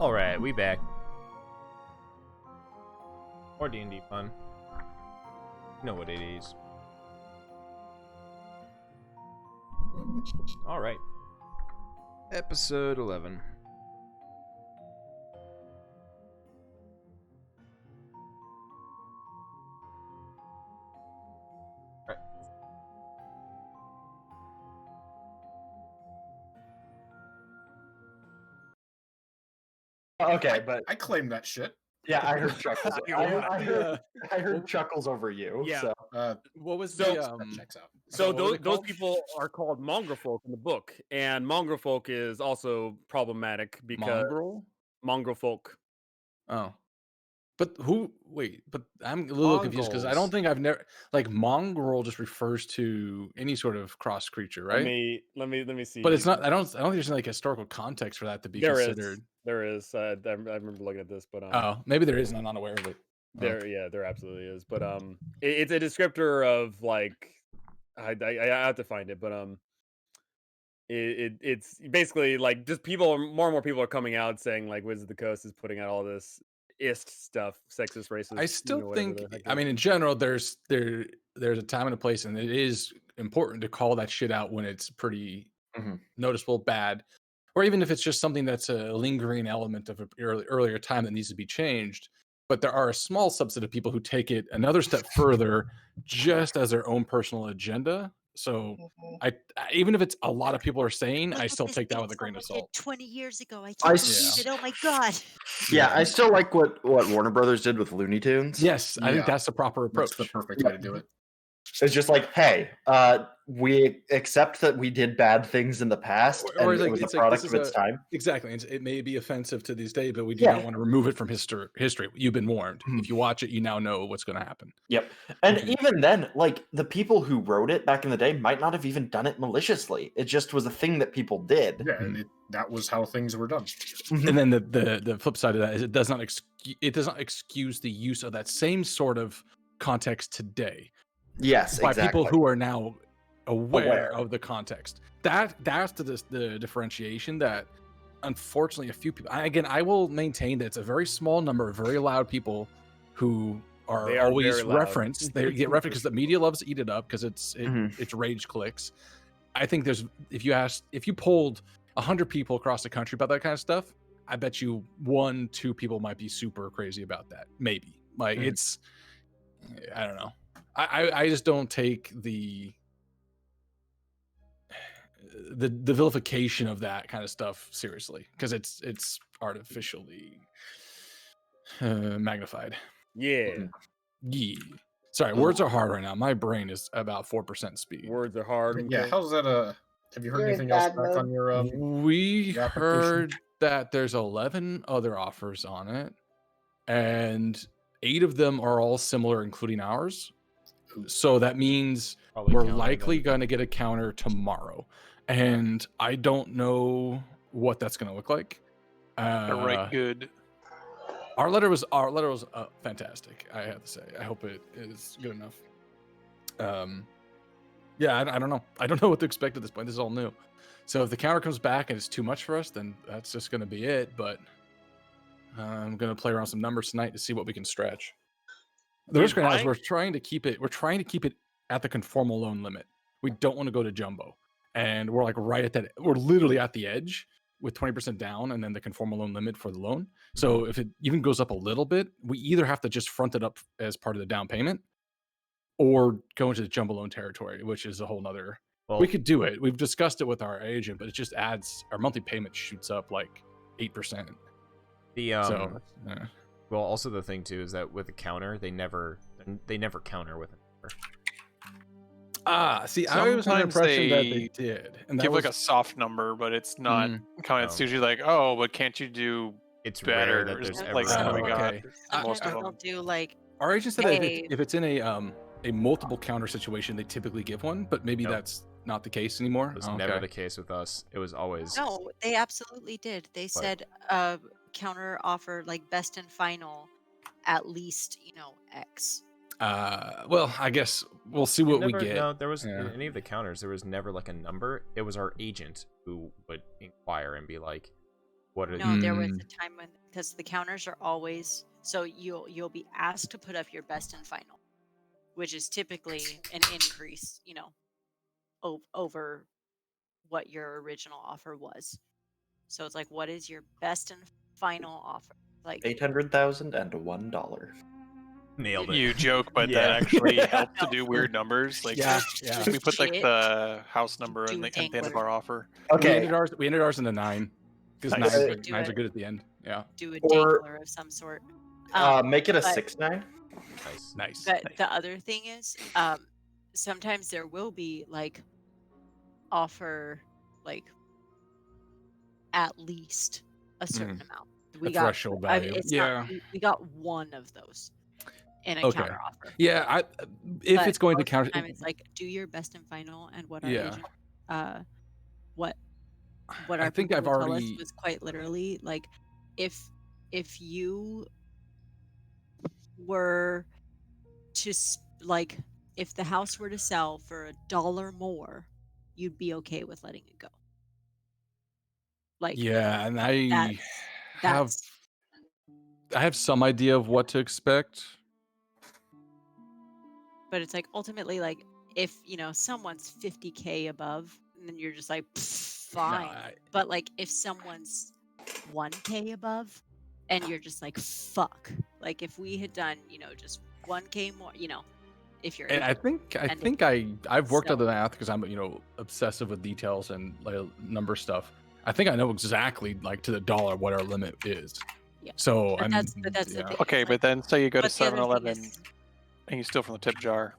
All right, we back. More D&D fun. You know what it is. All right. Episode 11. Okay, but I claim that shit. yeah, I heard chuckles. I heard chuckles over you. Yeah. So. What was So the that checks out. So what were they those called? people are called mongrel folk in the book, and mongrel folk is also problematic because Mongrel? mongrel folk. Oh. But who? Wait, but I'm a little confused because I don't Mongols. think I've never like mongrel just refers to any sort of cross creature, right? Let me see. But it's not. I don't think there's like historical context for that to be considered. There is. I remember looking at this, but Oh, maybe there is, and I'm not aware of it. there absolutely is. But it's a descriptor of like I have to find it, but it's basically like just more and more people are coming out saying like Wizards of the Coast is putting out all this ist stuff, sexist, racist. I still think. I mean, in general, there's a time and a place, and it is important to call that shit out when it's pretty noticeable, bad, or even if it's just something that's a lingering element of an earlier time that needs to be changed. But there are a small subset of people who take it another step further, just as their own personal agenda. So, I even if it's a lot of people are saying, I still take that with a grain of salt. 20 years ago, I I can't s- believe it. Oh my god! Yeah, I still like what Warner Brothers did with Looney Tunes. Yes, I think Yeah. that's the proper approach. That's the perfect way to do it. It's just like, hey, we accept that we did bad things in the past, Or and like, it was a it's like, product this of is its time. Exactly. It may be offensive to this day, but we do Yeah. not want to remove it from history. You've been warned. If you watch it, you now know what's going to happen. Yep. And Okay. even then, like the people who wrote it back in the day might not have even done it maliciously. It just was a thing that people did. Yeah, and that was how things were done. And then the flip side of that is it does not excuse the use of that same sort of context today Yes, by exactly. people who are now aware of the context. That's the differentiation that unfortunately a few people. I will maintain that it's a very small number of very loud people who They are are always very loud. referenced. They get referenced because the media loves to eat it up because it's rage clicks. I think if you polled 100 people across the country about that kind of stuff, I bet you 1-2 people might be super crazy about that. Maybe it's, I don't know. I just don't take the vilification of that kind of stuff seriously because it's artificially magnified. Yeah, Yeah. Sorry, words are hard right now. My brain is about 4% speed. words are hard. Yeah, how's that? Have you heard You're in anything else bad back mode. on your? We your application? heard that there's 11 other offers on it, and 8 of them are all similar, including ours. So that means Probably we're counter likely them. going to get a counter tomorrow, and I don't know what that's going to look like. They're right good. Our letter was fantastic. I have to say. I hope it is good enough. Yeah, I don't know. I don't know what to expect at this point. This is all new. So if the counter comes back and it's too much for us, then that's just going to be it. But I'm going to play around some numbers tonight to see what we can stretch. The risk right now is we're trying to keep it at the conformal loan limit. We don't want to go to jumbo, and we're like right at that. We're literally at the edge with 20% down, and then the conformal loan limit for the loan. So if it even goes up a little bit, we either have to just front it up as part of the down payment, or go into the jumbo loan territory, which is a whole nother. Well, We could do it. We've discussed it with our agent, but it just adds our monthly payment shoots up like 8%. the So yeah. well, also the thing too is that with the counter, they never counter with it. See, I was under the Sometimes impression that they they did, and that Give was like a soft number, but it's not counting. It's No. usually like, oh, but can't you do It's better? rare that there's Like ever like some we Oh, got. okay. Most of Sometimes them. they'll do like our agent said that Hey. if it's in a multiple counter situation, they typically give one, but maybe Nope. that's not the case anymore. It was Oh, never okay. the case with us. It was always no, they absolutely did. They said counter offer like best and final, at least X. Well, I guess we'll see what we get. No, there was Yeah. in any of the counters. There was never like a number. It was our agent who would inquire and be like, What are No, there was Mm. a time when, because the counters are always, so you'll be asked to put up your best and final, which is typically an increase, over what your original offer was. So it's like, what is your best and final offer? Like, $800,001. nailed it? You joke, but Yeah. that actually helped to No. do weird numbers. Like, Yeah, yeah. we put like Legit the house number do in the end of dangler. our offer. We Okay, ended ours in the 9 because Nice. nines are good at the end. Yeah, do a Or- dangler of some sort. make it a but- 6-9. Nice. nice. But the other thing is, sometimes there will be like offer like at least a certain amount. We A got threshold value. it's Yeah. not, we got one of those in a Okay. counter offer. Yeah, if But it's going to most of the counter, time it's like do your best and final, and what our Yeah. agent, what I our think people I've would tell already. us was quite literally like if you were to like if the house were to sell for $1 more, you'd be okay with letting it go. Like Yeah, and that's have that's I have some idea of what to expect. but it's like ultimately like if someone's 50K above, and then you're just like "Pfft, No, fine." But like if someone's 1K above and you're just like fuck, like if we had done just 1K more, if you're And I able, think and I've worked out so- the math because I'm obsessive with details and like number stuff. I think I know exactly like to the dollar what our limit is. Yeah. So But that's the yeah. thing. Okay, It's but like, then say you go to but the other thing 7-Eleven is- and you steal from the tip jar.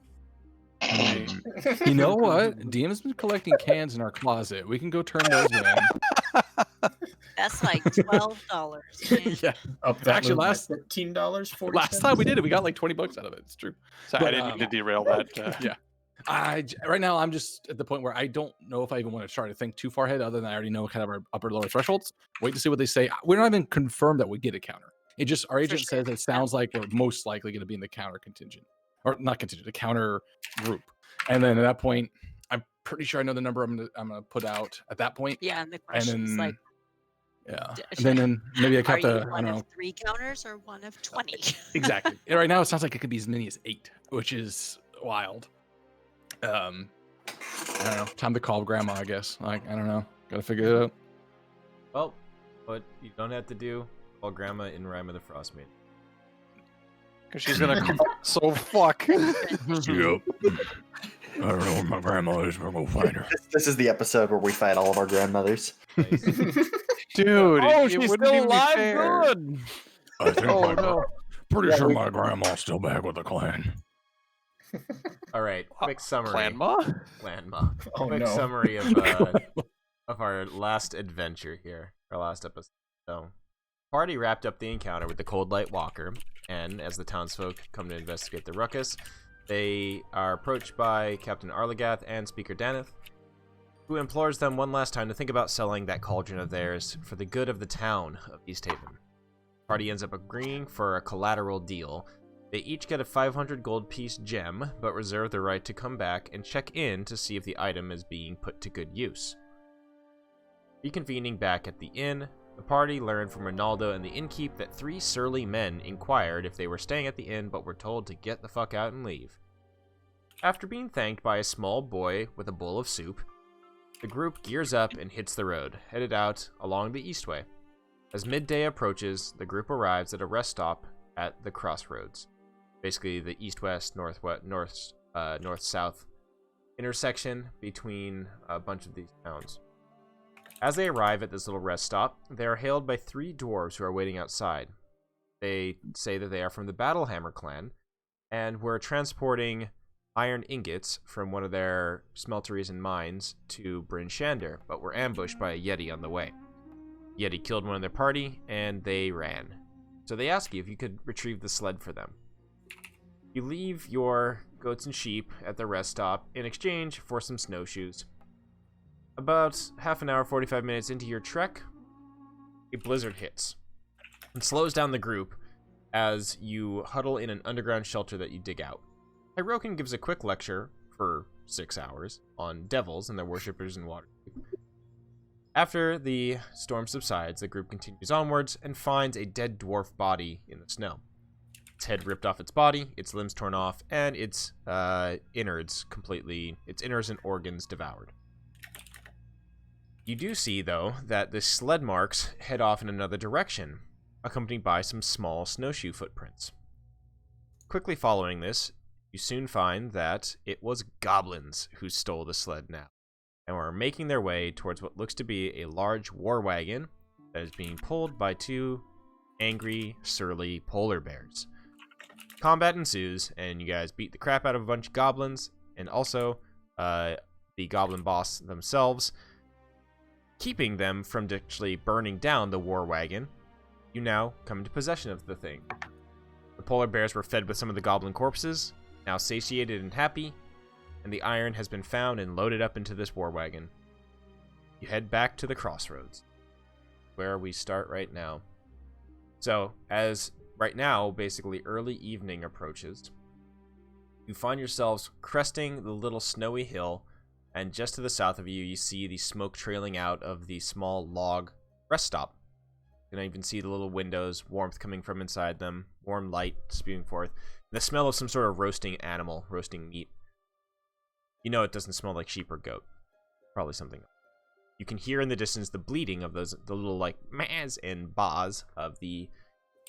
Mm. You know what? DM's been collecting cans in our closet. We can go turn those in. that's like $12. Man. Yeah. Up that Actually, movement, last- $13.40. Last time we did it, we got like 20 bucks out of it. It's true. So But, I didn't mean to derail that. Yeah. Right now I'm just at the point where I don't know if I even want to try to think too far ahead, other than I already know kind of our upper lower thresholds. Wait to see what they say. We're not even confirmed that we get a counter. It just our agent sure, says it sounds like we're most likely going to be in the counter contingent, or not contingent, the counter group. And then at that point, I'm pretty sure I know the number I'm gonna put out at that point. Yeah, and the And question's then like, yeah, d- and then maybe I are kept you the I one don't of know 3 counters or one of 20? exactly. And right now it sounds like it could be as many as 8, which is wild. I don't know. Time to call grandma, I guess. Like, I don't know. Gotta figure it out. Well, what you don't have to do, call Grandma in Rime of the Frostmaiden. Because she's gonna call. So fuck. Yep. I don't know where my grandma is. We're gonna find her. This is the episode where we fight all of our grandmothers. Nice. Dude, Oh, it she's wouldn't still even be alive. fair. Good. I think Oh my no. pretty sure my grandma's still back with the clan. All right, quick summary. Clanma? Oh Quick no. summary of our last adventure here, our last episode. So, party wrapped up the encounter with the Cold Light Walker, and as the townsfolk come to investigate the ruckus, they are approached by Captain Arlagath and Speaker Daneth, who implores them one last time to think about selling that cauldron of theirs for the good of the town of East Haven. Party ends up agreeing for a collateral deal. They each get a 500 gold piece gem, but reserve the right to come back and check in to see if the item is being put to good use. Reconvening back at the inn, the party learned from Ronaldo and the innkeep that 3 surly men inquired if they were staying at the inn but were told to get the fuck out and leave. After being thanked by a small boy with a bowl of soup, the group gears up and hits the road, headed out along the Eastway. As midday approaches, the group arrives at a rest stop at the crossroads. Basically the east-west, north-south intersection between a bunch of these towns. As they arrive at this little rest stop, they are hailed by 3 dwarves who are waiting outside. They say that they are from the Battlehammer clan, and were transporting iron ingots from one of their smelteries and mines to Bryn Shander, but were ambushed by a Yeti on the way. Yeti killed one of their party, and they ran. So they ask you if you could retrieve the sled for them. You leave your goats and sheep at the rest stop in exchange for some snowshoes. About half an hour, 45 minutes into your trek, a blizzard hits and slows down the group as you huddle in an underground shelter that you dig out. Hirokin gives a quick lecture for 6 hours on devils and their worshippers in Waterdeep. After the storm subsides, the group continues onwards and finds a dead dwarf body in the snow. Its head ripped off its body, its limbs torn off, and its innards and organs devoured. You do see, though, that the sled marks head off in another direction, accompanied by some small snowshoe footprints. Quickly following this, you soon find that it was goblins who stole the sled now, and were making their way towards what looks to be a large war wagon that is being pulled by two angry, surly polar bears. Combat ensues, and you guys beat the crap out of a bunch of goblins, and also the goblin boss themselves, keeping them from actually burning down the war wagon. You now come into possession of the thing. The polar bears were fed with some of the goblin corpses, now satiated and happy, and the iron has been found and loaded up into this war wagon. You head back to the crossroads, where we start right now. So, as right now, basically early evening approaches, you find yourselves cresting the little snowy hill, and just to the south of you, you see the smoke trailing out of the small log rest stop. You can even see the little windows, warmth coming from inside them, warm light spewing forth, and the smell of some sort of roasting animal, roasting meat. You know it doesn't smell like sheep or goat. Probably something else. You can hear in the distance the bleating of the little like mahs and baas of the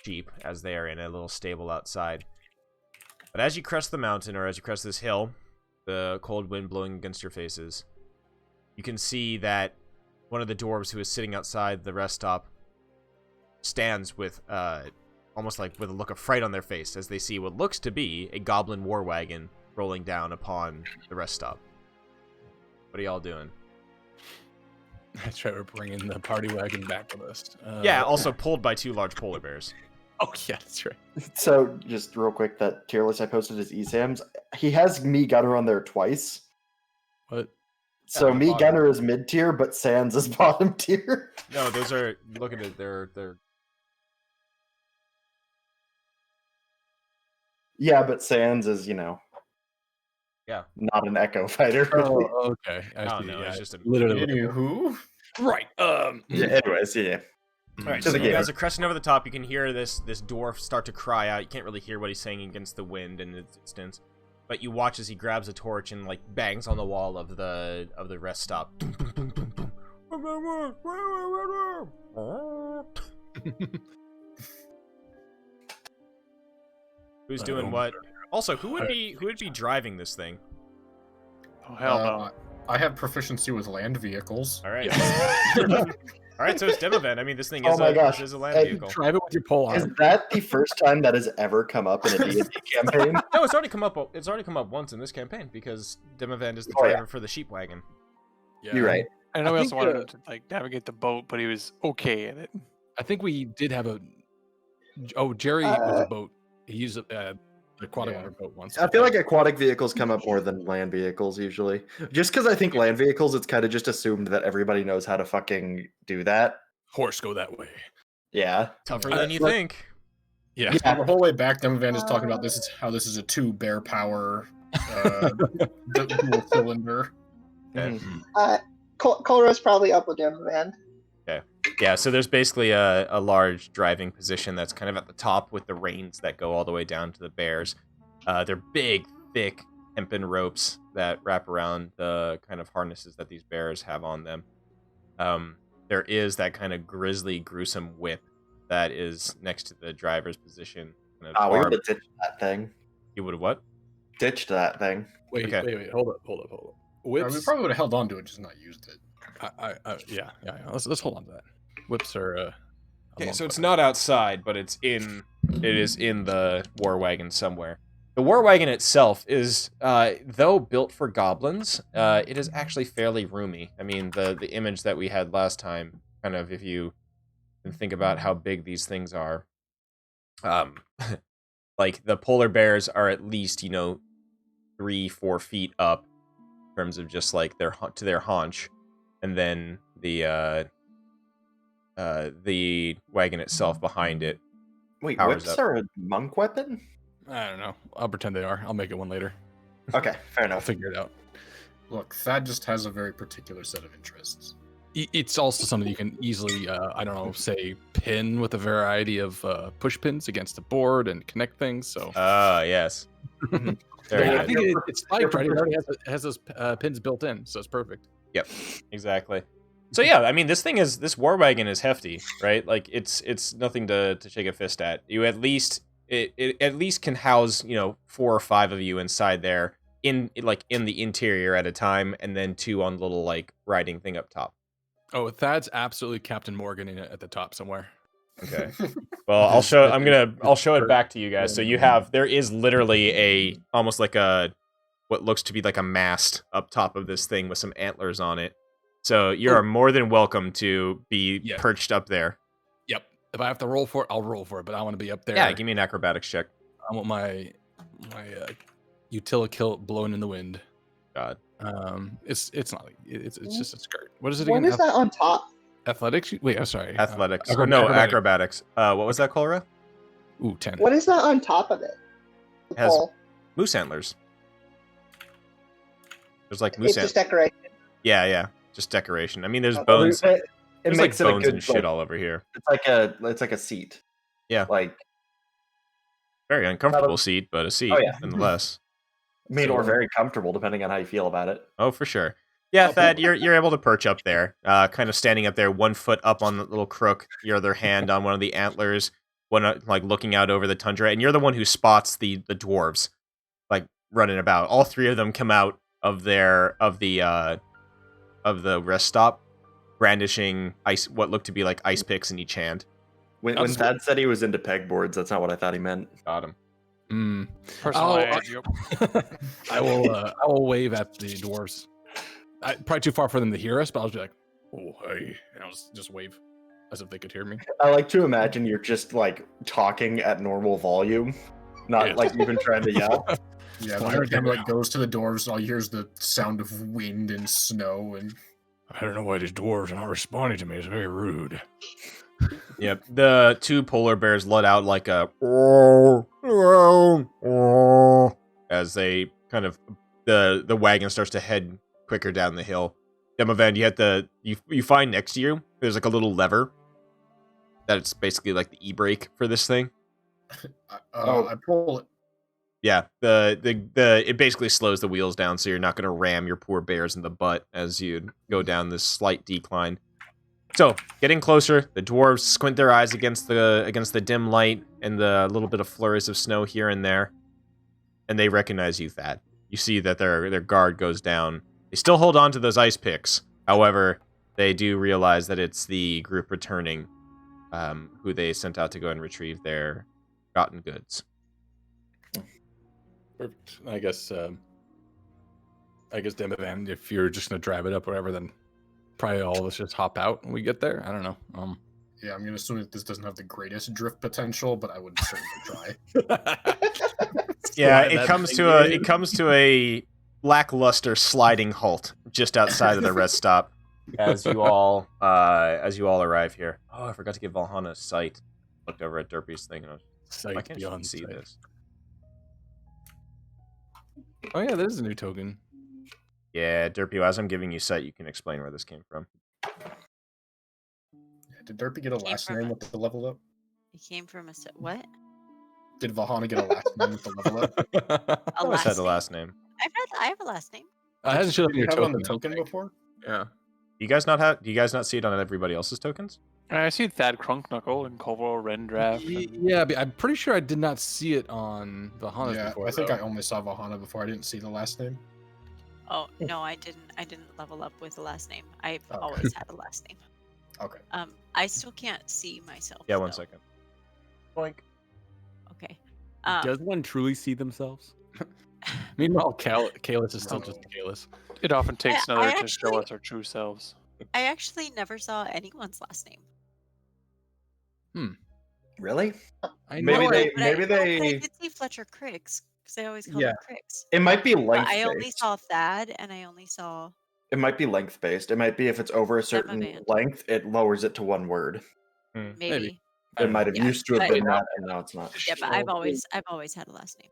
sheep as they are in a little stable outside. But as you crest the mountain, or as you crest this hill, the cold wind blowing against your faces, you can see that one of the dwarves who is sitting outside the rest stop stands with almost like with a look of fright on their face as they see what looks to be a goblin war wagon rolling down upon the rest stop. What are y'all doing? That's right, we're bringing the party wagon back with us. Yeah, also pulled by two large polar bears. Oh, yeah, that's right. So, just real quick, that tier list I posted is ESAM's. He has me Gunner on there twice. What? So the me bottom. Gunner is mid tier, but Sans is bottom tier. No, those are, look at it, they're Yeah, but Sans is, yeah. not an Echo fighter. Really. Oh, okay. Oh see, no, yeah, it's just a literally. Anywho, Right. Yeah, anyways, yeah. All right, To so the you game. guys are cresting over the top. You can hear this dwarf start to cry out. You can't really hear what he's saying against the wind in the distance, but you watch as he grabs a torch and like bangs on the wall of the rest stop. Who's doing what? Also, who would be driving this thing? Oh, hell no. I have proficiency with land vehicles. All right. All right, so it's Demovan. I mean, this thing Oh is my gosh. this is a land Hey, vehicle. Drive it with your pole Is arm. that the first time that has ever come up in a D&D campaign? No, it's already come up. It's already come up once in this campaign because Demovan is the Oh, yeah. driver for the sheep wagon. Yeah. You're right. I know I we think, also wanted him to like navigate the boat, but he was okay in it. I think we did have a. Oh, Jerry was a boat. He used the aquatic Yeah. water boat once. I feel like aquatic vehicles come up more than land vehicles usually. Just because I think land vehicles, it's kind of just assumed that everybody knows how to fucking do that. horse go that way. Yeah. Tougher Uh, than you like- think. Yeah. The whole way back, Demovan is talking about this is how this is a 2 bear power dual cylinder. Okay. Colra's probably up with him, man. Yeah, so there's basically a large driving position that's kind of at the top with the reins that go all the way down to the bears. They're big, thick hempen ropes that wrap around the kind of harnesses that these bears have on them. There is that kind of grisly, gruesome whip that is next to the driver's position. Kind of Oh, we would barbed. have ditched that thing. You would have what? Ditched that thing. Wait, Okay. wait. Hold up. We Whips. probably would have held on to it, just not used it. Yeah. Let's hold on to that. Whips are. a Okay, long so it's time. not outside, but it is in the war wagon somewhere. The war wagon itself is, though built for goblins, it is actually fairly roomy. I mean, the image that we had last time, kind of, if you can think about how big these things are, like the polar bears are at least 3-4 feet up in terms of just like their haunch, and then the wagon itself behind it. Wait, Powers whips up. are a monk weapon? I don't know. I'll pretend they are. I'll make it one later. Okay, fair I'll enough. figure it out. Look, Thad just has a very particular set of interests. It's also something you can easily, I don't know, say pin with a variety of push pins against the board and connect things. So Oh, yes. Mhm. Very I good. think it's spiked, right? It already has those pins built in, so it's perfect. Yep, exactly. So yeah, I mean, this war wagon is hefty, right? Like it's nothing to shake a fist at. You at least it at least can house 4 or 5 of you inside there in the interior at a time, and then 2 on the little like riding thing up top. Oh, Thad's absolutely Captain Morgan in it at the top somewhere. Okay. Well, With his- I'll show it shirt. back to you guys. So there is literally almost like what looks to be like a mast up top of this thing with some antlers on it. So you are more than welcome to be Yes. perched up there. Yep. If I have to roll for it, I'll roll for it. But I want to be up there. Yeah, give me an acrobatics check. I want my utilikilt blowing in the wind. God. It's not like it's just a skirt. What is it What again? is that on top? Athletics? Wait, I'm sorry. Athletics. Acrobatics. Acrobatics. What was that, Colra? Ooh, 10. What is that on top of it? The Has- pole. Moose antlers. There's like moose It's just antlers. decoration. Yeah. Just decoration. I mean, there's Well, bones. It There's makes like it a bones good and shit like, all over here. it's like a seat. Yeah. Like Very uncomfortable seat, but a seat Oh, yeah. nonetheless. I mean, or So- very comfortable depending on how you feel about it. Oh, for sure. Yeah, Thad, you're able to perch up there, kind of standing up there, 1 foot up on the little crook, your other hand on one of the antlers, one like looking out over the tundra, and you're the one who spots the dwarves, like running about. All 3 of them come out of the rest stop, brandishing what looked to be like ice picks in each hand. When That's- Thad said he was into pegboards, that's not what I thought he meant. Got him. Personally, I will wave at the dwarves. Probably too far for them to hear us, but I'll just be like, "Oh, hey," and I'll just wave as if they could hear me. I like to imagine you're just like talking at normal volume, not Yeah. like even trying to yell. Yeah, Well, the I camera don't goes to the dwarves. All you hear is the sound of wind and snow, and I don't know why these dwarves are not responding to me. It's very rude. Yep. The 2 polar bears let out like a as they kind of the wagon starts to head quicker down the hill. Demovan, you find next to you there's like a little lever that's basically like the e-brake for this thing. I pull it. Yeah, it basically slows the wheels down, so you're not going to ram your poor bears in the butt as you go down this slight decline. So, getting closer, the dwarves squint their eyes against the dim light and the little bit of flurries of snow here and there, and they recognize you, Thad. You see that their guard goes down. They still hold on to those ice picks. However, they do realize that it's the group returning, who they sent out to go and retrieve their gotten goods. Perfect. I guess Demovan, if you're just gonna drive it up, whatever, then probably all of us just hop out when we get there. I don't know. Yeah, I'm gonna assume that this doesn't have the greatest drift potential, but I would certainly try. Yeah, Slide it that comes thing to a lackluster sliding halt just outside of the rest stop as you all arrive here. Oh, I forgot to give Valhalla a sight. Looked over at Derpy's thing and I was Sight why can't you beyond see sight. this? Oh yeah, there's a new token. Yeah, Derpy, as I'm giving you sight, you can explain where this came from. Did Derpy get a last name with the level up? It came from what? Did Vahana get a last name with the level up? A Always had last the name? last name. I have a last name. It hasn't showed up Did in you your have it on the token. token before? Yeah. Do you guys not see it on everybody else's tokens? I see Thad Crunknuckle and Koval Rendraft. Yeah, but I'm pretty sure I did not see it on Valhana's Yeah, before. I think though. I only saw Vahana before. I didn't see the last name. Oh no, I didn't level up with a last name. I've Okay. always had a last name. Okay. I still can't see myself. Yeah, one though. second. Boink. Okay. Does one truly see themselves? Meanwhile, Kalis is still just Kalis. It often takes I another to actually- show us our true selves. I actually never saw anyone's last name. Really? I Maybe know they- But I they- did see Fletcher Cricks because I always called Yeah. him Cricks. It might be But length I only based. saw Thad, and I only saw. It might be length based. It might be if it's over a certain Van. length, it lowers it to one word. Maybe. It might have Yeah, used to have but- been that, and now it's not. Yeah, but I've always had a last name.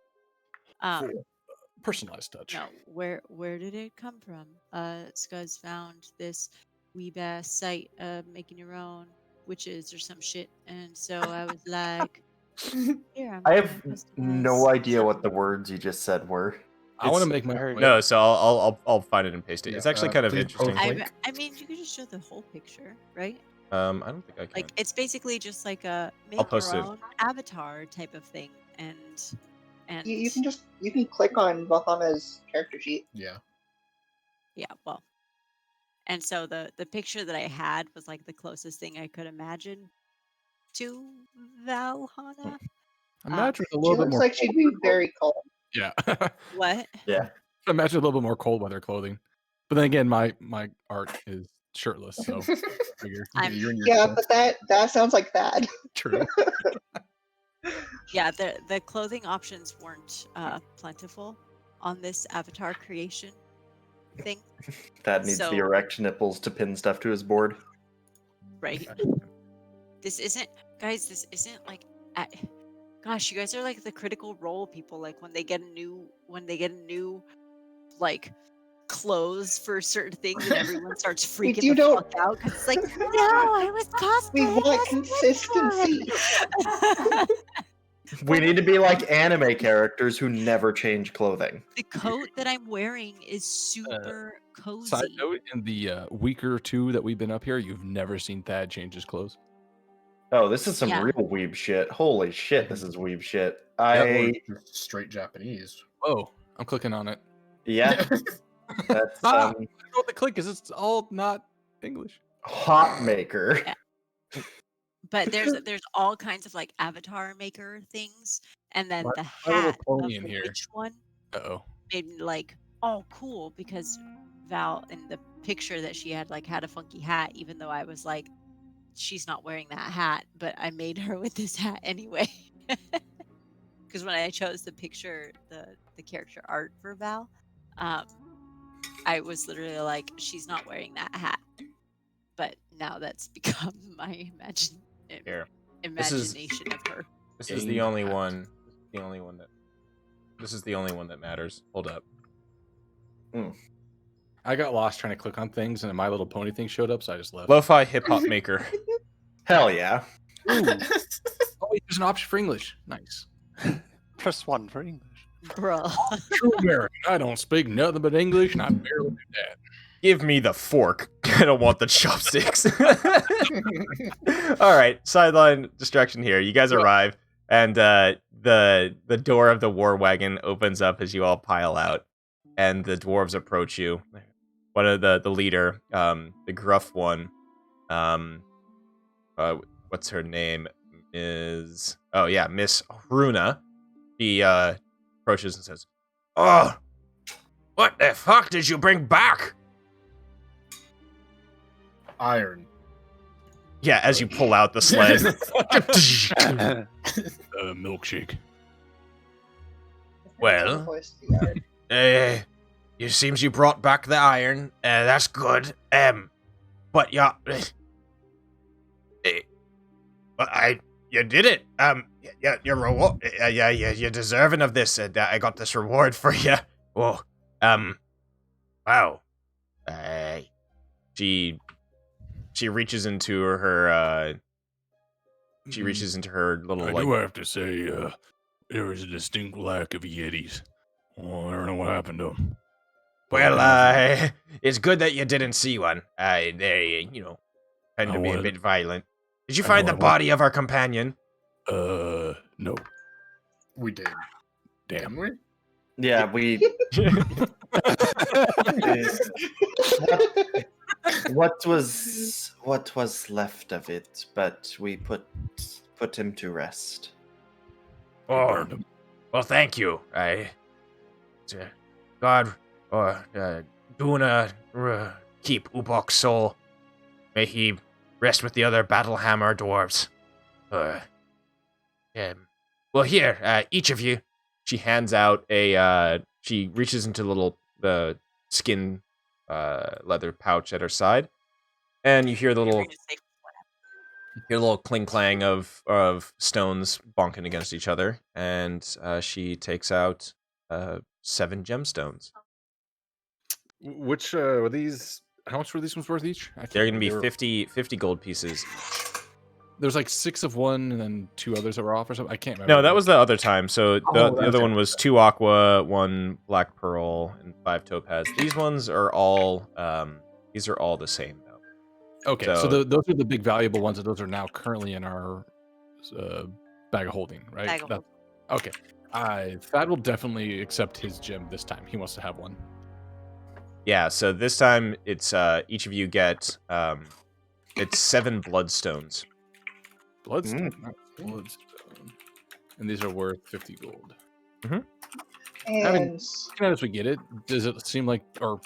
Personalized touch. No, where did it come from? Scuzz found this weeb ass site of making your own witches or some shit, and so I was like, here I'm I gonna have customize no idea what the something. words you just said were. I want to It's make my very- no, so I'll find it and paste it. Yeah, It's actually kind of please interesting. post link. I mean, you could just show the whole picture, right? I don't think I can. Like it's basically just like a I'll make post your it. own avatar type of thing, and You can click on Valhana's character sheet. Yeah. yeah, well, and so the picture that I had was like the closest thing I could imagine to Valhana. Imagine a She little bit looks more. like she'd be very cold. Yeah. What? Yeah. Imagine a little bit more cold weather clothing. But then again, my art is shirtless, so figure. I'm- You're in your Yeah, kilt. but that sounds like that. True. Yeah, the clothing options weren't plentiful on this avatar creation thing, That needs the So- erect nipples to pin stuff to his board. right? This isn't, guys. This isn't like, gosh, you guys are like the Critical Role people. Like when they get a new, like clothes for certain things, and everyone starts freaking you the don't- fuck out because it's like, no, I was We cosplaying. want as consistency. Pokemon." We need to be like anime characters who never change clothing. The coat that I'm wearing is super cozy. Side note, in the week or two that we've been up here, you've never seen Thad change his clothes. Oh, this is some Yeah. real weeb shit. Holy shit, this is weeb shit. Yeah, or just straight Japanese. Oh, I'm clicking on it. Yeah, that's Ah! I know what the click is. It's all not English. hot maker. But there's all kinds of like avatar maker things, and then My- the my little hat pony of in the here. witch one Uh-oh. made me like, oh, cool, because Val in the picture that she had a funky hat, even though I was like, she's not wearing that hat, but I made her with this hat anyway. Because when I chose the picture, the character art for Val, I was literally like, she's not wearing that hat. But now that's become my Here. This is- imagination of her. This is the Dang only hat. one. This is the only one that matters. Hold up. I got lost trying to click on things, and then My Little Pony thing showed up, so I just left. Lo-fi hip hop maker. Hell yeah. Ooh. Oh, wait, there's an option for English. Nice. Press 1 for English. Bro. True American. I don't speak nothing but English, and I barely do that. Give me the fork. I don't want the chopsticks. All right, sideline distraction here. You guys arrive, and the door of the war wagon opens up as you all pile out, and the dwarves approach you. One of the leader, the gruff one, what's her name? Miss Runa. She approaches and says, "Oh, what the fuck did you bring back?" Iron. Yeah, as you pull out the sled. Milkshake. Well, Voice to the art. it seems you brought back the iron. That's good. But yeah, you did it. Yeah, you're reward. Yeah, you're deserving of this. And I got this reward for you. Whoa. Wow. She reaches into her. She reaches into her little I like. do have to say, there was a distinct lack of Yetis. Oh, I don't know what happened to them. Well, it's good that you didn't see one. They, tend to be a well, bit violent. Did you I find know, the I body of our companion? No. We did. Damn. Didn't we? Yeah, we. what was left of it? But we put him to rest. Oh, Burned him. well, thank you. God, Duna, keep Ubok's soul. May he rest with the other Battlehammer dwarves. Well, here, each of you. She hands out she reaches into the skin leather pouch at her side, and you hear the little cling clang of stones bonking against each other, and she takes out 7 gemstones. Which were these How much were these ones worth each? They're going to be They were- 50 gold pieces. There's like 6 of one and then 2 others that were off or something. I can't remember. No, that was the other time. So the Oh, other that's one it. was 2 aqua, 1 black pearl, and 5 topaz. These ones are all these are all the same though. Okay, so those are the big valuable ones, and those are now currently in our bag of holding, right? Bag of That- okay. Thad will definitely accept his gem this time. He wants to have one. Yeah, so this time it's each of you get it's 7 bloodstones. Bloodstone. Nice. Bloodstone. And these are worth 50 gold. And As we get it, does it seem like, or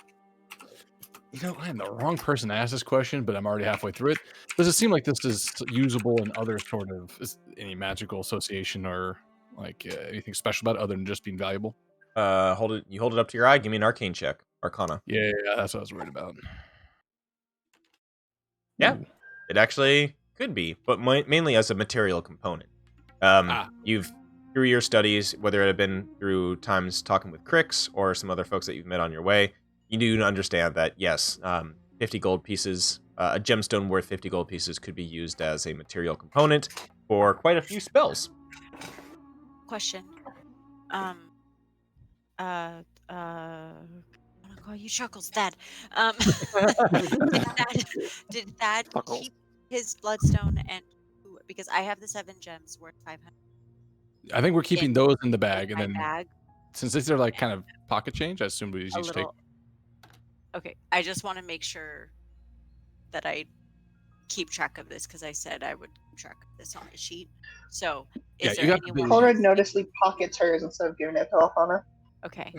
I'm the wrong person to ask this question, but I'm already halfway through it. Does it seem like this is usable in other sort of any magical association or like anything special about it other than just being valuable? Hold it. You hold it up to your eye. Give me an arcane check, Arcana. Yeah, that's what I was worried about. Yeah, Ooh. it actually could be, but mainly as a material component. You've through your studies, whether it have been through times talking with Crix or some other folks that you've met on your way, you do understand that yes, 50 gold pieces, a gemstone worth 50 gold pieces could be used as a material component for quite a few spells. Question. I'm gonna call you Chuckles, Dad. Did Thad Chuckles. keep his bloodstone and because I have the 7 gems worth 500 I think we're keeping those in the bag, in and my then bag? since these are like kind of pocket change, I assume we A each take. little. Okay, I just want to make sure that I keep track of this because I said I would keep track of this on the sheet. So, Yeah, is you there got the anyone? Conrad noticeably pockets hers instead of giving it to Alfana. Okay.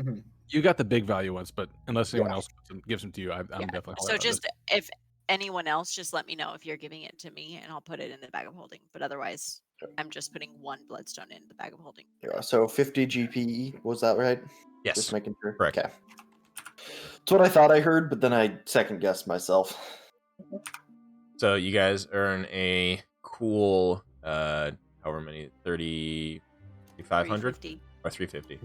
You got the big value ones, but unless anyone Yeah. else gives them to you, I'm Yeah. definitely. So holding on to just if anyone else, just let me know if you're giving it to me, and I'll put it in the bag of holding. But otherwise, I'm just putting 1 bloodstone in the bag of holding. Yeah, so 50 GPE, was that right? Yes, Just making sure. correct. Okay. That's what I thought I heard, but then I second guessed myself. So you guys earn a cool, however many, 3,500 350. or 350.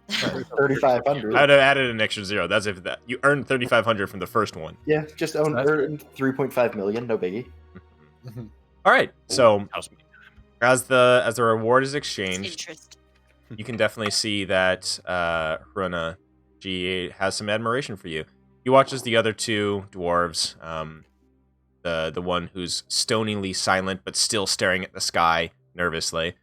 3,500. I'd have added an extra 0. That's if that you earned 3,500 from the first one. Yeah, just earned 3.5 million, no biggie. All right. So House meeting. as the reward is exchanged, Interest. you can definitely see that Hruna, she has some admiration for you. You watch as the other 2 dwarves, the one who's stoningly silent but still staring at the sky nervously,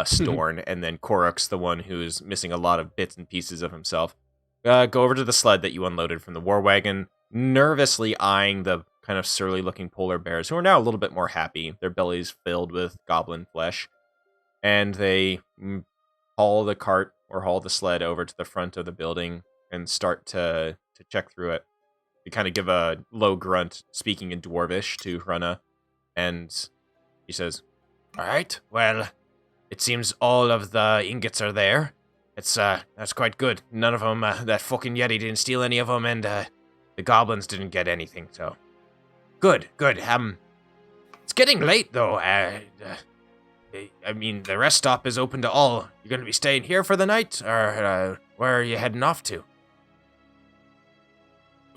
Storn, and then Korux, the one who's missing a lot of bits and pieces of himself, go over to the sled that you unloaded from the war wagon, nervously eyeing the kind of surly-looking polar bears, who are now a little bit more happy, their bellies filled with goblin flesh, and they haul the cart or haul the sled over to the front of the building and start to check through it. You kind of give a low grunt, speaking in Dwarvish, to Hruna, and he says, "All right, well, it seems all of the ingots are there. That's quite good. None of them, that fucking Yeti didn't steal any of them, and the goblins didn't get anything, so... Good. It's getting late, though. I mean, the rest stop is open to all. You're going to be staying here for the night, or where are you heading off to?"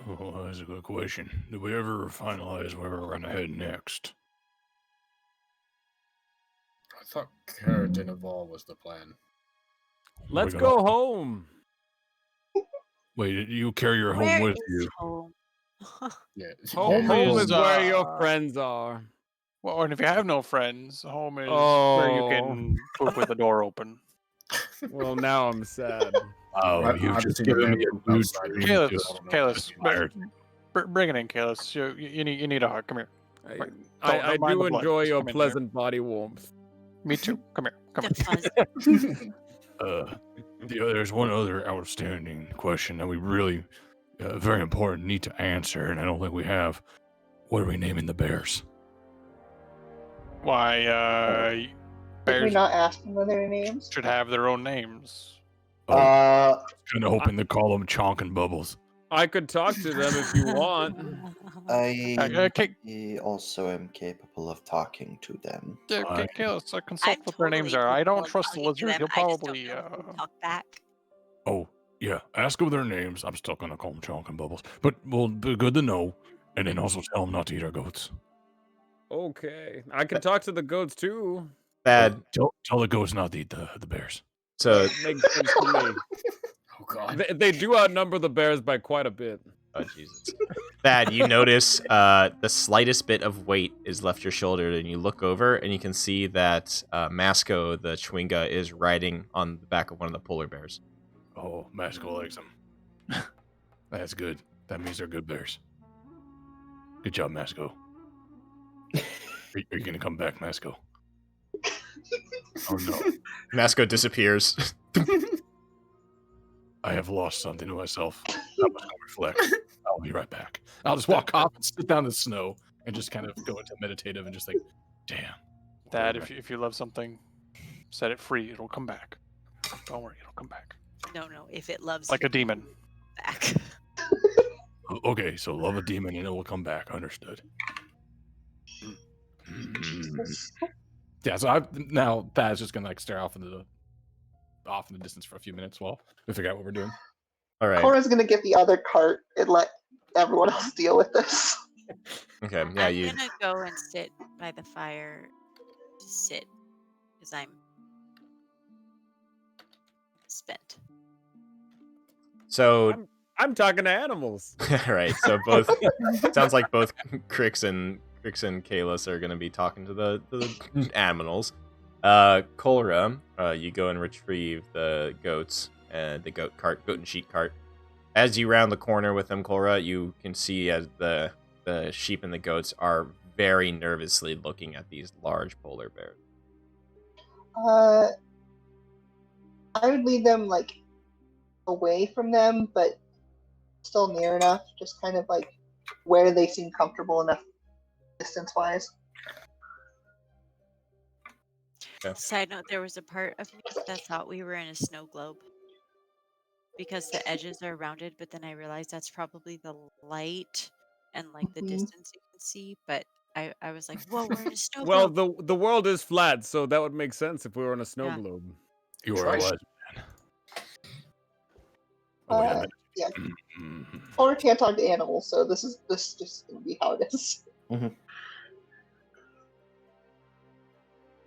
Oh, that's a good question. Did we ever finalize where we're going to head next? I thought Karadinaval was the plan. Let's go home. Wait, you carry your home Where with is you? home? Yeah. Home is where your friends are. Well, and if you have no friends, home is where you Oh. can poop with the door open. Well, now I'm sad. Oh, I- you've I've just seen given a me man a new outside. dream. Caleb, Just Kalis, inspired. bring it in, Kalis. You need a hug. Come here. I, Right. I, Don't I mind do the blood. enjoy Just your come in there. pleasant body warmth. Me too. Come here. Come The here. fuzz. There's one other outstanding question that we really, very important, need to answer, and I don't think we have. What are we naming the bears? Why, Did we bears not ask them what their names? should have their own names. Kind of hoping to call them Chonk and Bubbles. I could talk to them if you want. I Okay, also am capable of talking to them. yeah, Why? Kalis, consult I'm what their names totally are. I capable don't of trust the talking to lizard. them, He'll I just don't probably, know who will talk back. Oh, Yeah, ask them their names. I'm still gonna call them Chonk and Bubbles, but well, be good to know. And then also tell them not to eat our goats. Okay, I can talk to the goats too. Thad. Tell the goats not to eat the bears. So Makes sense to me. Oh god. They do outnumber the bears by quite a bit. oh Jesus. Thad, you notice the slightest bit of weight is left your shoulder, and you look over and you can see that Masco, the Chwinga, is riding on the back of one of the polar bears. Oh, Masco likes them. That's good. That means they're good bears. Good job, Masco. Are you gonna come back, Masco? Oh no. Masco disappears. I have lost something to myself. I must go reflect. I'll be right back. I'll just walk off and sit down in the snow and just kind of go into meditative and just like, damn. Dad, if you love something, set it free. It'll come back. Don't worry, it'll come back. No, if it loves Like you, a demon. back. Okay, so love a demon and it will come back. Understood. Yeah, so now Thad's just gonna like stare off in the distance for a few minutes while we figure out what we're doing. All right. Cora's gonna get the other cart and let everyone else deal with this. Okay. Yeah, I'm you. gonna go and sit by the fire. Sit, because I'm spent. So I'm talking to animals. all right. So both sounds like both Crix and Kalis are gonna be talking to the animals. Kolra, you go and retrieve the goats and the goat and sheep cart. As you round the corner with them, Kolra, you can see as the sheep and the goats are very nervously looking at these large polar bears. I would lead them like away from them, but still near enough, just kind of like where they seem comfortable enough distance-wise. Okay. Side note: there was a part of me that thought we were in a snow globe because the edges are rounded, but then I realized that's probably the light and like the distance you can see. But I was like, "Whoa, we're in a snow Well, globe." the world is flat, so that would make sense if we were on a snow Yeah. globe. You are a Right. wise man. Oh, wait a minute. Yeah, Mhm. Cora can't talk to animals, so this just gonna be how it is.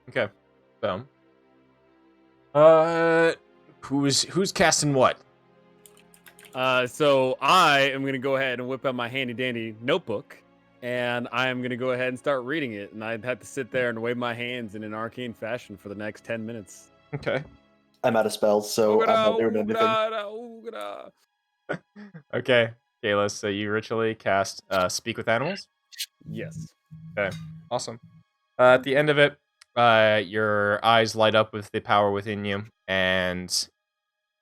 Okay. So, who's casting what? So I am gonna go ahead and whip out my handy dandy notebook, and I am gonna go ahead and start reading it. And I'd have to sit there and wave my hands in an arcane fashion for the next 10 minutes. Okay. I'm out of spells, so I'm not doing anything. Okay, Kayla. So you ritually cast Speak with Animals. Yes. Okay, awesome. At the end of it, your eyes light up with the power within you, and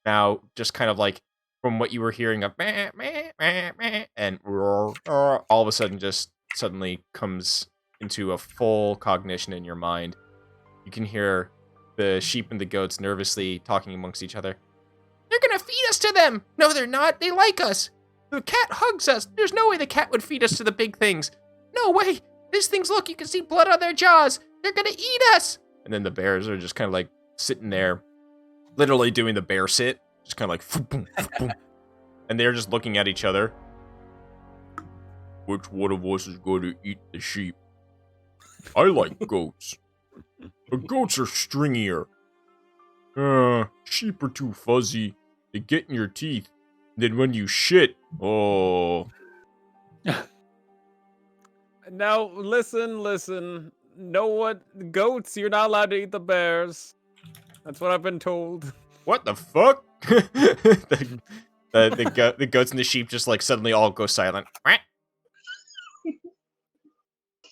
now just kind of like from what you were hearing of meh, meh, meh, meh, and roar, roar, all of a sudden just suddenly comes into a full cognition in your mind. You can hear the sheep and the goats nervously talking amongst each other. They're gonna feed us to them! No, they're not. They like us. The cat hugs us. There's no way the cat would feed us to the big things. No way. These things, look, you can see blood on their jaws. They're gonna eat us. And then the bears are just kind of like sitting there, literally doing the bear sit. Just kind of like, boom, boom. And they're just looking at each other. Which one of us is going to eat the sheep? I like goats. The goats are stringier. Sheep are too fuzzy. They get in your teeth. Then when you shit, oh. Now listen. Know what? Goats, you're not allowed to eat the bears. That's what I've been told. What the fuck? the goats and the sheep just like suddenly all go silent.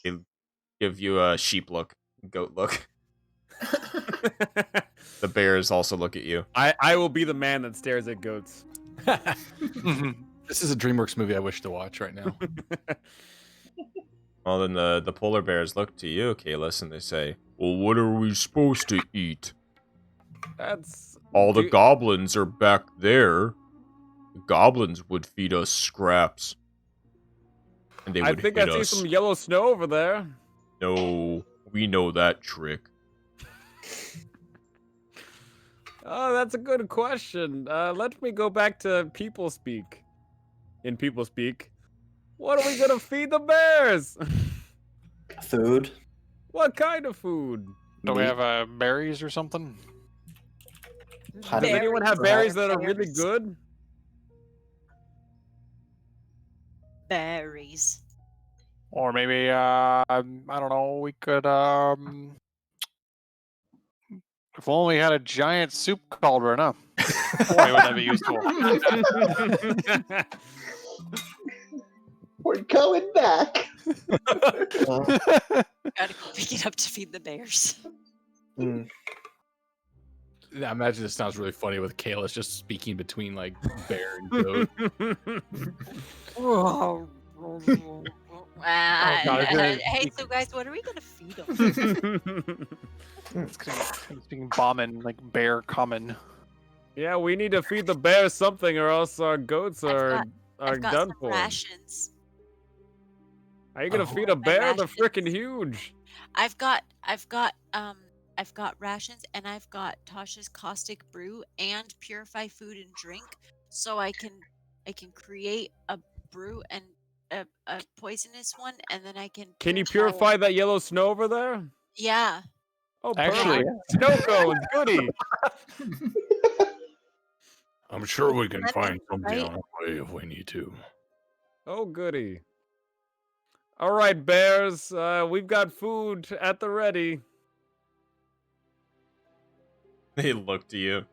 They give you a sheep look, goat look. The bears also look at you. I will be the man that stares at goats. This is a DreamWorks movie I wish to watch right now. Well, then the polar bears look to you, Kalis, and they say, well, what are we supposed to eat? That's All the goblins are back there. The goblins would feed us scraps. And they I would think I hit see us. some yellow snow over there. No, we know that trick. Oh, that's a good question. Let me go back to people speak. In people speak, what are we gonna feed the bears? Food. What kind of food? Do we meat, have berries or something? How Does do we- anyone have berries that are really good? Berries. Or maybe I don't know. We could if only we had a giant soup cauldron, huh? Boy, would that be useful. We're going back. Gotta go pick it up to feed the bears. Mm. I imagine this sounds really funny with Kalis just speaking between like bear and goat. Hey, so guys, what are we gonna feed them? It's being bombing like bear common. Yeah, we need to feed the bears something, or else our goats are I've got done some for. rations. How you gonna Oh. feed a My bear? They're rations. freaking huge. I've got rations, and I've got Tasha's caustic brew and purify food and drink, so I can create a brew and a poisonous one, and then I can. Can you purify that yellow snow over there? Yeah. Oh, Actually, perfect. Snow cones, goody. I'm sure we can Lemon, find something right? on our way if we need to. Oh, goody. All right, bears. We've got food at the ready. They look to you.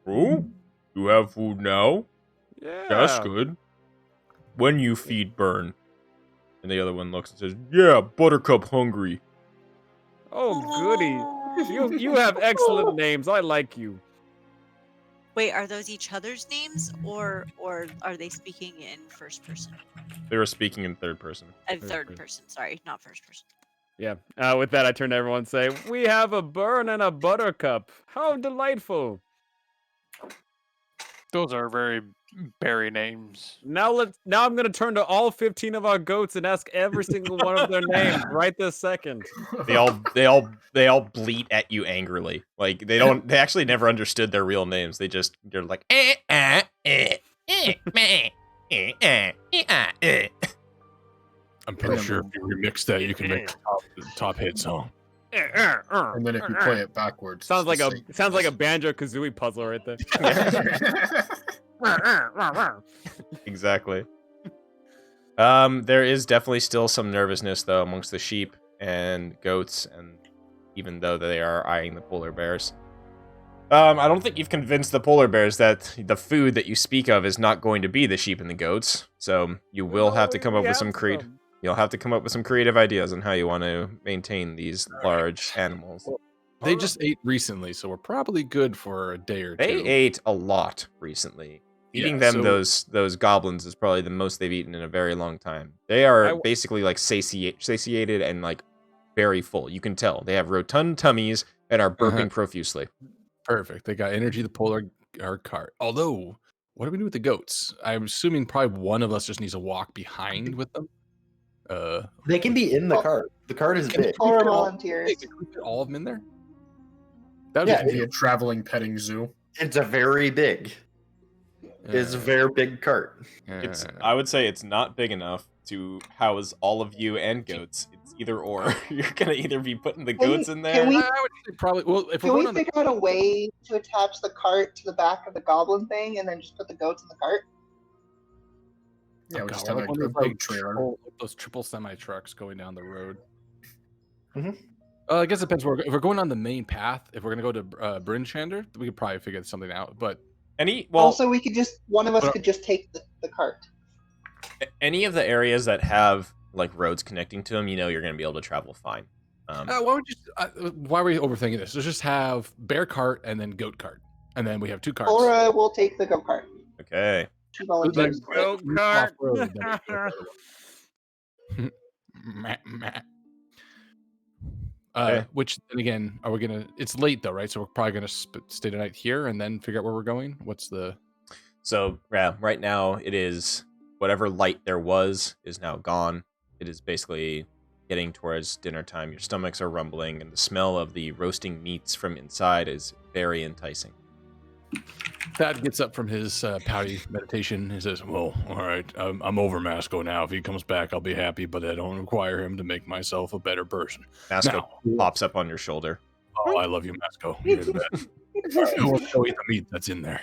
Oh, you have food now? Yeah. That's good. When you feed Burn. And the other one looks and says, yeah, Buttercup hungry. Oh, goody. You have excellent names. I like you. Wait, are those each other's names, or are they speaking in first person? They were speaking in third person. Third person. Sorry, not first person. Yeah. With that, I turn to everyone and say, we have a Burn and a Buttercup. How delightful. those are very berry names. Now I'm gonna turn to all 15 of our goats and ask every single one of their names right this second. They all bleat at you angrily. Like they actually never understood their real names. They're like I'm pretty sure if you remix that, you can make the top hit song. And then if you play it backwards, Sounds like it's a Banjo Kazooie puzzle right there. Exactly. There is definitely still some nervousness though amongst the sheep and goats, and even though they are eyeing the polar bears. I don't think you've convinced the polar bears that the food that you speak of is not going to be the sheep and the goats. So you will have to come up with some You'll have to come up with some creative ideas on how you want to maintain these large animals. They just ate recently, so we're probably good for a day or two. They ate a lot recently. Eating them those goblins is probably the most they've eaten in a very long time. They are basically like satiated and like very full. You can tell they have rotund tummies and are burping profusely. Perfect. They got energy, the polar cart. Although, what do we do with the goats? I'm assuming probably one of us just needs to walk behind with them. They can be in the cart. The cart is big. Or volunteers. Can we fit all of them in there? That Yeah, would be a traveling petting zoo. It's a very big. It's a very big cart. I would say it's not big enough to house all of you and goats. It's either or. You're gonna either be putting the goats in there. Can we, I would say probably. Well, if can we're we going on the, figure out a way to attach the cart to the back of the goblin thing and then just put the goats in the cart? Yeah, we God, just I have like a one of those, big trailer. those triple semi trucks going down the road. Mhm. I guess it depends. If we're going on the main path, if we're gonna go to Bryn Shander, we could probably figure something out. But Also, we could just one of us But- could just take the cart. any of the areas that have like roads connecting to them, you know you're gonna be able to travel fine. why are we overthinking this? Let's just have bear cart and then goat cart, and then we have two carts. Or we'll take the go kart. Okay. Two volunteers. Goat cart. Off-road, then we go the other one. Okay. Which then again, are we gonna? It's late though, right? So we're probably gonna stay the night here and then figure out where we're going. What's the? So yeah, right now it is whatever light there was is now gone. It is basically getting towards dinner time. Your stomachs are rumbling, and the smell of the roasting meats from inside is very enticing. Thad gets up from his pouty meditation. He says, well, all right, I'm over Masco now. If he comes back, I'll be happy, but I don't require him to make myself a better person. Masco pops up on your shoulder. Oh, I love you, Masco. You're the best. All right, who wants to go eat the meat that's in there?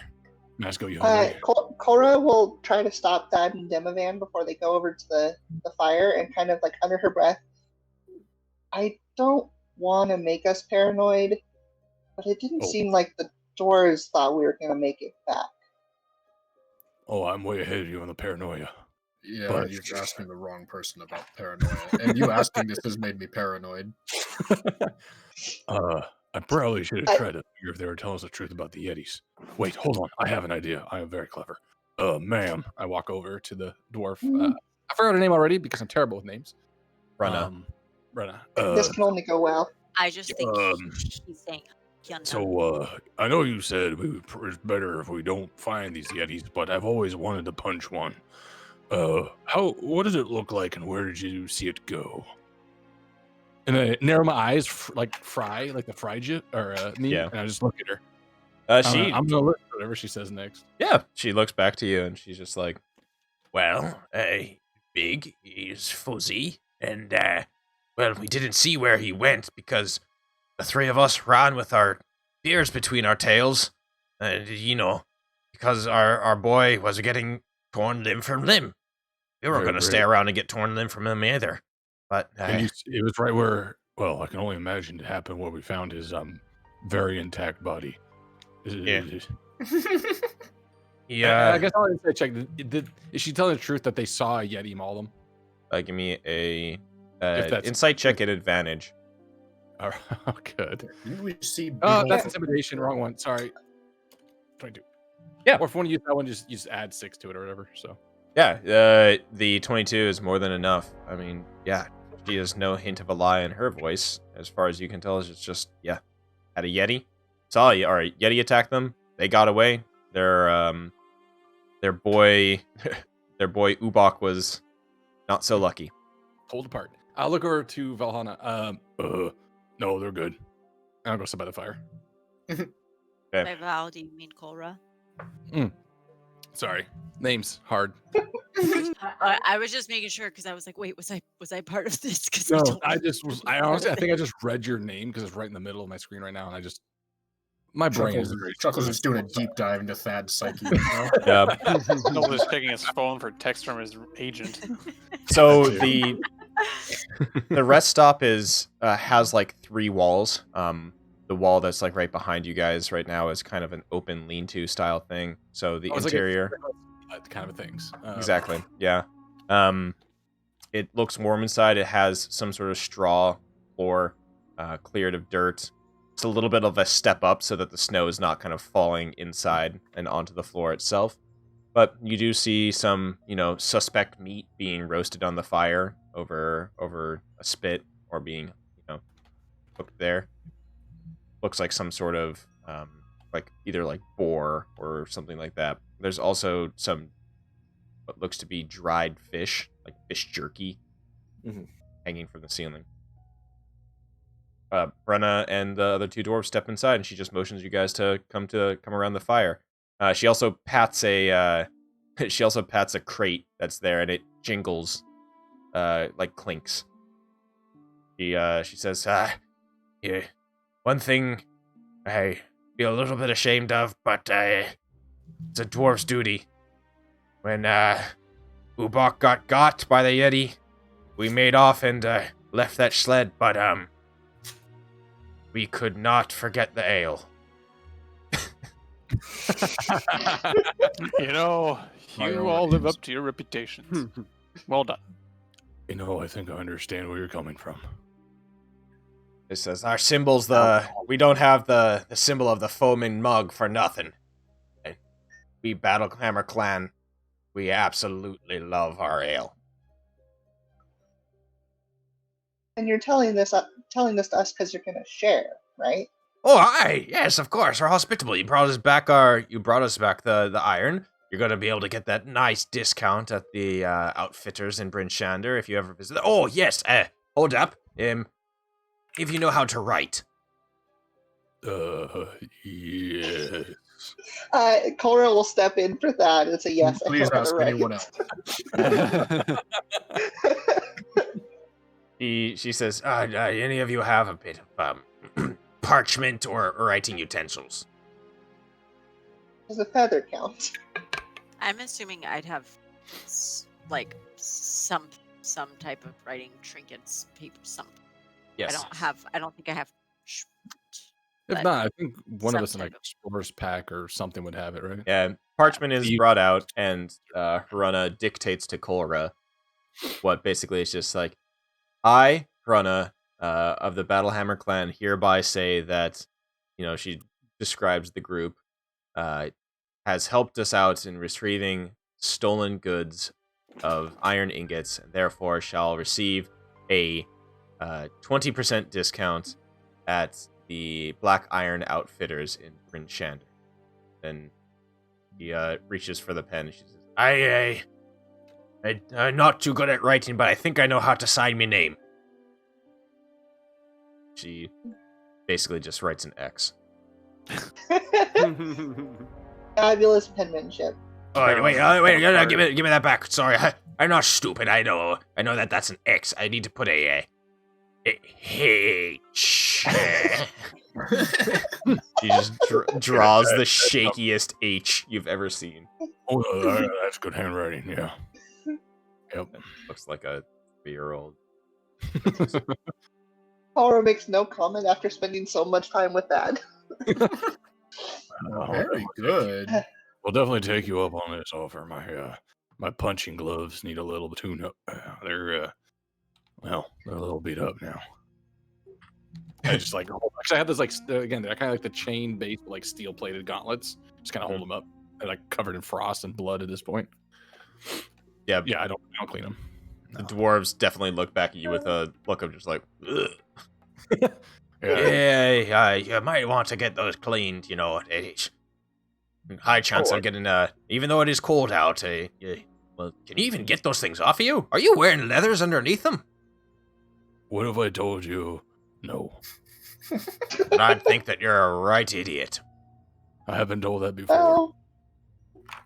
Masco, you hungry? Cora will try to stop Thad and Demovan before they go over to the fire and kind of like under her breath. I don't want to make us paranoid, but it didn't seem like the dwarves thought we were going to make it back. Oh, I'm way ahead of you on the paranoia. Yeah, But- you're asking the wrong person about paranoia. And you asking this has made me paranoid. I probably should have tried to figure if they were telling us the truth about the Yetis. Wait, hold on. I have an idea. I am very clever. Ma'am. I walk over to the dwarf. I forgot her name already because I'm terrible with names. Brenna. Brenna. This can only go well. I just think she's saying Hyundai. So, I know you said it's better if we don't find these Yetis, but I've always wanted to punch one. What does it look like and where did you see it go? And I narrow my eyes like the fried you or me, Yeah. and I just look at her. I'm gonna look at whatever she says next. Yeah, she looks back to you and she's just like, well, big, he's fuzzy, and, well, we didn't see where he went because the three of us ran with our spears between our tails, and, because our boy was getting torn limb from limb. We weren't Right, going to stay around and get torn limb from him either. But And it was right where, well, I can only imagine it happened where we found his very intact body. Yeah. I guess I'll say check. Is she telling the truth that they saw a Yeti maul them? give me a If that's- insight check at advantage. Oh, good. Didn't we see? Oh, big that's old- intimidation. Wrong one. Sorry. 22. Yeah. Or if you want to use that one, just add 6 to it or whatever. So. Yeah, the 22 is more than enough. I mean, yeah, she has no hint of a lie in her voice. As far as you can tell, it's just, yeah, had a Yeti. Saw you. All right, Yeti attacked them. They got away. Their boy, their boy Ubok was not so lucky. Pulled apart. I'll look over to Valhalla. No, they're good. And I'll go sit by the fire. By Val, do you mean Cora? Sorry. Names hard. I was just making sure because I was like, wait, was I part of this? Because No, I honestly, I think I just read your name because it's right in the middle of my screen right now, and my brain is very. Chuckles is doing a deep dive into Thad's psyche. Yeah. Noel is checking his phone for text from his agent. So the rest stop has like 3 walls. The wall that's like right behind you guys right now is kind of an open lean-to style thing. So the interior, kind of things. exactly, yeah. It looks warm inside. It has some sort of straw floor, cleared of dirt. It's a little bit of a step up so that the snow is not kind of falling inside and onto the floor itself. But you do see some, suspect meat being roasted on the fire over a spit or being, cooked there. Looks like some sort of, either like boar or something like that. There's also some, what looks to be dried fish, like fish jerky, hanging from the ceiling. Brenna and the other 2 dwarves step inside, and she just motions you guys to come around the fire. She also pats a crate that's there, and it jingles, like clinks. She says, yeah, one thing I feel a little bit ashamed of, but it's a dwarf's duty. When Ubok got by the Yeti, we made off and left that sled, but we could not forget the ale. You all live up to your reputations. Well done. I think I understand where you're coming from. It says, our symbol's we don't have the symbol of the foaming mug for nothing. And we Battlehammer Clan, we absolutely love our ale. And you're telling this to us because you're gonna share, right? Oh, aye, yes, of course. We're hospitable. You brought us back the iron. You're gonna be able to get that nice discount at the Outfitters in Bryn Shander if you ever visit. Oh, yes. hold up. If you know how to write. Yes. Cora will step in for that and say, yes, I Please know how ask to write. anyone else. She says, any of you have a bit of parchment or writing utensils? Does a feather count? I'm assuming I'd have like some type of writing trinkets, paper, something. Yes. I don't think I have. If But not, I think one of some us in like type a explorer's pack or something would have it, right? Yeah, parchment is You- brought out, and Haruna dictates to Cora what basically is just like, I, Haruna, of the Battlehammer clan, hereby say that, she describes the group, has helped us out in retrieving stolen goods of iron ingots, and therefore shall receive a 20% discount at the Black Iron Outfitters in Bryn Shander. Then he reaches for the pen. She says, I'm not too good at writing, but I think I know how to sign my name. She basically just writes an X. Fabulous penmanship. Oh, wait, give me that back. Sorry, I'm not stupid. I know that that's an X. I need to put a H. She just draws the shakiest H you've ever seen. Oh, that's good handwriting. Yeah. Yep. Looks like a 3-year-old. Cora makes no comment after spending so much time with that. Very good. We'll definitely take you up on this offer. My punching gloves need a little tune up. They're a little beat up now. I just like actually I have this like again, I kind of like the chain based like steel plated gauntlets. Just kind of hold them up. They're like covered in frost and blood at this point. Yeah, Yeah, I don't clean them. the dwarves definitely look back at you with a look of just like, ugh. Yeah. Yeah, you might want to get those cleaned. It's high chance of getting even though it is cold out. Well, can you even get those things off of you? Are you wearing leathers underneath them? What if I told you no? Then I'd think that you're a right idiot. I have been told that before, Well,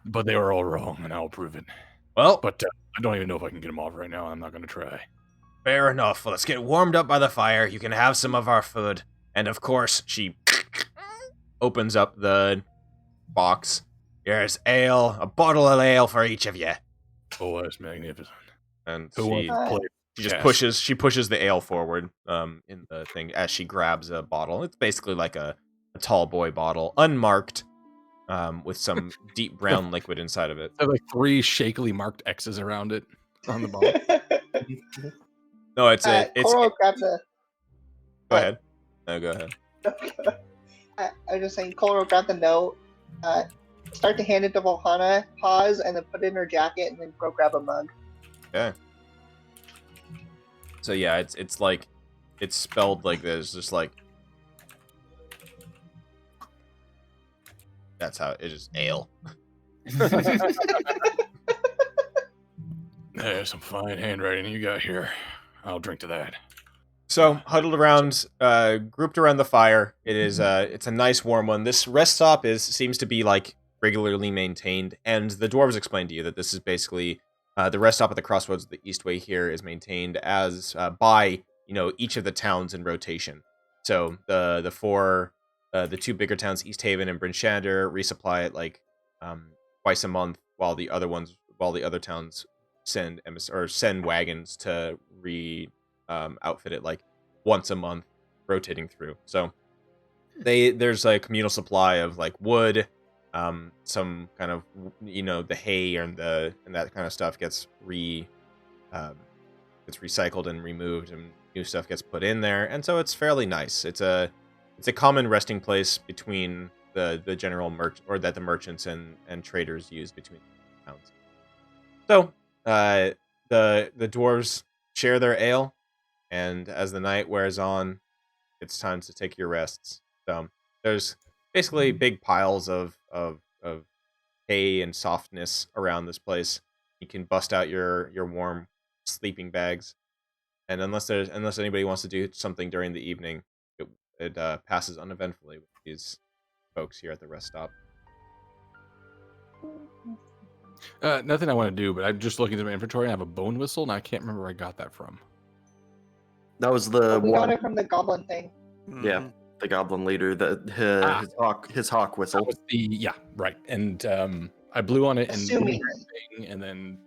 but they were all wrong, and I'll prove it. Well, But I don't even know if I can get them off right now. I'm not going to try. fair enough. Well, let's get warmed up by the fire. You can have some of our food. And of course, she opens up the box. There's ale, a bottle of ale for each of you. Oh, that's magnificent. And Who wants to play? she just chess? pushes the ale forward in the thing as she grabs a bottle. It's basically like a tall boy bottle, unmarked, with some deep brown liquid inside of it. I have like 3 shakily marked X's around it on the bottle. No, it's Cora grabs a. Go ahead. No, go ahead. I was just saying, Cora grabbed the note, start to hand it to Volhana, pause, and then put it in her jacket, and then go grab a mug. Okay. So yeah, it's like it's spelled like this, just like that's how it is ale. There's some fine handwriting you got here. I'll drink to that. So huddled around, grouped around the fire. It's a nice warm one. This rest stop seems to be like regularly maintained, and the dwarves explained to you that this is basically the rest stop at the crossroads of the Eastway here is maintained as by each of the towns in rotation. So the 2 bigger towns, East Haven and Bryn Shander, resupply it like twice a month, while the other towns send wagons to outfit it like once a month, rotating through. So there's a communal supply of like wood, some kind of the hay and that kind of stuff gets recycled and removed, and new stuff gets put in there, and so it's fairly nice. It's a common resting place between the general that the merchants and traders use between towns. So the dwarves share their ale, and as the night wears on, it's time to take your rests. So there's basically big piles of hay and softness around this place. You can bust out your warm sleeping bags, And unless anybody wants to do something during the evening, it passes uneventfully with these folks here at the rest stop. Nothing I want to do, but I'm just looking at my inventory. I have a bone whistle, and I can't remember where I got that from. That was the We got one. it from the goblin thing. Yeah, Mhm. the goblin leader. His hawk whistle. That was yeah, right. And I blew on it and Assuming. and then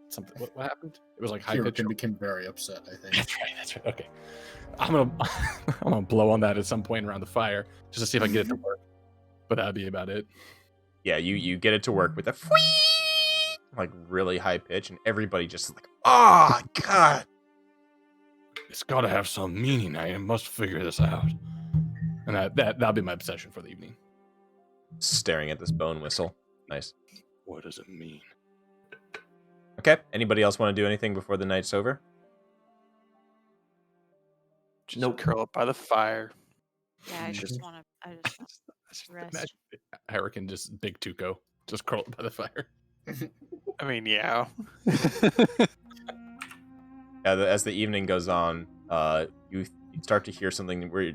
something. What happened? It was like high Kieran pitch. became very upset, I think. That's right. Okay, I'm gonna blow on that at some point around the fire just to see if I can get it to work. But that'd be about it. Yeah, you get it to work with a like really high pitch, and everybody just like, oh god. It's got to have some meaning. I must figure this out. And that'll be my obsession for the evening. Staring at this bone whistle. Nice. What does it mean? Okay. Anybody else want to do anything before the night's over? Just curl up by the fire. Yeah, I just Just- want to. I just rest. Imagine Hurricane, just big Tuco, just curled by the fire. I mean, yeah. As the evening goes on, you start to hear something where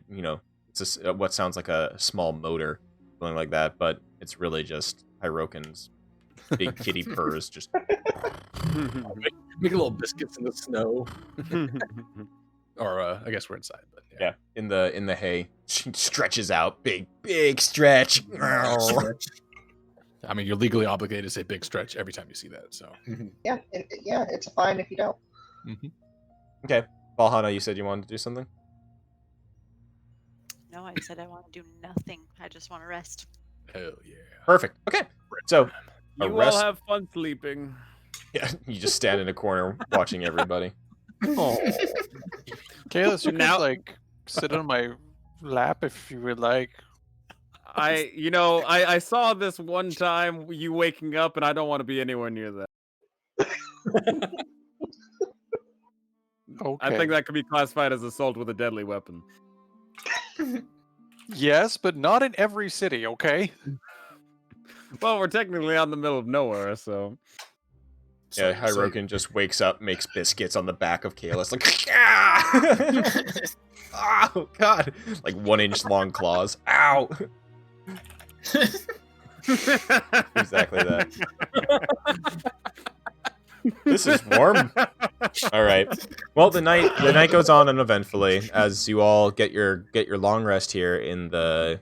it's what sounds like a small motor, something like that, but it's really just Hyrokin's big kitty purrs. Just Make little biscuits in the snow, or I guess we're inside. But yeah, in the hay, she stretches out, big stretch. I mean, you're legally obligated to say "big stretch" every time you see that. So Yeah, it's fine if you don't. Okay, Valhalla, you said you wanted to do something. No, I said I want to do nothing. I just want to rest. hell yeah. Perfect. Okay, so a You rest. all have fun sleeping. Yeah, you just stand in a corner watching everybody. Oh, Kalis, you Now- could like sit on my lap if you would like. I saw this one time you waking up, and I don't want to be anywhere near that. Okay. I think that could be classified as assault with a deadly weapon. Yes, but not in every city, okay? Well, we're technically out in the middle of nowhere, so. Yeah, Hyrokin just wakes up, makes biscuits on the back of Kalis, like, ah! Oh god, like 1-inch long claws. Ow! Exactly that. This is warm. All right. Well, the night goes on uneventfully as you all get your long rest here in the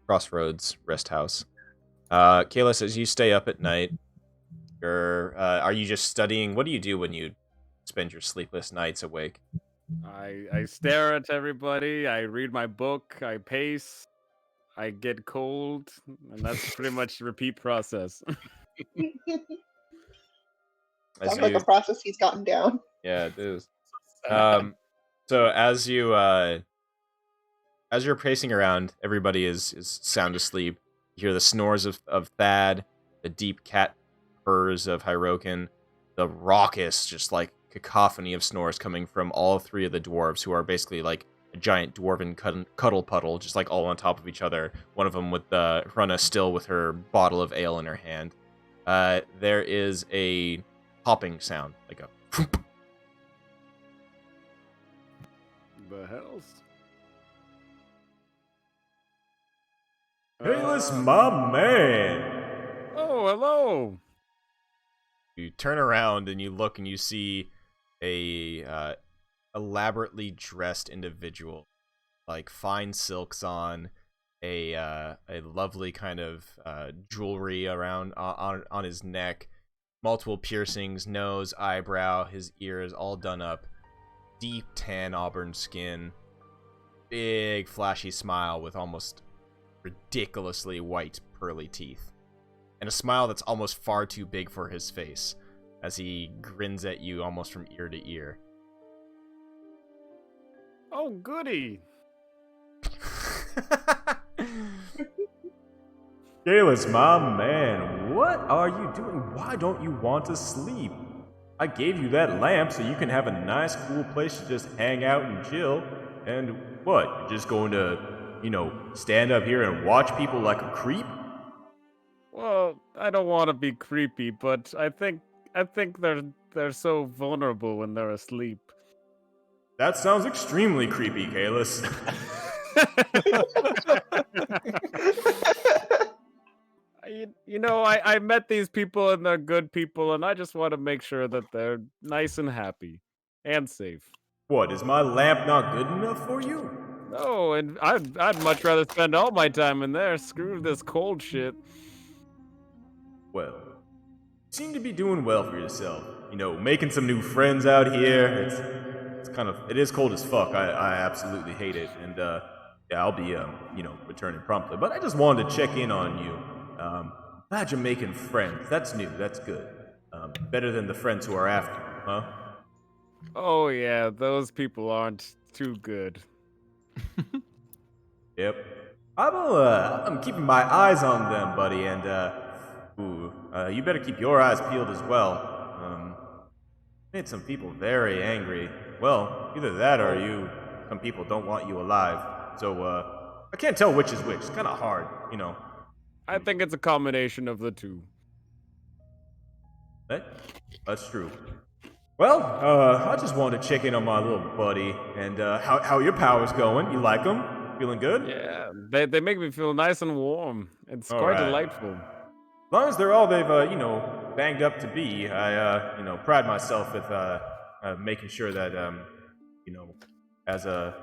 Crossroads Rest House. Kalis, as you stay up at night, are you just studying? What do you do when you spend your sleepless nights awake? I stare at everybody, I read my book, I pace, I get cold, and that's pretty much the repeat process. As Sounds like you- a process he's gotten down. Yeah, it is. So as you're pacing around, everybody is sound asleep. You hear the snores of Thad, the deep cat purrs of Hyrokin, the raucous, just like cacophony of snores coming from all three of the dwarves, who are basically like a giant dwarven cuddle puddle, just like all on top of each other. One of them with Hrunna still with her bottle of ale in her hand. There is a popping sound, like a. The hells? Kalis, my man. Oh, hello. You turn around and you look and you see a elaborately dressed individual, like fine silks on, a lovely kind of jewelry around on his neck, multiple piercings, nose, eyebrow, his ears all done up, deep tan auburn skin, big flashy smile with almost ridiculously white pearly teeth, and a smile that's almost far too big for his face as he grins at you almost from ear to ear. Oh, goody. Kalis, my man, what are you doing? Why don't you want to sleep? I gave you that lamp so you can have a nice, cool place to just hang out and chill. And what? You're just going to, stand up here and watch people like a creep? Well, I don't want to be creepy, but I think they're so vulnerable when they're asleep. That sounds extremely creepy, Kalis. I met these people and they're good people, and I just want to make sure that they're nice and happy and safe. What, is my lamp not good enough for you? No, and I'd much rather spend all my time in there. Screw this cold shit. Well, you seem to be doing well for yourself. Making some new friends out here. It is cold as fuck. I absolutely hate it. And, yeah, I'll be, returning promptly. But I just wanted to check in on you. Glad you're making friends. That's new. That's good. Better than the friends who are after you, huh? Oh yeah, those people aren't too good. Yep. I'm keeping my eyes on them, buddy, and, you better keep your eyes peeled as well. Made some people very angry. Well, either that or some people don't want you alive. So, I can't tell which is which. It's kind of hard, I think it's a combination of the two. That's true. Well, I just wanted to check in on my little buddy, and, how your powers going? You like them? Feeling good? Yeah, they make me feel nice and warm. It's All quite right. delightful. As long as they're all they've, banged up to be, I, pride myself with, making sure that, as a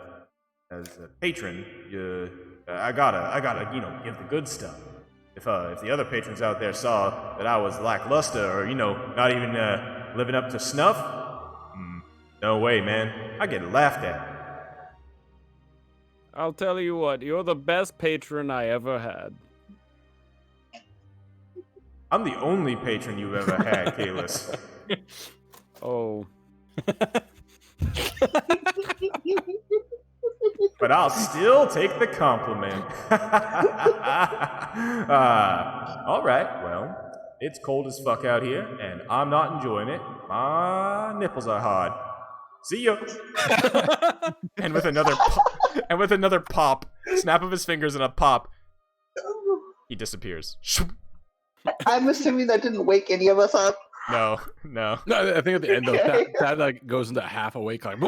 patron, I gotta, give the good stuff. If the other patrons out there saw that I was lackluster or, not even, living up to snuff, no way, man. I get laughed at. I'll tell you what, you're the best patron I ever had. I'm the only patron you've ever had, Kalis. Oh. But I'll still take the compliment. All right, well, it's cold as fuck out here, and I'm not enjoying it. My nipples are hard. See ya. and with another pop, snap of his fingers and a pop, he disappears. I'm assuming that didn't wake any of us up. No. No, I think at the end though, that like goes into half awake, like.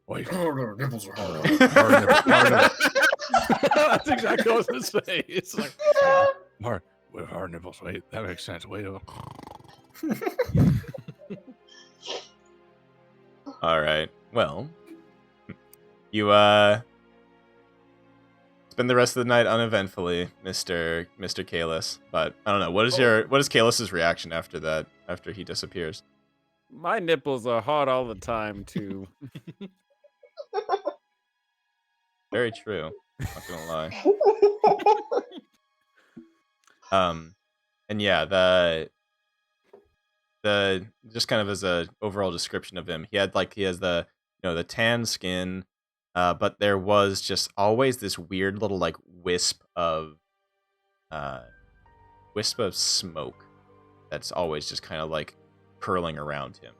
Wait. Oh, nipples are hard. That's exactly what I was gonna say. It's like hard nipples. Wait, that makes sense. Wait. All right. Well, you spend the rest of the night uneventfully, Mr. Kalis. But I don't know. What is Kalis's reaction after that? After he disappears? My nipples are hard all the time too. Very true. Not gonna lie. And yeah, the just kind of as a overall description of him, he has the the tan skin, but there was just always this weird little like wisp of smoke that's always just kind of like curling around him.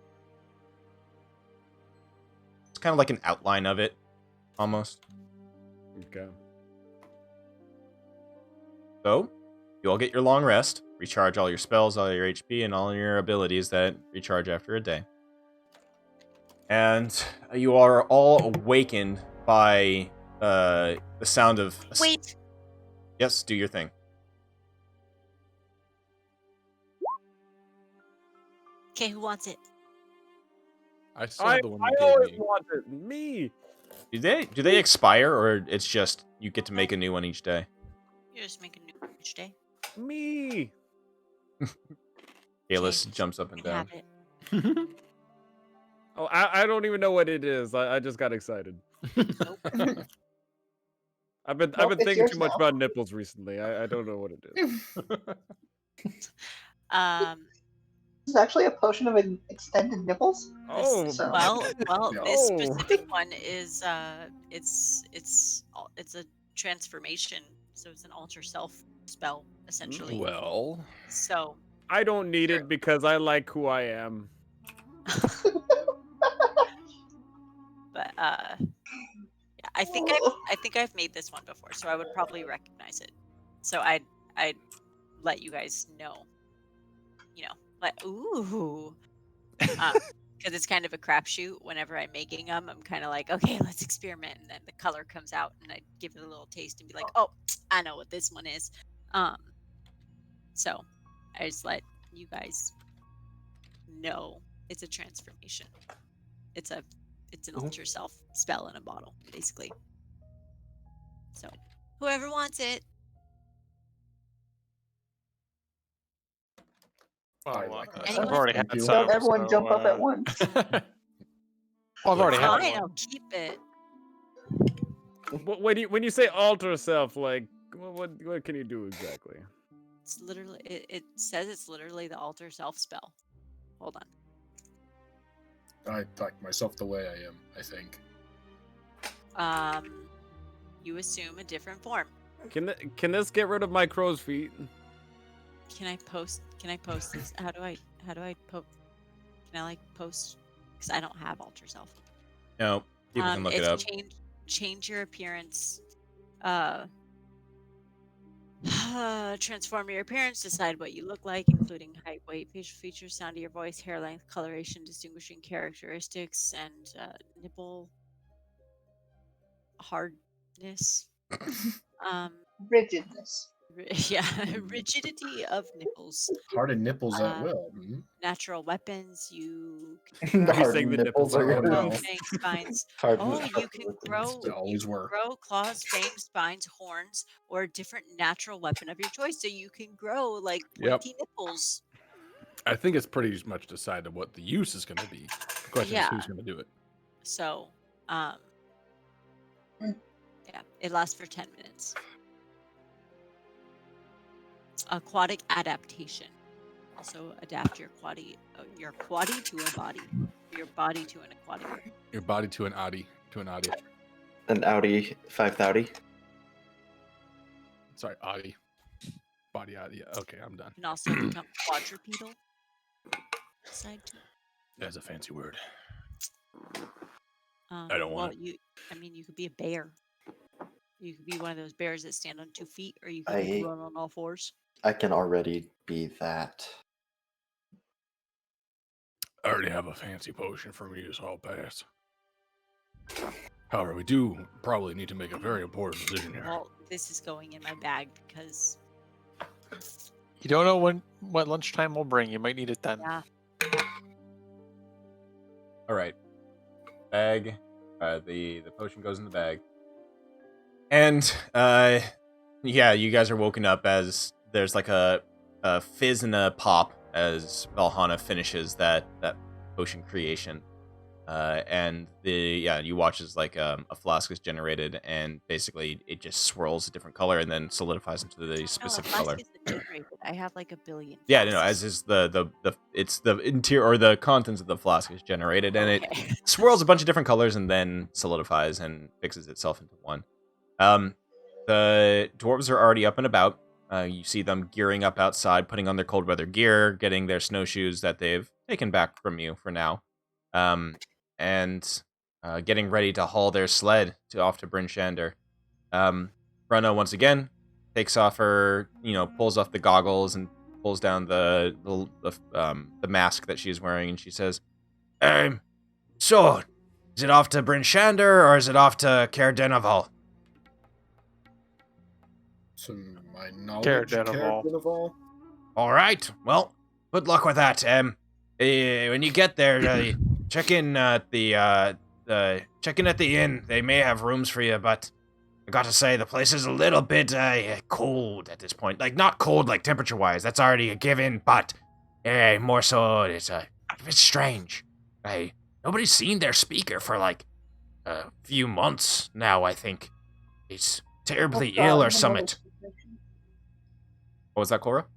It's kind of like an outline of it, almost. Okay. So, you all get your long rest, recharge all your spells, all your HP, and all your abilities that recharge after a day. And you are all awakened by the sound of... Wait. Yes, do your thing. Okay, who wants it? I still have the one you always gave me. want it. Me. Do they expire, or it's just you get to make a new one each day? You just make a new one each day. Me. Kalis jumps up and You can down. have it. Oh, I don't even know what it is. I just got excited. Nope. I've been Nope, it's thinking yours too much now. about nipples recently. I don't know what it is. This is actually a potion of extended nipples. Oh, So- well, this No. specific one is it's a transformation, so it's an alter self spell essentially. Well, So I don't need it because I like who I am. but yeah, I think I've made this one before, so I would probably recognize it. So I'd let you guys know, Like, ooh. Because it's kind of a crapshoot. Whenever I'm making them, I'm kind of like, okay, let's experiment, and then the color comes out, and I give it a little taste and be like, oh, I know what this one is. So I just let you guys know it's a transformation. It's an alter self spell in a bottle, basically. So whoever wants it. Well, I like that. I've Anyone? already Thank had you. some. Don't everyone jump up at so, once. Well, I've already had Fine, one. I'll keep it. When you say alter self, like what can you do exactly? It's literally it says it's literally the alter self spell. Hold on. I like myself the way I am, I think. You assume a different form. Can this get rid of my crow's feet? Can I post this? How do I post? Can I like post? Because I don't have alter self. No, people can look it it's up. change your appearance. Transform your appearance. Decide what you look like, including height, weight, facial features, sound of your voice, hair length, coloration, distinguishing characteristics, and nipple hardness. Rigidness. Yeah, rigidity of nipples. Hardened nipples at Uh, will. Mhm. Natural weapons. You The Are you saying hardened the nipples nipples are are your hard? claws, No. fangs, spines. hardened. Oh, you can grow. They always were. Grow claws, fangs, spines, horns, or a different natural weapon of your choice. So you can grow like Yep. pointy nipples. I think it's pretty much decided what the use is going to be. The question is Yeah. who's going to do it. So, yeah, it lasts for 10 minutes. Aquatic adaptation. Also adapt your quaddy to a body. Your body to an aquatic. Your body to an Audi. An Audi 530. Sorry, Audi. Body Audi. Yeah. Okay, I'm done. You can also become quadrupedal. Side to. That's a fancy word. I don't want it. You could be a bear. You could be one of those bears that stand on 2 feet, or you could run on all fours. I can already be that. I already have a fancy potion for me, so I'll pass. However, we do probably need to make a very important decision here. Well, this is going in my bag because You don't know what lunchtime will bring. You might need it then. yeah. All right, bag. The potion goes in the bag, and yeah, you guys are woken up as there's like a fizz and a pop as Valhalla finishes that potion creation, and you watch as like a flask is generated, and basically it just swirls a different color and then solidifies into the specific color. I have like a billion. Yeah, no, as is the it's the interior or the contents of the flask is generated, and it swirls a bunch of different colors and then solidifies and fixes itself into one. The dwarves are already up and about. You see them gearing up outside, putting on their cold weather gear, getting their snowshoes that they've taken back from you for now, and getting ready to haul their sled off to Bryn Shander. Brenna once again takes off her, pulls off the goggles and pulls down the mask that she's wearing, and she says, so, is it off to Bryn Shander or is it off to Caer Dineval? To my knowledge, Caer Dineval. Dineval. All right, well, good luck with that. When you get there, check in at the inn. They may have rooms for you, but I got to say the place is a little bit cold at this point. Like not cold like temperature-wise, that's already a given, but more so it's a bit strange. Nobody's seen their speaker for like a few months now. I think he's terribly ill or something. What was that, Cora?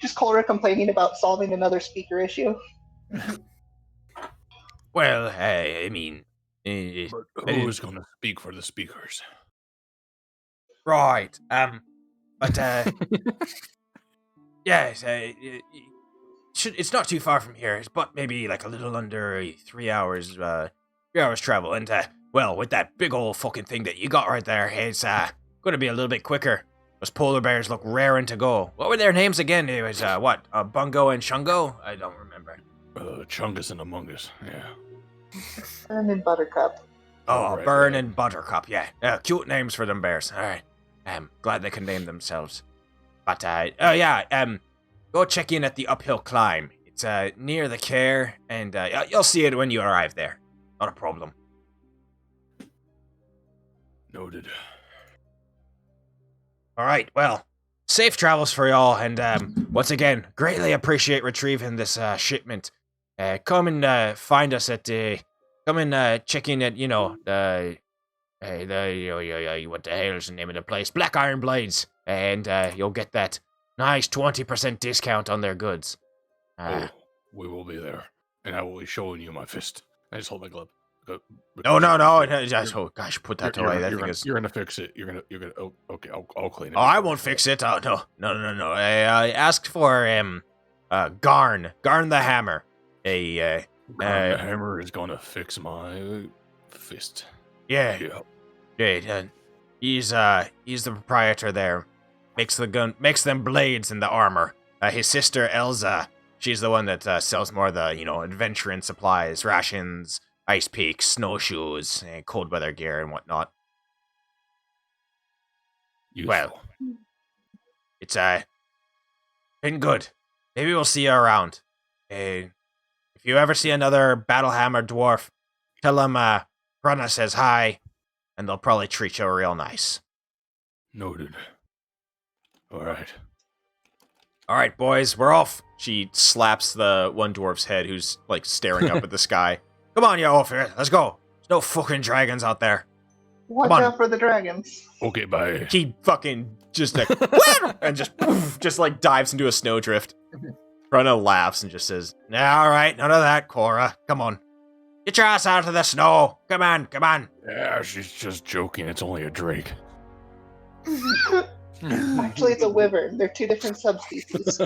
Just Cora complaining about solving another speaker issue. Well, I mean, But who's going to speak for the speakers? right. But yes, it's not too far from here. It's but maybe like a little under 3 hours, 3 hours travel. And well, with that big old fucking thing that you got right there, it's going to be a little bit quicker. Those polar bears look raring to go. What were their names again? It was, Bungo and Shungo? I don't remember. Chungus and Among Us. Yeah. Burn and Buttercup. Oh, Right, Burn right. and Buttercup, yeah. Cute names for them bears. All right. Glad they can name themselves. But, go check in at the uphill climb. It's, near the care, and, you'll see it when you arrive there. Not a problem. Noted. All right, well, safe travels for y'all, and, once again, greatly appreciate retrieving this, shipment. Come and, find us at, come and, check in at, what the hell is the name of the place? Black Iron Blades, and, you'll get that nice 20% discount on their goods. We will be there, and I will be showing you my fist. I just hold my glove. No, oh gosh, put that away. That thing is. You're gonna fix it. You're gonna. Oh, okay. I'll clean it. Oh, I won't fix it. Oh no. I asked for Garn the Hammer. The hammer is gonna fix my fist. Yeah. Yeah. He's the proprietor there. Makes them blades and the armor. His sister Elza, she's the one that sells more of the adventuring supplies, rations, ice peaks, snowshoes, cold weather gear and whatnot. Useful. Well, it's been good. Maybe we'll see you around. If you ever see another Battlehammer dwarf, tell him Brunna says hi, and they'll probably treat you real nice. Noted. All right, boys, we're off. She slaps the one dwarf's head who's like staring up at the sky. Come on, you off here. Let's go. There's no fucking dragons out there. Watch out for the dragons. Okay, bye. He fucking just like and just like dives into a snowdrift. Brunna laughs and just says, "Nah, all right, none of that, Cora. Come on. Get your ass out of the snow. Come on. Yeah, she's just joking. It's only a drake. Actually, it's a wyvern. They're two different subspecies.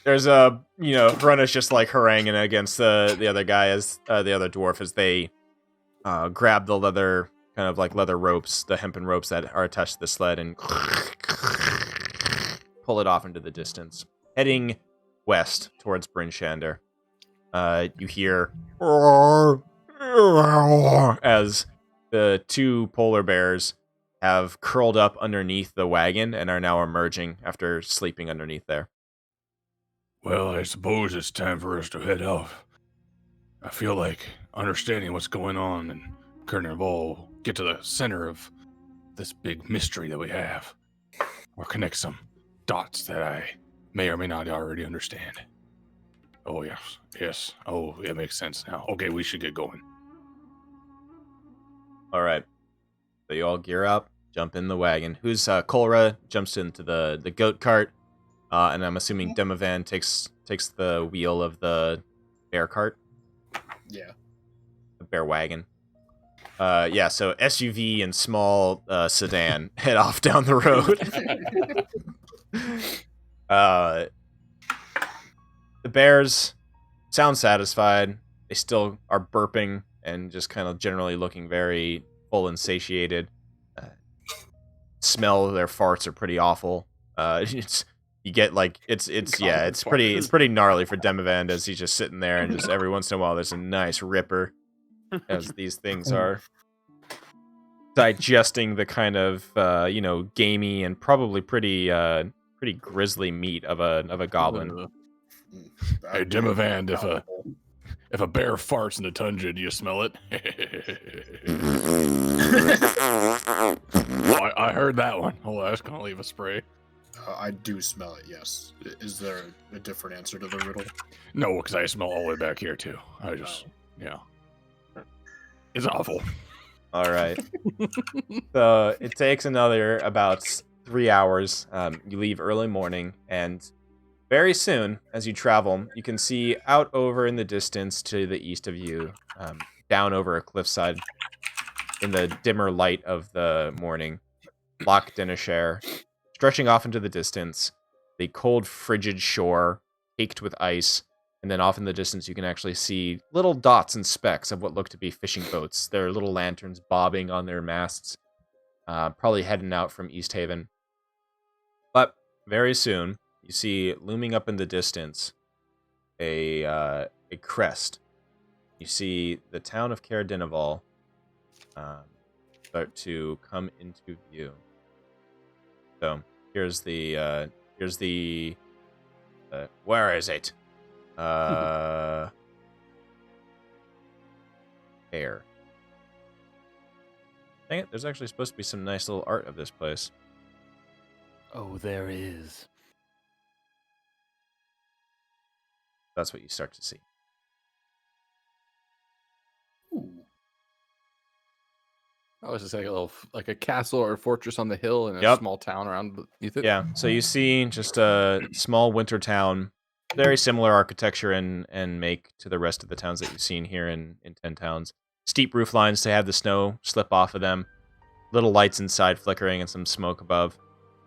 There's a, Brunna's just like haranguing against the other guy as the other dwarf as they grab the leather ropes, the hempen ropes that are attached to the sled and pull it off into the distance. Heading west towards Bryn Shander. You hear as the two polar bears have curled up underneath the wagon and are now emerging after sleeping underneath there. Well, I suppose it's time for us to head out. I feel like understanding what's going on and Carnival get to the center of this big mystery that we have, or connect some dots that I may or may not already understand. Oh, yes. Oh, it makes sense now. Okay, we should get going. All right. So you all gear up, jump in the wagon. Who's Kolra jumps into the goat cart, and I'm assuming Demovan takes the wheel of the bear cart. Yeah. The bear wagon. So SUV and small sedan head off down the road. The bears sound satisfied. They still are burping and just kind of generally looking very full and satiated. Smell of their farts are pretty awful. It's pretty gnarly for Demovan as he's just sitting there and just every once in a while there's a nice ripper, as these things are digesting the kind of gamey and probably pretty grisly meat of a goblin. Hey, Demovan, if a bear farts in the tundra, do you smell it? Oh, I heard that one. Hold on, I was gonna leave a spray. I do smell it, yes. Is there a different answer to the riddle? No, because I smell all the way back here too. It's awful. All right. So it takes another about 3 hours. You leave early morning, and very soon, as you travel, you can see out over in the distance to the east of you, down over a cliffside, in the dimmer light of the morning, Loch Denishare, stretching off into the distance, the cold, frigid shore, caked with ice, and then off in the distance you can actually see little dots and specks of what look to be fishing boats. Their little lanterns bobbing on their masts, probably heading out from East Haven. very soon, you see looming up in the distance a crest. You see the town of Caradinaval start to come into view. So here's the where is it? Air. Dang it! There's actually supposed to be some nice little art of this place. Oh, there is. That's what you start to see. I was just like like a castle or a fortress on the hill and a Yep. small town around beneath it. Yeah, so you see just a small winter town, very similar architecture and make to the rest of the towns that you've seen here in 10 Towns. Steep roof lines to have the snow slip off of them, little lights inside flickering and some smoke above.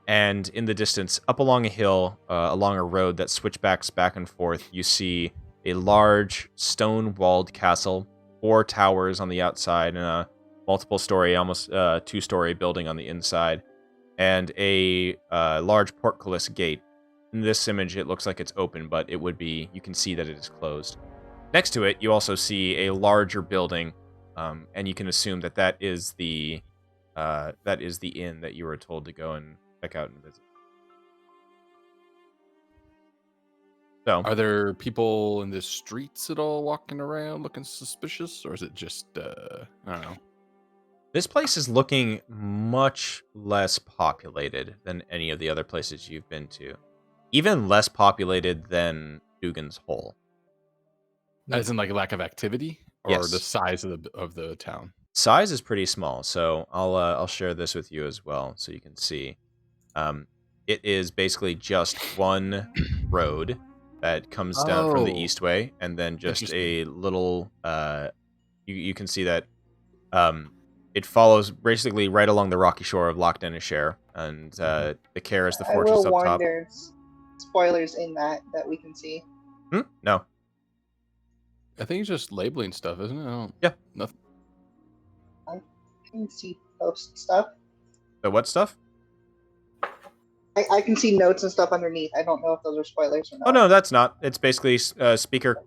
And in the distance, up along a hill, along a road that switchbacks back and forth, you see a large stone-walled castle, 4 towers on the outside, and a multiple-story, almost 2-story building on the inside, and a large portcullis gate. In this image, it looks like it's open, but it would be, you can see that it is closed. Next to it, you also see a larger building, and you can assume that that is the inn that you were told to go and check out and visit. So, Are there people in the streets at all walking around looking suspicious, or is it just I don't know? this place is looking much less populated than any of the other places you've been to. Even less populated than Dugan's Hole. As in like a lack of activity, or Yes. the size of the town? Size is pretty small, so I'll share this with you as well, so you can see. It is basically just one road that comes down from the Oh. east way, and then just a little. You can see that it follows basically right along the rocky shore of Loch Dennishere, and the Care is the I fortress will up warn top. there's spoilers in that we can see. No. I think it's just labeling stuff, isn't it? Yeah. Nothing. I can see post stuff. The what stuff? I can see notes and stuff underneath. I don't know if those are spoilers or not. Oh no, that's not. It's basically speaker.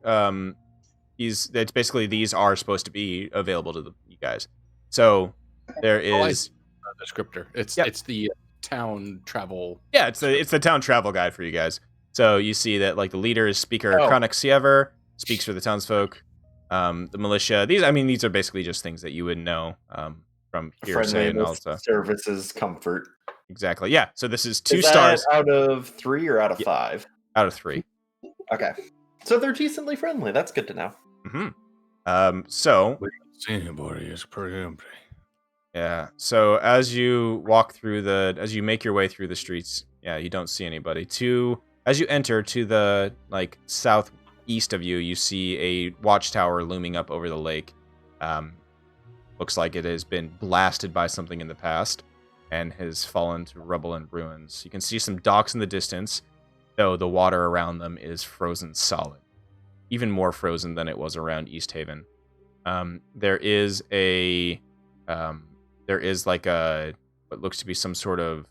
It's basically these are supposed to be available to you guys. So there is The descriptor. It's Yep. it's the town travel. Yeah, it's the town travel guide for you guys. So you see that like the leader is Speaker Oh. Chronic Siever, speaks for the townsfolk. The militia. These are basically just things that you would know from hearsay and all Friendliness, stuff. services, comfort. Exactly. Yeah. So this is 2 Is that stars out of 3 or out of Yeah. 5? out of 3. Okay, so they're decently friendly. That's good to know. So We don't see anybody. It's pretty empty. yeah. So as you walk through as you make your way through the streets, yeah, you don't see anybody. As you enter to the like southeast of you, you see a watchtower looming up over the lake. Looks like it has been blasted by something in the past and has fallen to rubble and ruins. You can see some docks in the distance, though the water around them is frozen solid, even more frozen than it was around East Haven. There is like what looks to be some sort of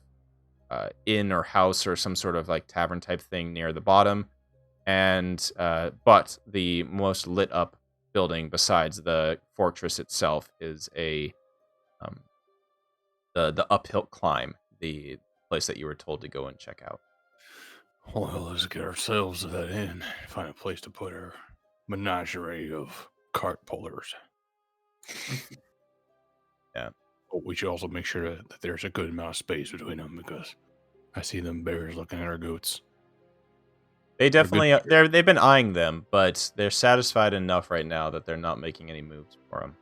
inn or house or some sort of like tavern type thing near the bottom, and but the most lit up building besides the fortress itself is the uphill climb, the place that you were told to go and check out. Well, let's get ourselves to that inn. Find a place to put our menagerie of cart pullers. Yeah. But we should also make sure that there's a good amount of space between them, because I see them bears looking at our goats. They They're good definitely they've been eyeing them, but they're satisfied enough right now that they're not making any moves for them.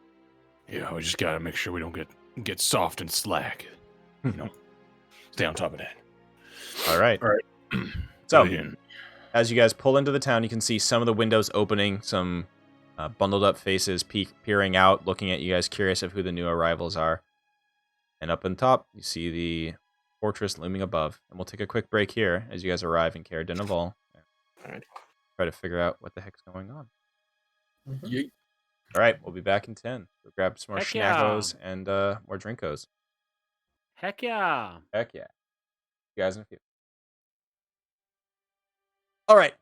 Yeah, we just gotta make sure we don't get soft and slack. You know, stay on top of that. All right. All right. So, Brilliant. as you guys pull into the town, you can see some of the windows opening, some bundled up faces peering out, looking at you guys, curious of who the new arrivals are. And up on top, you see the fortress looming above. And we'll take a quick break here as you guys arrive in Caradinaval. All right. Try to figure out what the heck's going on. Yeet. All right, we'll be back in 10. We'll grab some more Heck yeah. schnackos and more drinkos. Heck yeah. Heck yeah. You guys in a few. All right.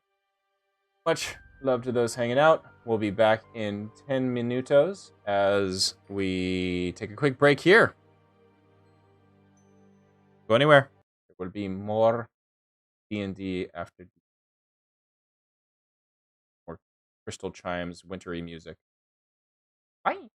Much love to those hanging out. We'll be back in 10 minutos as we take a quick break here. Go anywhere. There will be more D&D after more Crystal Chimes wintry music. Bye.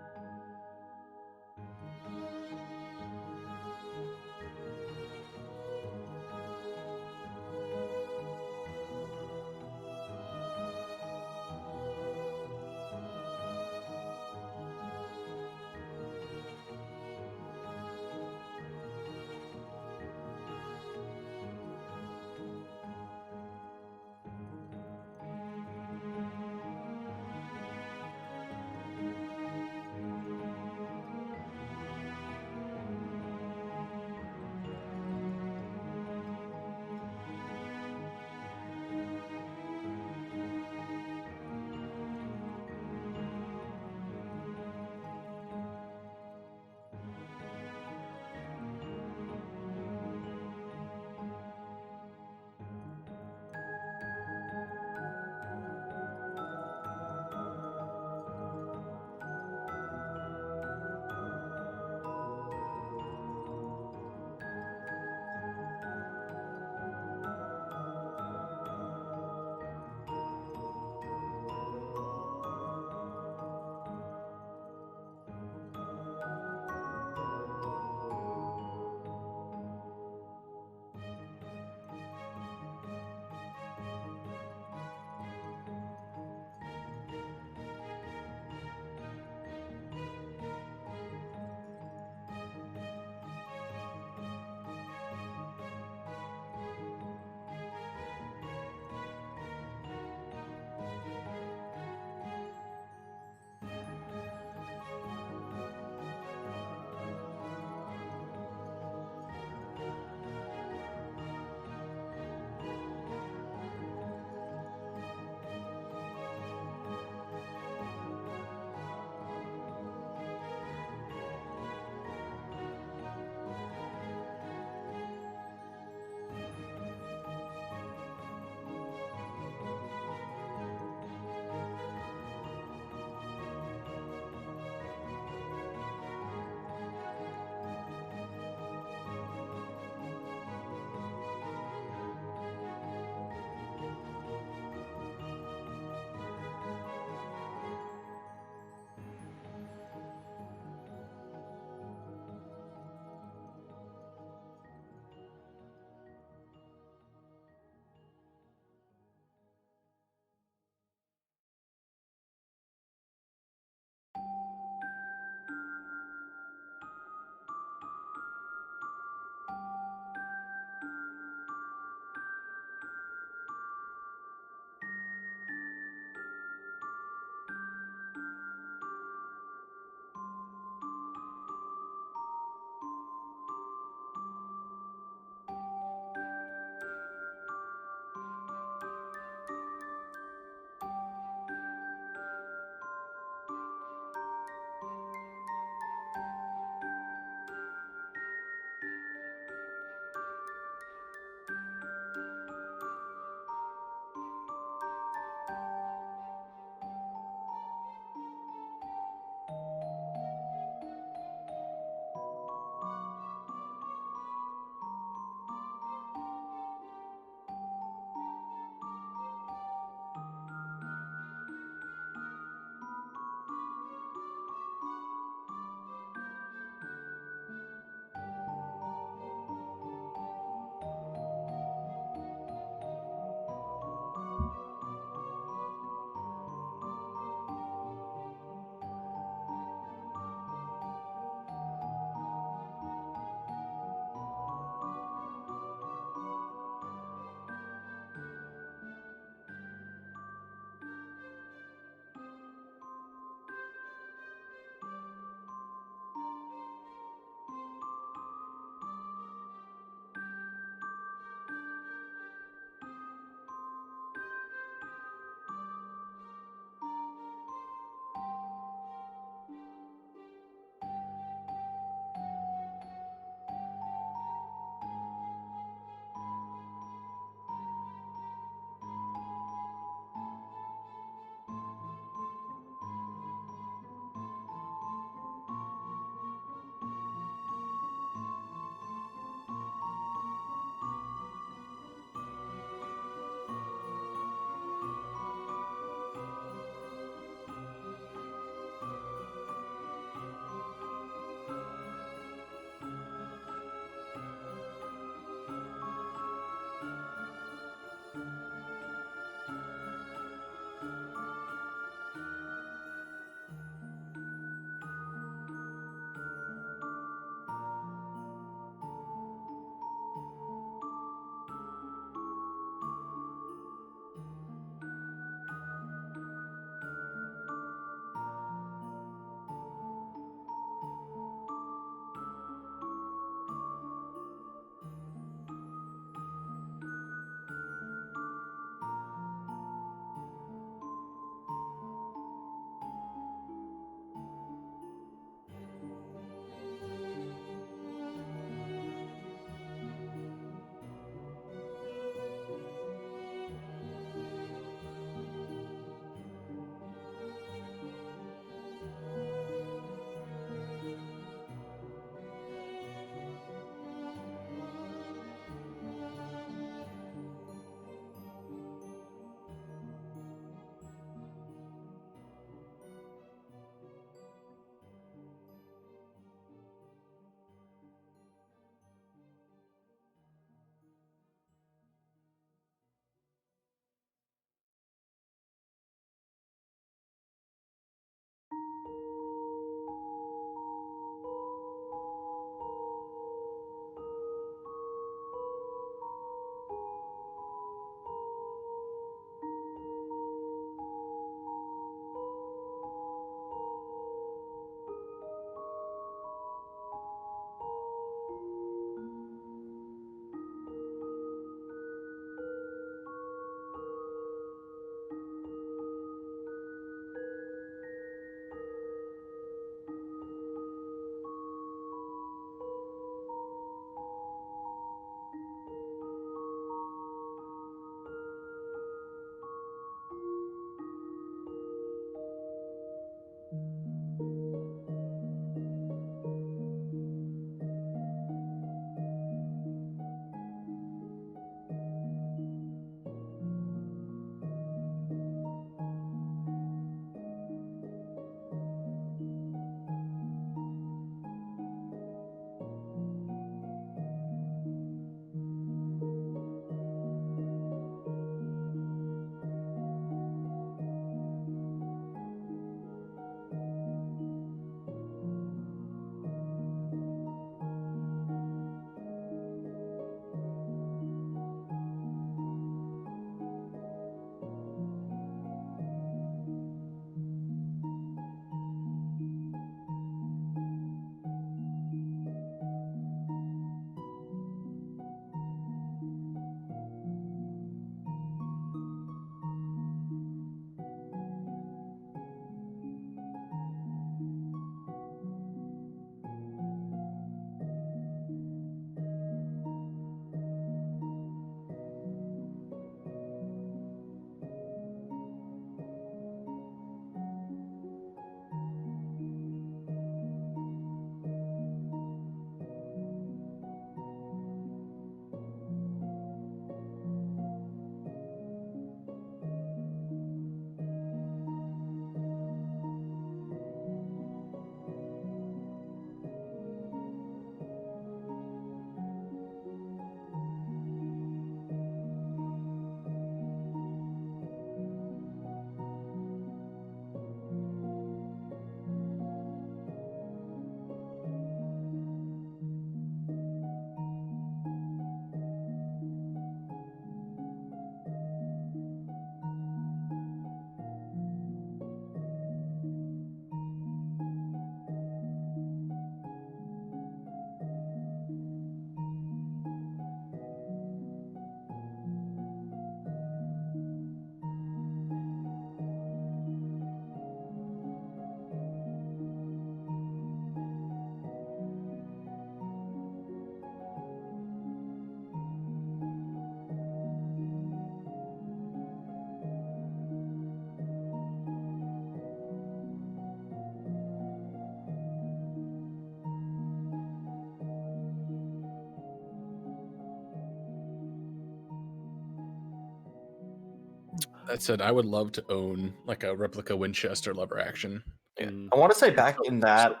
That said, I would love to own like a replica Winchester lever action. I want to say back in that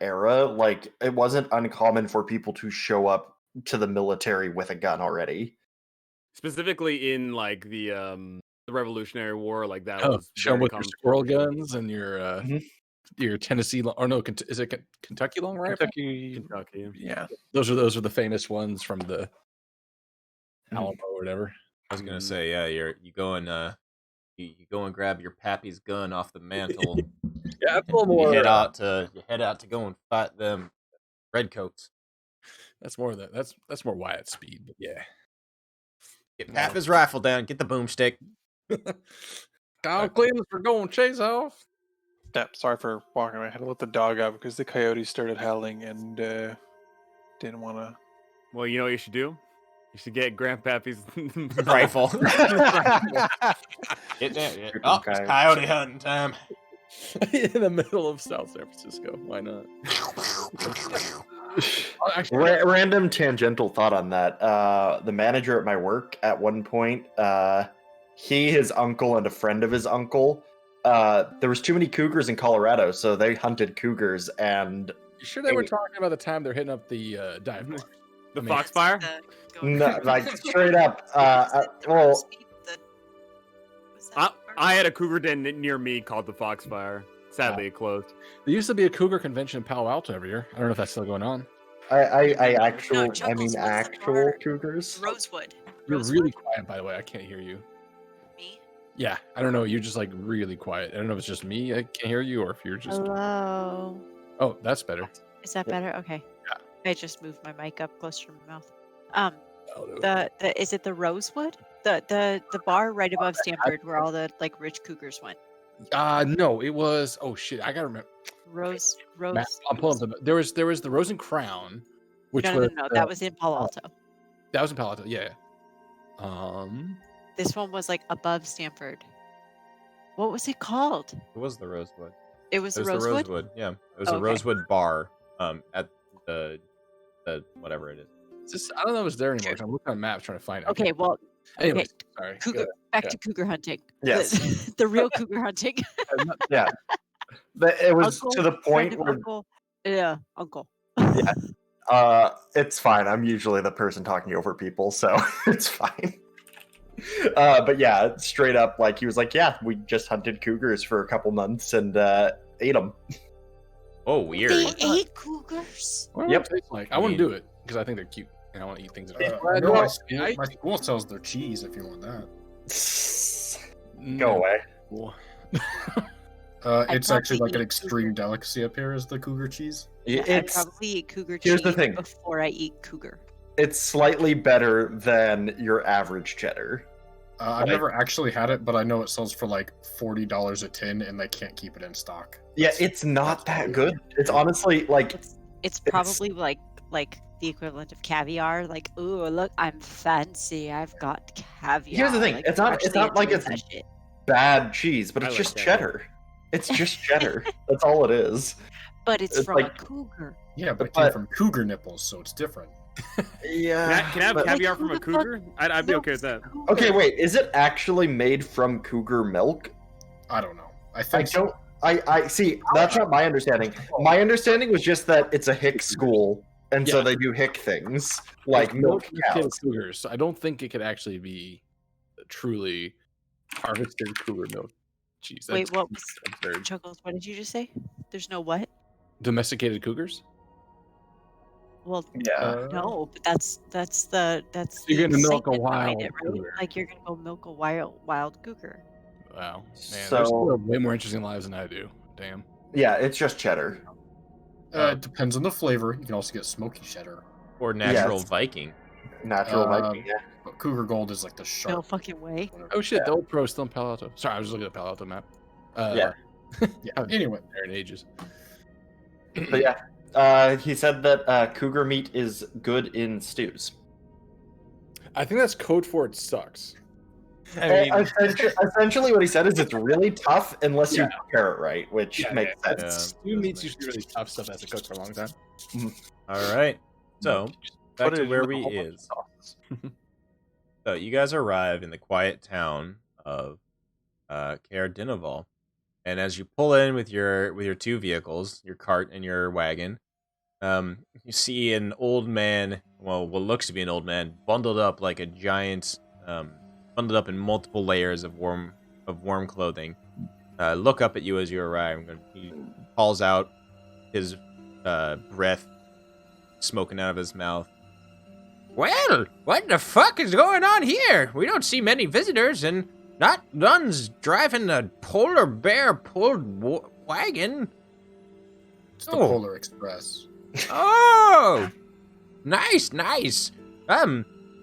era, like it wasn't uncommon for people to show up to the military with a gun already. Specifically in like the Revolutionary War, like that was show 'em very with your common. squirrel guns and your Mhm. your Tennessee or no, is it Kentucky long rifle? Kentucky. Yeah, those are the famous ones from the Mhm. Alamo or whatever. I was gonna say, yeah, you go and you go and grab your pappy's gun off the mantle. Yeah, that's a little and more. you head out to go and fight them redcoats. That's more that. That's more Wyatt speed. But yeah. Get Pappy's rifle down. Get the boomstick. Kyle Clemens for going chase off. Yeah, sorry for walking away. I had to let the dog out because the coyotes started howling and didn't want to. Well, you know what you should do? You should get Grandpappy's Rifle. Get down. Oh, it's coyote hunting time. In the middle of South San Francisco. Why not? Random tangential thought on that. The manager at my work at one point, he, his uncle, and a friend of his uncle, there was too many cougars in Colorado, so they hunted cougars. And you sure they were talking about the time they're hitting up the dive bars? The Foxfire? No, like straight up. Well, I had a cougar den near me called the Foxfire. Sadly, it closed. There used to be a cougar convention in Palo Alto every year. I don't know if that's still going on. actual for cougars. Rosewood. You're really quiet, by the way. I can't hear you. Me? Yeah, I don't know. You're just like really quiet. I don't know if it's just me. I can't hear you, or if you're just. Hello. Oh, that's better. Is that better? Okay. Yeah. I just moved my mic up closer to my mouth. Oh, The is it the Rosewood? The bar right above Stanford where all the like rich cougars went. No, it was. Oh shit, I gotta remember. Rose. Matt, I'm pulling up there was the Rose and Crown, which No, was that was in Palo Alto. that was in Palo Alto. Yeah. This one was like above Stanford. What was it called? It was the Rosewood. It was It the was the Rosewood. Rosewood. Yeah, it was Oh, a okay. Rosewood bar. At the whatever it is. It's just, I don't know if it's there anymore. I'm looking on maps trying to find it. Okay, well, Anyways, sorry. cougar. Back to cougar hunting. Yes. The real cougar hunting. Yeah. It was Uncle, to the friend point of where uncle. Yeah, uncle. it's fine. I'm usually the person talking over people, so it's fine. But yeah, straight up, like he was like, "Yeah, we just hunted cougars for a couple months and ate them." Oh, weird. They ate cougars. What Yep. does it taste like? I want to do it because I think they're cute and I want to eat things. That I know I- my school sells their cheese if you want that. Go away. Cool. It's probably actually like an eat extreme delicacy up here is the cougar cheese. I It's probably eat cougar here's cheese the thing. before I eat cougar. it's slightly better than your average cheddar. I've Like- never actually had it, but I know it sells for like $40 a tin, and they can't keep it in stock. Yeah, it's not that good. It's honestly like It's probably like the equivalent of caviar. Like, ooh, look, I'm fancy. I've got caviar. Here's the thing, Like, it's you not- it's actually not like enjoy it's- that shit. bad cheese, but I it's like just that. cheddar. It's just cheddar. That's all it is. But it's it's from like- a cougar. Yeah, but it But- came from cougar nipples, so it's different. Yeah. Can I have but- caviar Like, from who a the fuck cougar? I'd be okay with that. Cougar. Okay, wait. Is it actually made from cougar milk? I don't know. I I think so. don't. I see. That's not my understanding. My understanding was just that it's a hick school, and so Yeah. they do hick things like milk Domesticated cows. cougars. So I don't think it could actually be truly harvested cougar milk cheese. Wait, That's what was absurd. Chuckles? What did you just say? There's no what? Domesticated cougars? Well, Yeah. no, but that's the You're the gonna milk a excitement behind wild it, right? cougar. Like you're gonna go milk a wild cougar. Wow. Man, So- there's people with way more interesting lives than I do. Damn. Yeah, it's just cheddar. It depends on the flavor. You can also get smoky cheddar. Or natural Yes. Viking. Natural Uh, Viking. Yeah. But cougar gold is like the sharp. No fucking way. whatever. Oh shit, the old pro is still in Palo Alto. Sorry, I was just looking at the Palo Alto map. Yeah. Yeah. Anyway, There in ages. But yeah, he said that cougar meat is good in stews. I think that's code for it sucks. Essentially, what he said is it's really tough unless Yeah. you prepare it right, which Yeah, makes yeah. sense. Stew meats used to be really tough stuff as a cook for a long time. All right. So back Put it to in where with a we whole bunch of is. sauces. So you guys arrive in the quiet town of Caer Dineval. And as you pull in with your two vehicles, your cart and your wagon, you see an old man, well, what looks to be an old man, bundled up like a giant, bundled up in multiple layers of warm clothing. Look up at you as you arrive. He calls out, his breath smoking out of his mouth. Well, what the fuck is going on here? We don't see many visitors, and not one's driving a polar bear pulled wagon. It's the Polar Express. Oh, nice.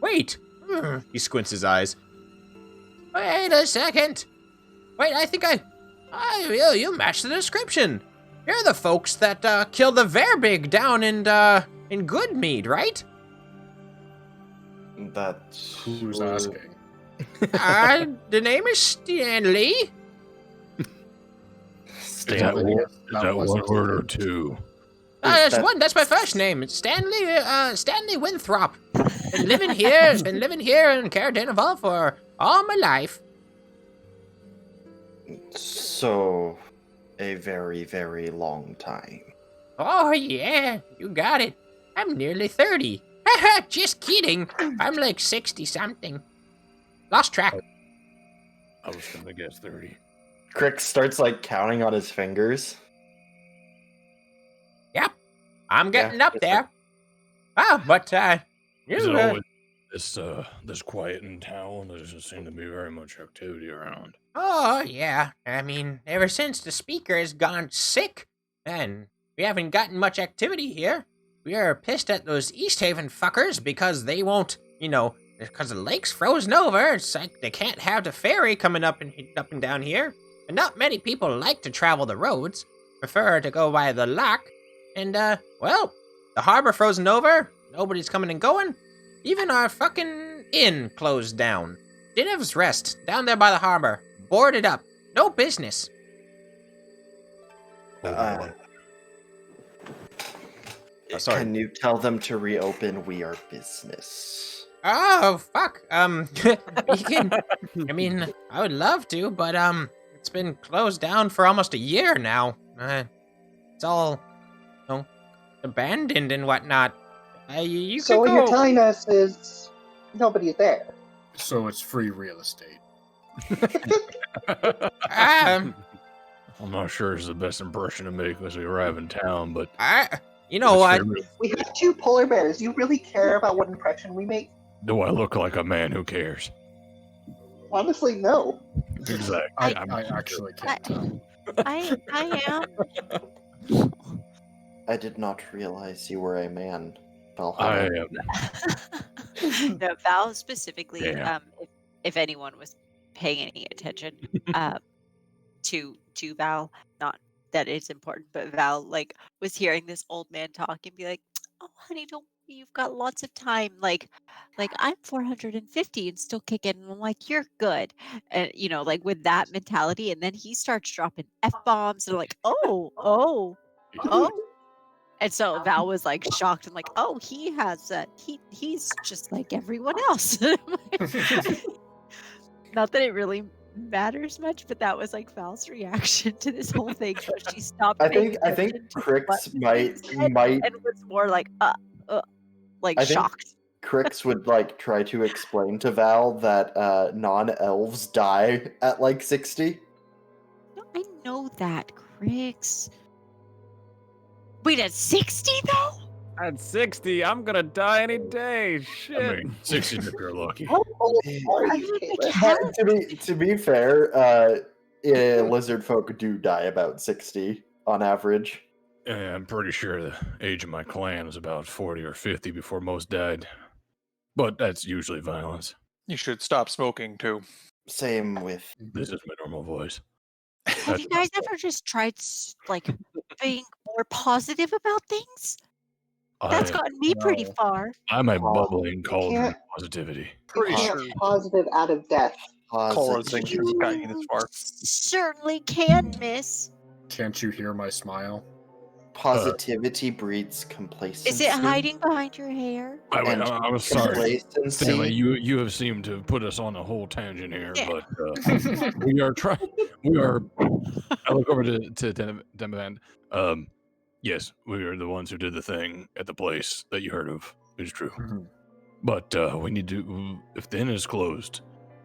Wait. He squints his eyes. Wait a second. Wait, I think you match the description. You're the folks that killed the Verbig down in Goodmead, right? That's Who's asking? The name is Stanley. Is that one word or two? That's one. That's my first name. It's Stanley Winthrop. Been living here in Caer Dineval for all my life. So, a very, very long time. Oh yeah, you got it. I'm nearly 30. Just kidding. I'm like 60 something. Lost track. I was gonna guess 30. Crick starts like counting on his fingers. Yep, I'm getting up it's there. Oh, but Is it always this quiet in town? There doesn't seem to be very much activity around. Oh yeah, I mean, ever since the speaker has gone sick, and we haven't gotten much activity here. We are pissed at those East Haven fuckers because they won't, because the lake's frozen over. It's like they can't have the ferry coming up and down here. And not many people like to travel the roads, prefer to go by the lock. And, well, the harbor frozen over, nobody's coming and going. Even our fucking inn closed down. Dinev's Rest, down there by the harbor, boarded up. No business. Sorry. Can you tell them to reopen? We are business. Oh, fuck. You can, I mean, I would love to, but, it's been closed down for almost a year now. It's all, abandoned and whatnot. You So could what go. you're telling us is nobody's there. So it's free real estate. Um, I'm not sure it's the best impression to make as we arrive in town, but you know what? We have 2 polar bears. You really care about what impression we make? Do I look like a man who cares? Honestly, no. Exactly. I actually can't tell. I am. I did not realize you were a man. I Valhalla. am. No, Val specifically, Yeah. if anyone was paying any attention to Val, not that it's important, but Val was hearing this old man talk and be like, "Oh, honey, don't you've got lots of time. Like I'm 450 and still kicking." And I'm like, "You're good," and with that mentality. And then he starts dropping f-bombs and I'm like, oh. And so Val was shocked and "Oh, he has he's just like everyone else." Not that it really matters much, but that was Val's reaction to this whole thing. So she stopped. I think attention to Crix what might he said and was more I think shocked. Crix would try to explain to Val that non-elves die at 60. No, I know that, Crix. Wait, at 60 though? At 60, I'm gonna die any day. Shit. I mean, 60 if you're lucky. How old are I you, don't Caleb? think But to be fair, lizard folk do die about 60 on average. Yeah, I'm pretty sure the age of my clan was about 40 or 50 before most died. But that's usually violence. You should stop smoking too. Same with This is my normal voice. Have you guys ever just tried being more positive about things? That's gotten me pretty no. far. I'm a Oh, bubbling cauldron of can't- positivity. Pretty You sure can't positive out of death. colonization has gotten you this far. Certainly can, miss. Can't you hear my smile? Positivity breeds complacency. Is it hiding behind your hair? I'm sorry, Complacency. Stanley. You have seemed to put us on a whole tangent here, Yeah. but we are trying. We are. I look over to Demavan. Yes, we are the ones who did the thing at the place that you heard of. It's true. Mhm. But we need to. If the inn is closed,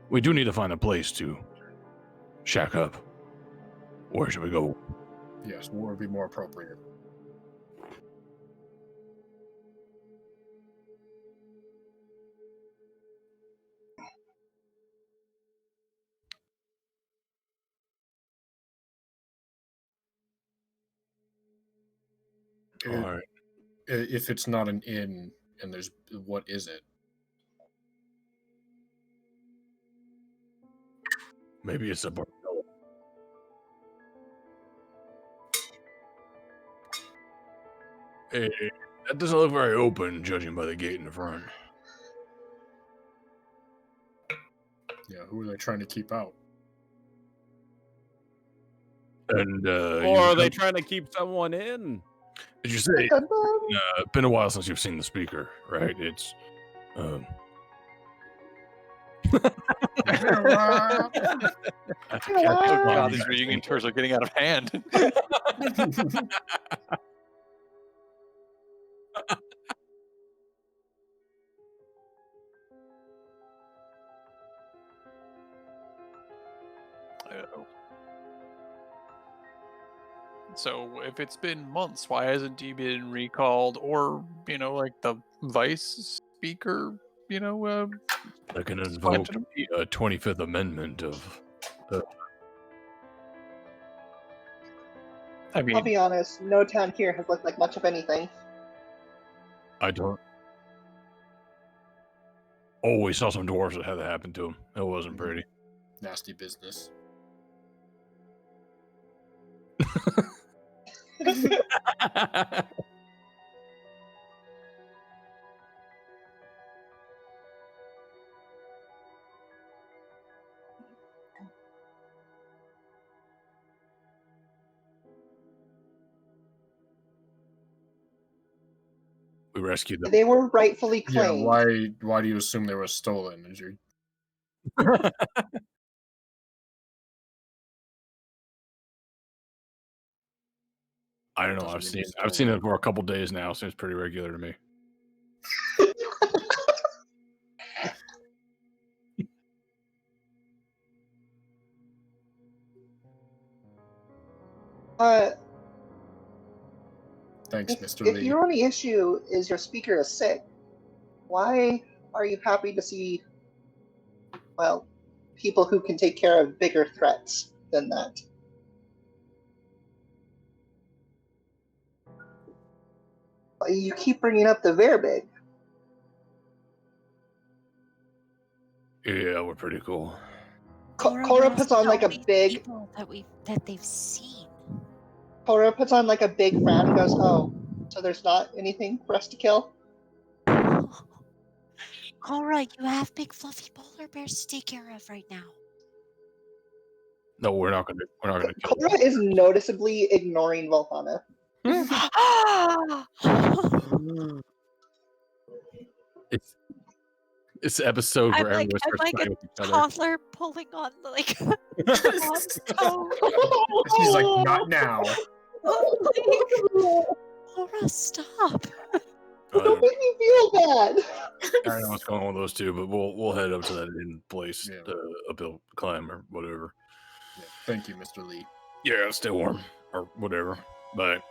we do need to find a place to shack up. Where should we go? Yes, what would be more appropriate? All right. If it's not an inn, and there's what is it? Maybe it's a bar. Hey, that doesn't look very open, judging by the gate in the front. Yeah, who are they trying to keep out? And Or are they trying to keep someone in? did you say? Been a while since you've seen the speaker, right? It's God, these reunion tours are getting out of hand. So if it's been months, why hasn't he been recalled? Or, like the vice speaker, I can invoke planted him? the 25th Amendment of. I I'll mean, be honest, no town here has looked like much of anything. I don't. Oh, we saw some dwarves that had that happen to them. It wasn't pretty. Nasty business. We rescued them. They were rightfully Yeah, claimed. why do you assume they were stolen? Is your I don't know. Doesn't mean I've seen it for a couple days now. Seems pretty regular to me. Thanks, If, Mr. if Lee. your only issue is your speaker is sick, why are you happy to see, well, people who can take care of bigger threats than that? You keep bringing up the Verbig. Yeah, we're pretty cool. Cora puts on like a big. people that they've seen. Cora puts on like a big frown and goes, "Oh, so there's not anything for us to kill?" Cora, you have big fluffy polar bears to take care of right now. No, we're not gonna kill them. Cora is noticeably ignoring Volcana. It's the episode where everyone I'm starts like playing a with each other. toddler pulling on like mom's toe. She's like, not now. Cora, stop. Don't make me feel bad. I don't know what's going on with those two, but we'll head up to that in place, Yeah. uphill climb or whatever. Yeah, thank you, Mr. Lee. Yeah, stay warm or whatever. Bye.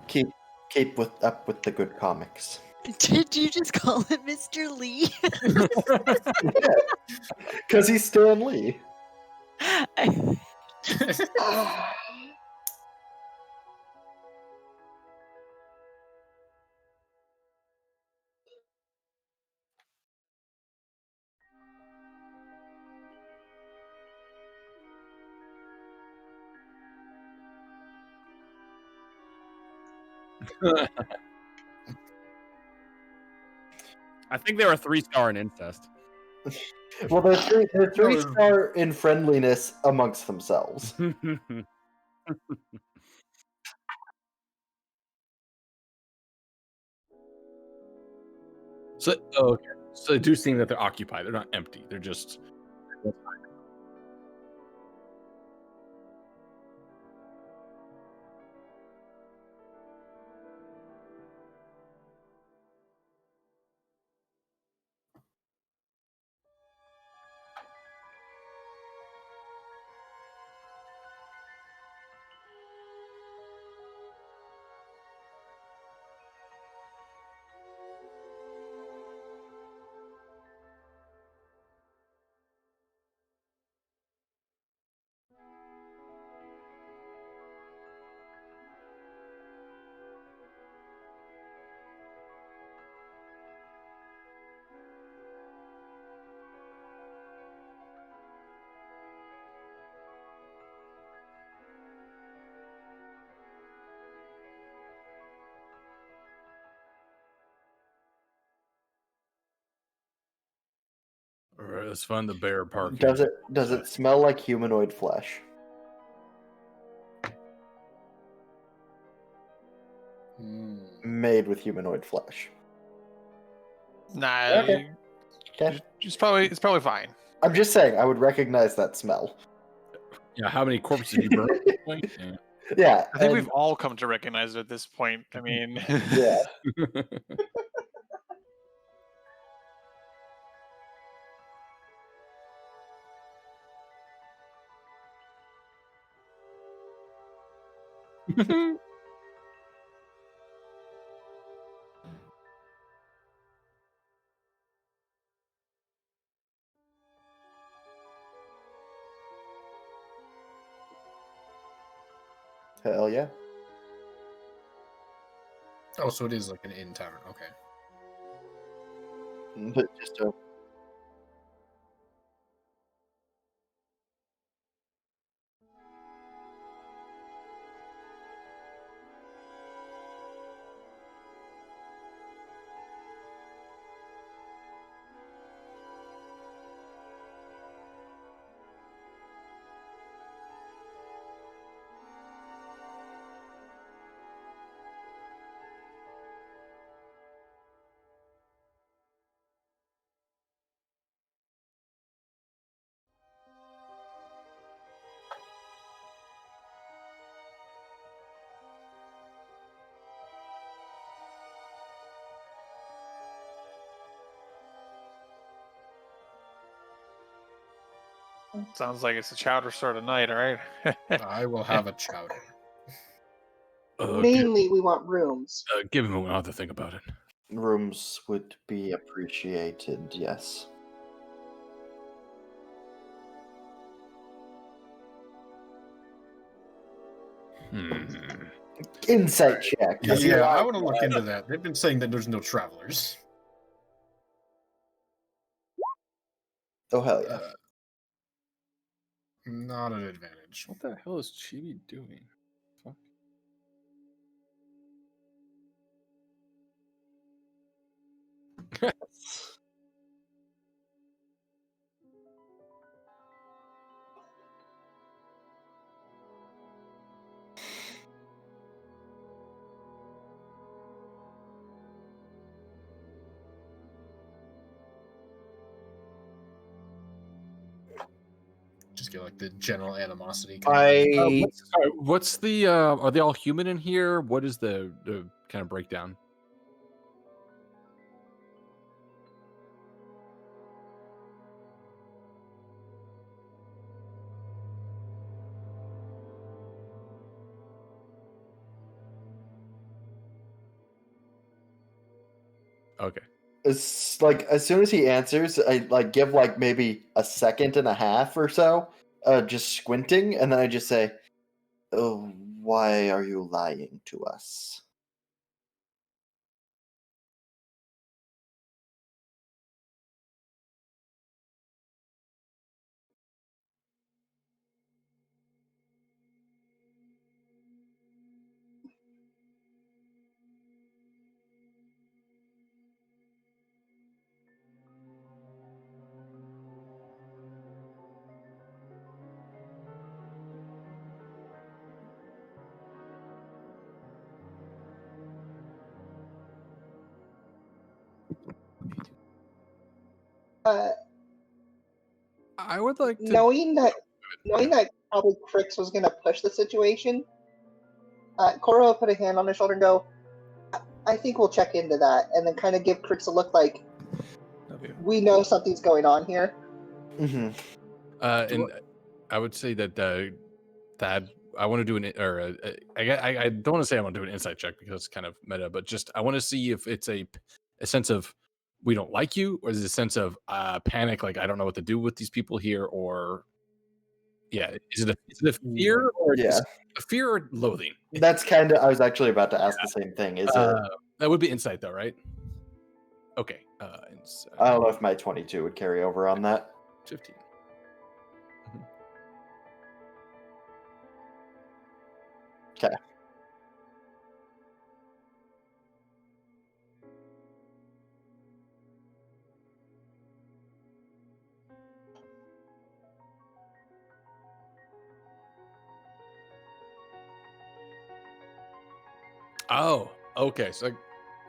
Keep up with the good comics. Did you just call him Mr. Lee? Because he's Stan Lee. I think they were 3-star in incest. Well, they're three-star in friendliness amongst themselves. So, oh, okay. So it do seem that they're occupied. They're not empty. They're just. All right, let's find the bear park. Does it smell like humanoid flesh? Made with humanoid flesh. Nah, Okay. Okay. it's probably fine. I'm just saying, I would recognize that smell. Yeah, how many corpses did you burn at this point? Yeah. Yeah. I think and- we've all come to recognize it at this point. I mean, Yeah. Hell yeah. Oh, so it is like an inn tavern. Okay. But just a sounds like it's a chowder sort of night, all right? I will have a chowder. Mainly, we want rooms. Give him a while to think about it. rooms would be appreciated, yes. Insight check. Yeah, I want to look into that. They've been saying that there's no travelers. Oh hell yeah. Not an advantage. What the hell is Chibi doing? Fuck. Just get like the general animosity. What's the? Are they all human in here? What is the kind of breakdown? Okay. It's like as soon as he answers, I like give like maybe a second and a half or so, just squinting, and then I just say, "Oh, why are you lying to us?" Uh, I would like to. knowing that probably Crix was gonna push the situation, Cora will put a hand on his shoulder and go, I think we'll check into that, and then kind of give Crix a look like we know something's going on here. Mm-hmm. And I would say that Thad, I want to do I don't want to say I want to do an insight check because it's kind of meta, but just I want to see if it's a sense of we don't like you, or is it a sense of panic, like I don't know what to do with these people here, or is it a fear, or is it a fear or loathing? That's kind of. I was actually about to ask the same thing. Is it? That would be insight, though, right? Okay. Insight. I don't know if my 22 would carry over on that. 15. Okay. Oh, okay. So,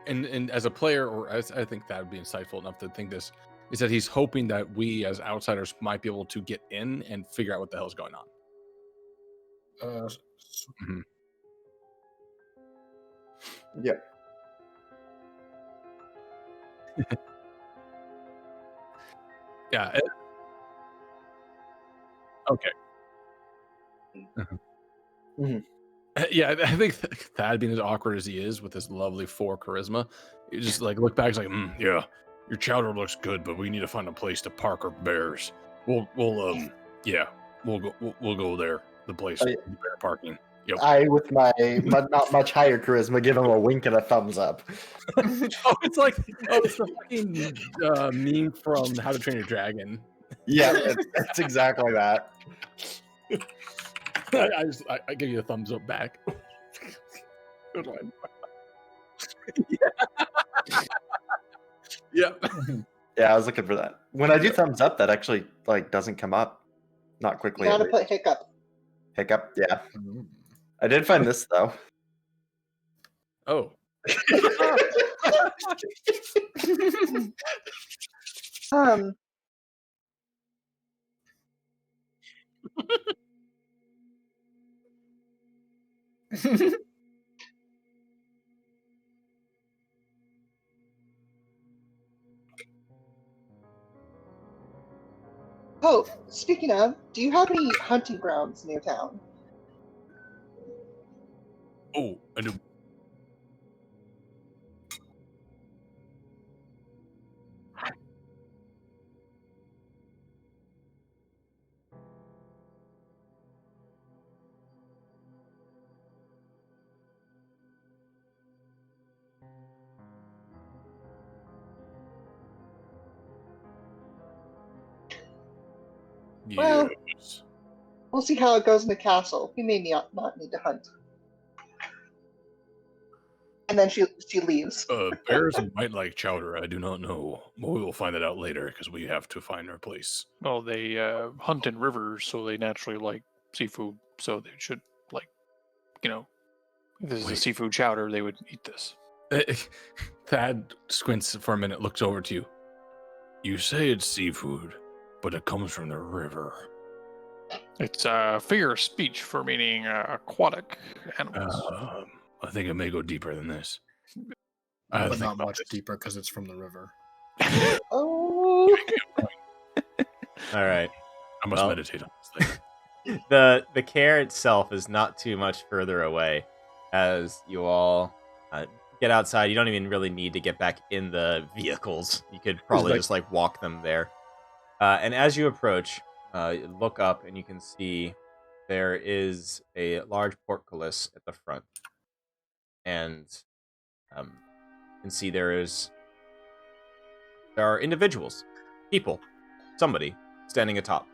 and as a player, or as I think that would be insightful enough to think this, is that he's hoping that we as outsiders might be able to get in and figure out what the hell's going on. Mhm. Yep. Yeah. Okay. Mhm. Yeah, I think Thad, being as awkward as he is with his lovely 4 charisma, you just like look back, it's like, yeah, your chowder looks good, but we need to find a place to park our bears. We'll go there. The place, Oh, yeah. the bear parking. Yep. I, with my not much higher charisma, give him a wink and a thumbs up. It's the fucking meme from How to Train Your Dragon. Yeah, it's exactly that. I give you a thumbs up back. Good line. Yeah. Yeah, I was looking for that. When I do thumbs up, that actually doesn't come up. Not You quickly. gotta put hiccup. Hiccup. Yeah. I did find this though. Oh. Oh, speaking of, do you have any hunting grounds near town? Oh, I do. Well, Yes. we'll see how it goes in the castle. We may not need to hunt. And then she leaves. Bears might like chowder. I do not know. But we will find it out later because we have to find our place. Well, they hunt in rivers, so they naturally like seafood. So they should if this is a Wait. seafood chowder, they would eat this. Thad squints for a minute, looks over to you. You say it's seafood, but it comes from the river. It's a figure of speech for meaning aquatic animals. I think it may go deeper than this. But not much deeper because it's from the river. Oh. All right. I must meditate on this thing. The care itself is not too much further away as you all get outside. You don't even really need to get back in the vehicles. You could probably just walk them there. And as you approach, look up and you can see there is a large portcullis at the front. And you can see there are individuals, people, somebody standing atop.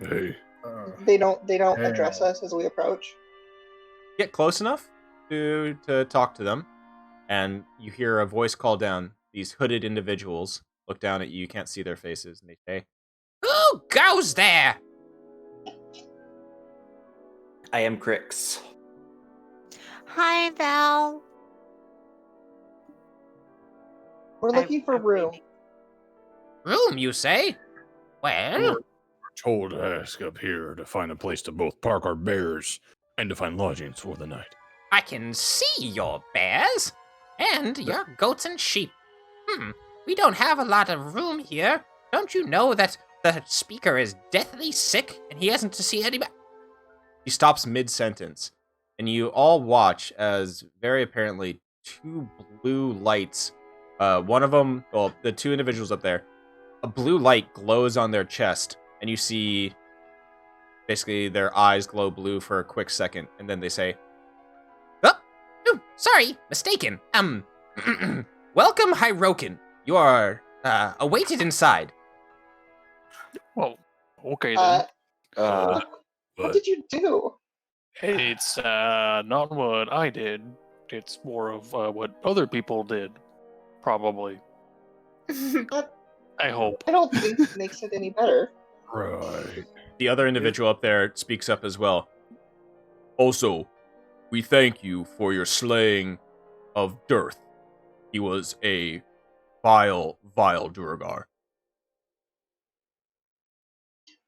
Hey. They don't address us as we approach. Get close enough to talk to them, and you hear a voice call down. These hooded individuals look down at you. You can't see their faces, and they say, "Who goes there?" I am Crix. Hi, Val. We're looking for room. Room, you say? Well, We're told to ask up here to find a place to both park our bears and to find lodgings for the night. I can see your bears and your goats and sheep. We don't have a lot of room here. Don't you know that the speaker is deathly sick and he hasn't to see anybody? He stops mid-sentence, and you all watch as very apparently two blue lights, one of them, well, the two individuals up there, a blue light glows on their chest, and you see basically their eyes glow blue for a quick second, and then they say, Oh, sorry, mistaken. Welcome, Hyrokin. You are awaited inside. Well, okay then. What did you do? It's not what I did. It's more of what other people did, probably. I hope. I don't think it makes it any better. Right. the other individual up there speaks up as well. Also, we thank you for your slaying of Dearth. He was a vile, vile Duergar.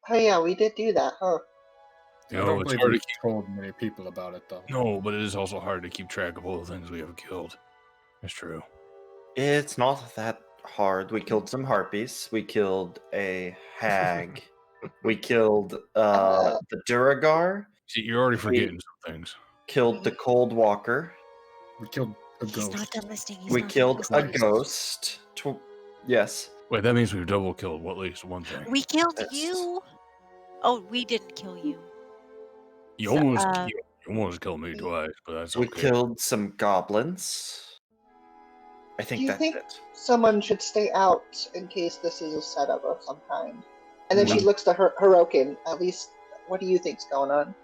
Oh yeah, we did do that, huh? I No, don't it's believe hard to we've keep. told many people about it, though. No, but it is also hard to keep track of all the things we have killed. That's true. It's not that hard. We killed some harpies. We killed a hag. We killed the Duragar. See, you're already forgetting some things. Killed the Cold Walker. We killed a He's ghost. not done listing. He's We not done killed a listing. ghost. Yes. Wait, that means we've double killed at least one thing. We killed Yes. you. Oh, we didn't kill you. You So, almost killed me twice, but that's We okay. killed some goblins. I Do think you that's think it. someone should stay out in case this is a setup of some kind? And then she We- looks to Hirokin. At least, what do you think's going on?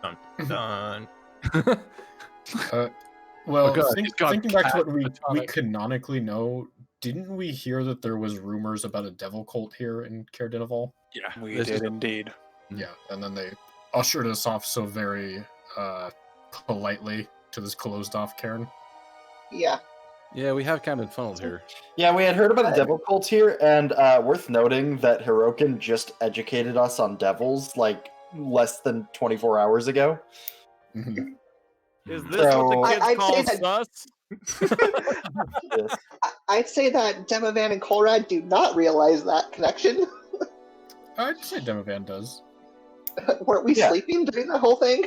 Dun, dun. Well, Oh, God, he's got thinking back to cat what we atomic. canonically know, didn't we hear that there was rumors about a devil cult here in Caer Dineval? Yeah, We this is did indeed. Yeah, and then they ushered us off so very politely to this closed-off cairn. Yeah. Yeah, we have kind of funneled here. Yeah, we had heard about a devil cult here, and worth noting that Hirokin just educated us on devils like less than 24 hours ago. Mhm. Is this what So- the kids I'd call say that- sus? Yes. I'd say that Demovan and Colrad do not realize that connection. I'd say Demovan does. Weren't we Yeah. sleeping during the whole thing?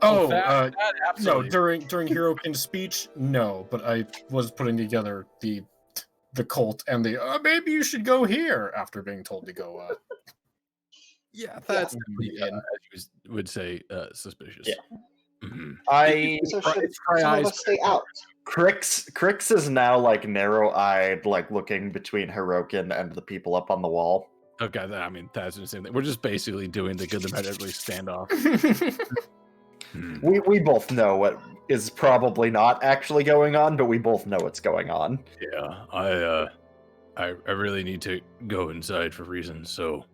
Oh, that no, absolutely. during Hirokin's speech, no, but I was putting together the cult and the maybe you should go here after being told to go Yeah, that's Yeah. as you would say, suspicious. Yeah. Mhm. So should some of us stay out? Crix is now like narrow-eyed, like looking between Hirokin and the people up on the wall. Okay, I mean that's the same thing. We're just basically doing the good, the bad, ugly standoff. Hmm. We both know what is probably not actually going on, but we both know what's going on. Yeah, I really need to go inside for reasons. So,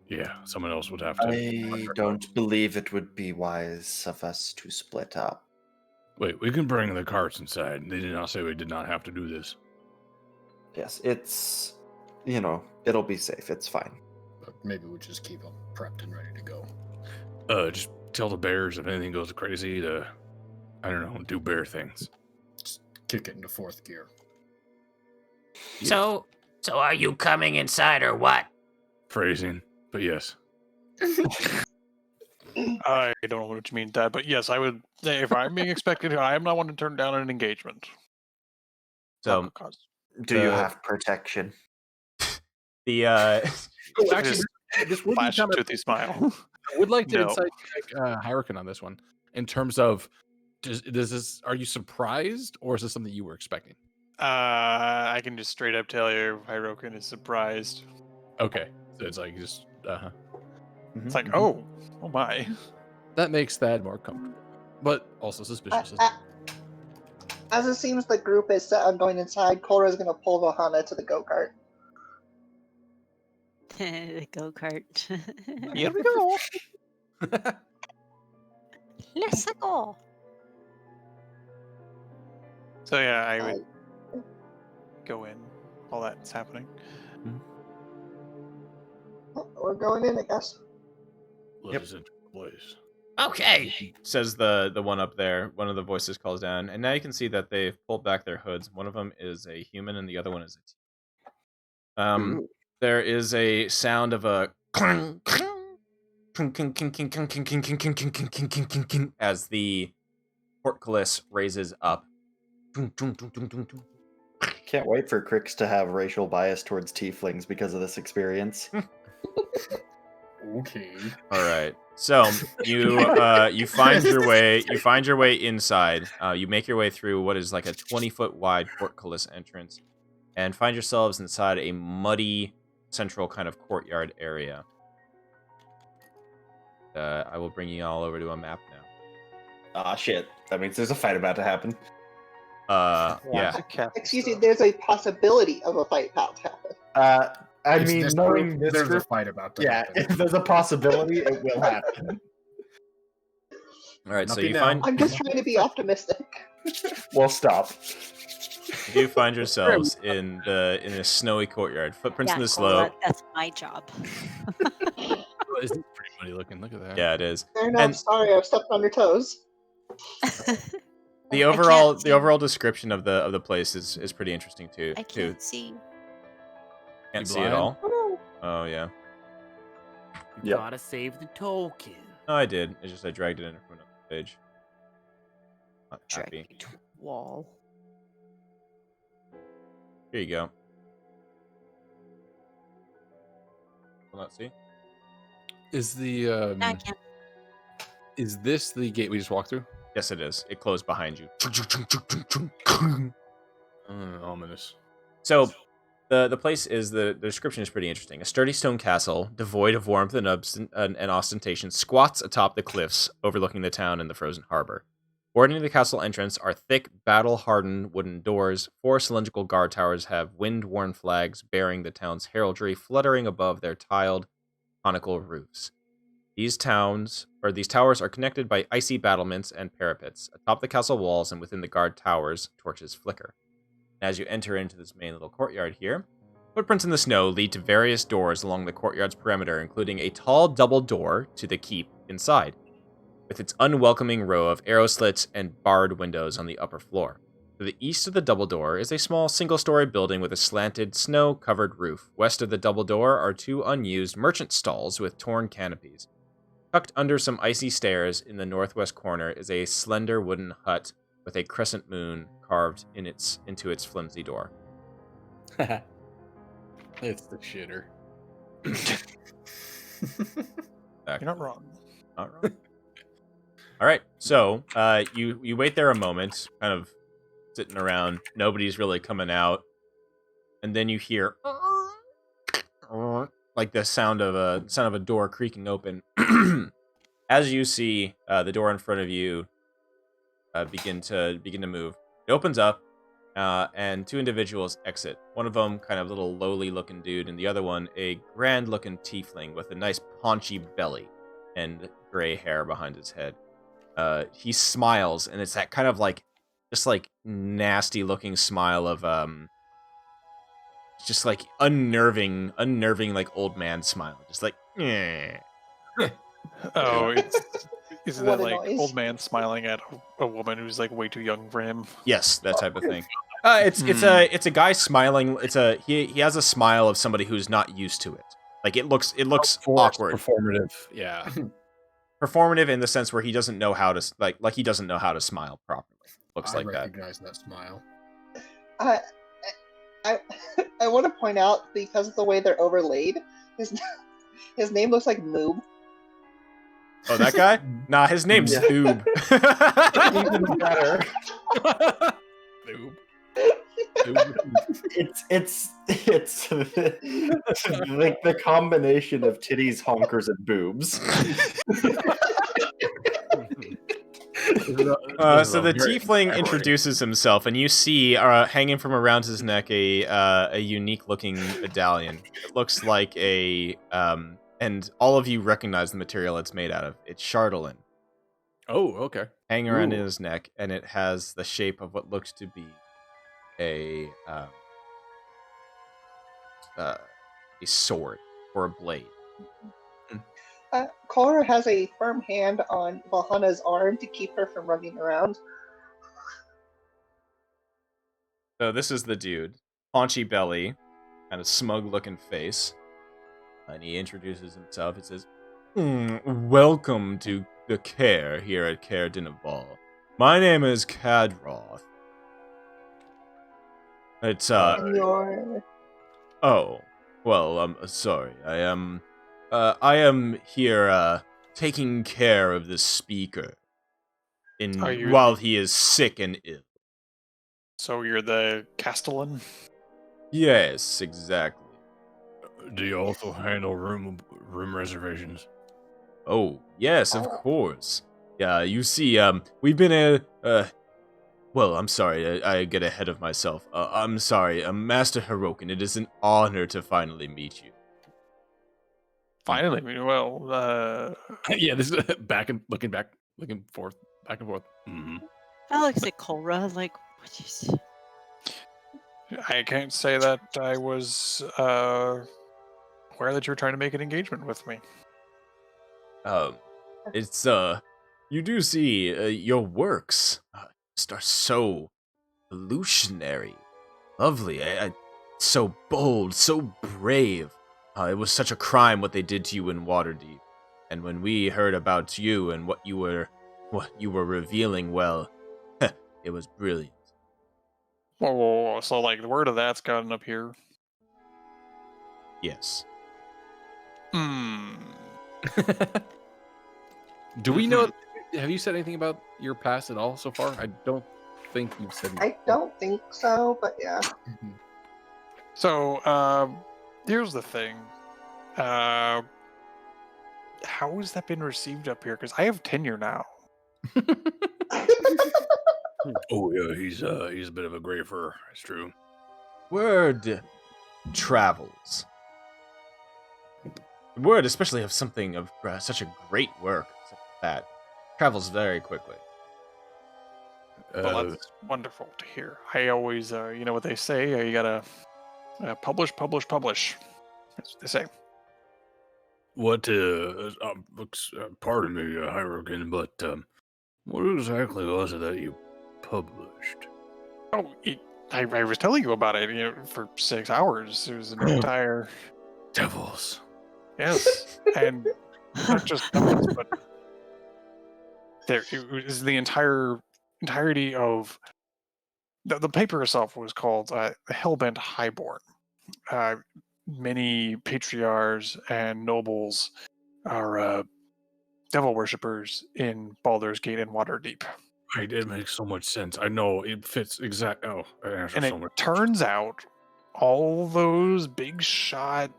yeah, someone else would have to. I don't believe it would be wise of us to split up. Wait, we can bring the carts inside. They did not say we did not have to do this. Yes, it's, it'll be safe. It's fine. But maybe we just keep them prepped and ready to go. Just tell the bears if anything goes crazy to, I don't know, do bear things. Just kick it into fourth gear. So are you coming inside or what? Phrasing, but yes. I don't know what you mean, Dad, but yes, I would say if I'm being expected, I am not one to turn down an engagement. So Do you The- have protection? the Oh, actually, this would be Flash kind of. toothy smile. I would like to No. insight check Hyrule on this one in terms of does this are you surprised or is this something you were expecting? I can just straight up tell you, Hirokin is surprised. Okay, so it's like just It's like, oh my. that makes that more comfortable, but also suspicious. As it seems the group is set on going inside, Cora's going to pull Vohana to the go-kart. The go kart. Here we go. Let's go. So yeah, I would go in while that's happening. We're going in, I guess. Let us enter the place. Okay. Says the one up there. One of the voices calls down, and now you can see that they've pulled back their hoods. One of them is a human, and the other one is a Ooh. There is a sound of a as the portcullis raises up. Can't wait for Crix to have racial bias towards tieflings because of this experience. Okay. All right. So you find your way inside. You make your way through what is like a 20-foot wide portcullis entrance, and find yourselves inside a muddy central kind of courtyard area. I will bring you all over to a map now. Ah, shit. That means there's a fight about to happen. Yeah. Excuse me, there's a possibility of a fight about to happen. I It's mean, this knowing group, this there's group, a fight about to yeah, happen. if there's a possibility, it will happen. All right. So Nothing you now. find I'm just trying to be optimistic. Well, stop. you find yourselves in a snowy courtyard. Footprints in the snow. That's my job. This is pretty muddy looking. Look at that. Yeah, it is. Fair enough. And- Sorry, I've stepped on your toes. The I overall can't see. description of the place is pretty interesting too. I can't see. Can't You see it blind? all. Oh no. Oh yeah. You Yep. gotta save the token. No, I did. It's just I dragged it in from another page. Not Drag happy. me to a wall. Here you go. Will not see. Is the I can't. is this the gate we just walked through? Yes, it is. It closed behind you. Ominous. So, the place is the description is pretty interesting. A sturdy stone castle, devoid of warmth and ostentation, squats atop the cliffs overlooking the town and the frozen harbor. Boarding the castle entrance are thick, battle-hardened wooden doors. 4 cylindrical guard towers have wind-worn flags bearing the town's heraldry fluttering above their tiled, conical roofs. These towers are connected by icy battlements and parapets. Atop the castle walls and within the guard towers, torches flicker. As you enter into this main little courtyard here, footprints in the snow lead to various doors along the courtyard's perimeter, including a tall double door to the keep inside, with its unwelcoming row of arrow slits and barred windows on the upper floor. To the east of the double door is a small single-story building with a slanted, snow-covered roof. West of the double door are 2 unused merchant stalls with torn canopies. Tucked under some icy stairs in the northwest corner is a slender wooden hut with a crescent moon carved into its flimsy door. It's the shitter. You're not wrong. Not wrong. All right, so you wait there a moment, kind of sitting around. Nobody's really coming out, and then you hear like the sound of a door creaking open. As you see the door in front of you begin to move, it opens up, and 2 individuals exit. One of them kind of little lowly-looking dude, and the other one a grand-looking tiefling with a nice paunchy belly and gray hair behind his head. He smiles, and it's that kind of like, just like nasty-looking smile of just like unnerving like old man smile, just like. Eh. Oh, isn't What that a like noise. old man smiling at a woman who's like way too young for him? Yes, that type of thing. It's a guy smiling. He has a smile of somebody who's not used to it. Like it looks awkward, Performative. Yeah. performative in the sense where he doesn't know how to like he doesn't know how to smile properly. Looks I like that. recognize that smile. I I want to point out, because of the way they're overlaid, his name looks like Moob. Oh, that guy? Nah, his name's Yeah. Thoob. Even better. Noob. It's like the combination of titties, honkers, and boobs. So the tiefling introduces himself, and you see hanging from around his neck a unique-looking medallion. It looks like and all of you recognize the material it's made out of. It's chatelaine. Oh, okay. hanging around Ooh. his neck, and it has the shape of what looks to be a sword or a blade. Cora has a firm hand on Valhana's arm to keep her from running around. So this is the dude, paunchy belly, kind of smug-looking face, and he introduces himself. It says, "Welcome to the Care here at Care Dinnerball. My name is Kadroth. It's And you're... Oh, well, sorry. I am here, taking care of the speaker Are you while he is sick and ill. So you're the Castellan? Yes, exactly. Do you also handle room reservations? Oh, yes, of Oh. course. Yeah, you see, we've been well, I'm sorry, I get ahead of myself. I'm sorry, Master Hirokin, it is an honor to finally meet you. Finally, well, Yeah, this is looking forth, back and forth. Mm-hmm. I looks at Cora like, what is? I can't say that I was aware that you were trying to make an engagement with me. It's, you do see, your works are so revolutionary, lovely, so bold, so brave. It was such a crime what they did to you in Waterdeep, and when we heard about you and what you were revealing, well, it was brilliant. Whoa. So, like, the word of that's gotten up here. Yes. Hmm. Do we know? Have you said anything about your past at all so far? I don't think you've said. I don't think so, but yeah. So, here's the thing. How has that been received up here? Because I have tenure now. Oh yeah, he's a bit of a grafer. It's true. Word travels. Word, especially of something of such a great work such as that, travels very quickly. Well, that's wonderful to hear. I always, you know what they say, you gotta publish. That's what they say. What? Pardon me, Hyrule, but what exactly was it that you published? Oh, I was telling you about it, for 6 hours. It was an entire... Devils. Yes, and not just devils, but it was the entirety of... The paper itself was called Hellbent Highborn. Many patriarchs and nobles are devil worshippers in Baldur's Gate and Waterdeep. It makes so much sense. I know it fits exact. Oh, it answers And so it much. turns out all those big shot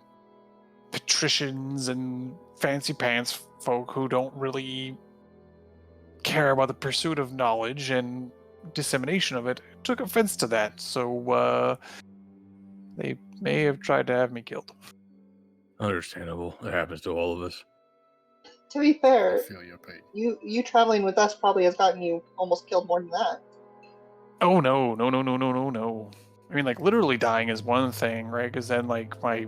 patricians and fancy pants folk who don't really care about the pursuit of knowledge and dissemination of it took offense to that. So they may have tried to have me killed. Understandable. It happens to all of us. To be I fair, feel you, Pete. you traveling with us probably has gotten you almost killed more than that. Oh no. I mean, like, literally dying is one thing, right? Because then, like, my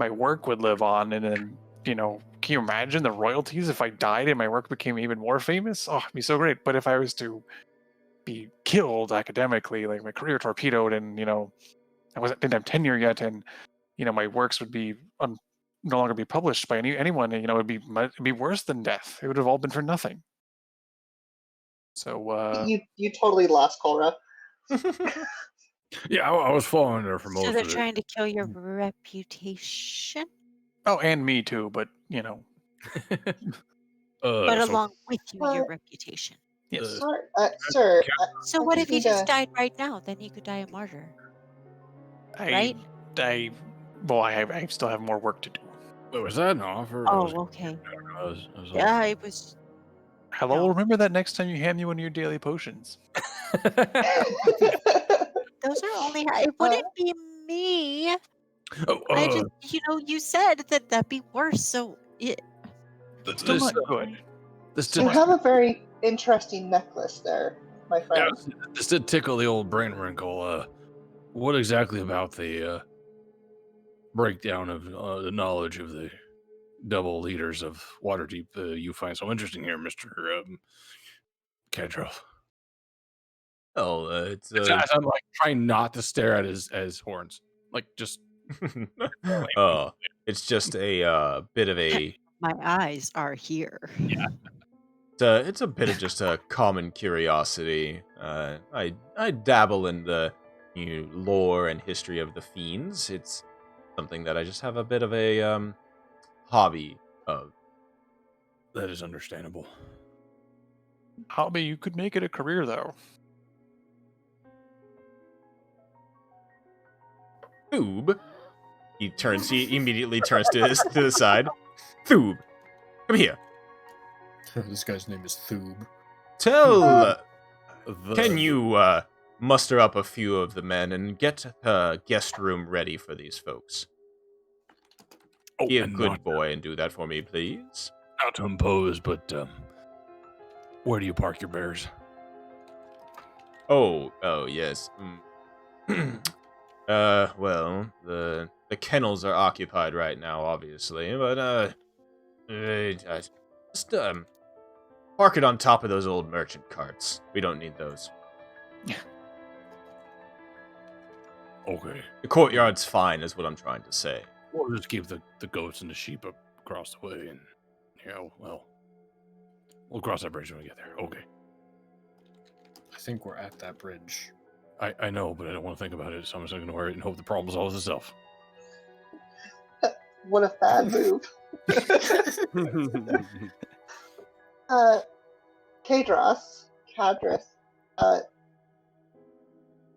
work would live on, and then, can you imagine the royalties if I died and my work became even more famous? Oh, it'd be so great. But if I was to be killed academically, like my career torpedoed, and didn't have tenure yet, and my works would be no longer be published by anyone, it'd be worse than death. It would have all been for nothing. So You totally lost Cora. Yeah, I was following her for most So of they're it. trying to kill your reputation, oh, and me too, but but So- along with you, your But- reputation. yes. Sir, So I what think if he he'd, just died right now? Then he could die a martyr. Right? I still have more work to do. Wait, was that an offer? Oh, okay. I was Yeah, it was. Hello, No. remember that next time you hand me one of your daily potions. Those are only. It wouldn't be me. Oh, I just, you said that that'd be worse. So Still not good. This you have a very interesting necklace there, my friend. Yeah, this did tickle the old brain wrinkle. What exactly about the breakdown of the knowledge of the double leaders of Waterdeep you find so interesting here, Mr. Kedrov? Oh, it's I'm like trying not to stare at his horns. Like just oh, it's just a bit of a My eyes are here. it's a bit of just a common curiosity. I dabble in the lore and history of the fiends. It's something that I just have a bit of a hobby of. that is understandable. Hobby, you could make it a career though. Thoob. He immediately turns to the side. Thoob, come here. This guy's name is Thoob. Tell can you muster up a few of the men and get a guest room ready for these folks? Be a and good not, boy and do that for me, please. not to impose, but where do you park your bears? Oh, yes. Well, the kennels are occupied right now, obviously, but just park it on top of those old merchant carts. We don't need those. Okay. The courtyard's fine, is what I'm trying to say. We'll just keep the goats and the sheep up across the way, and well, we'll cross that bridge when we get there. Okay. I think we're at that bridge. I know, but I don't want to think about it, so I'm just going to worry and hope the problem solves itself. What a bad move. Cadras,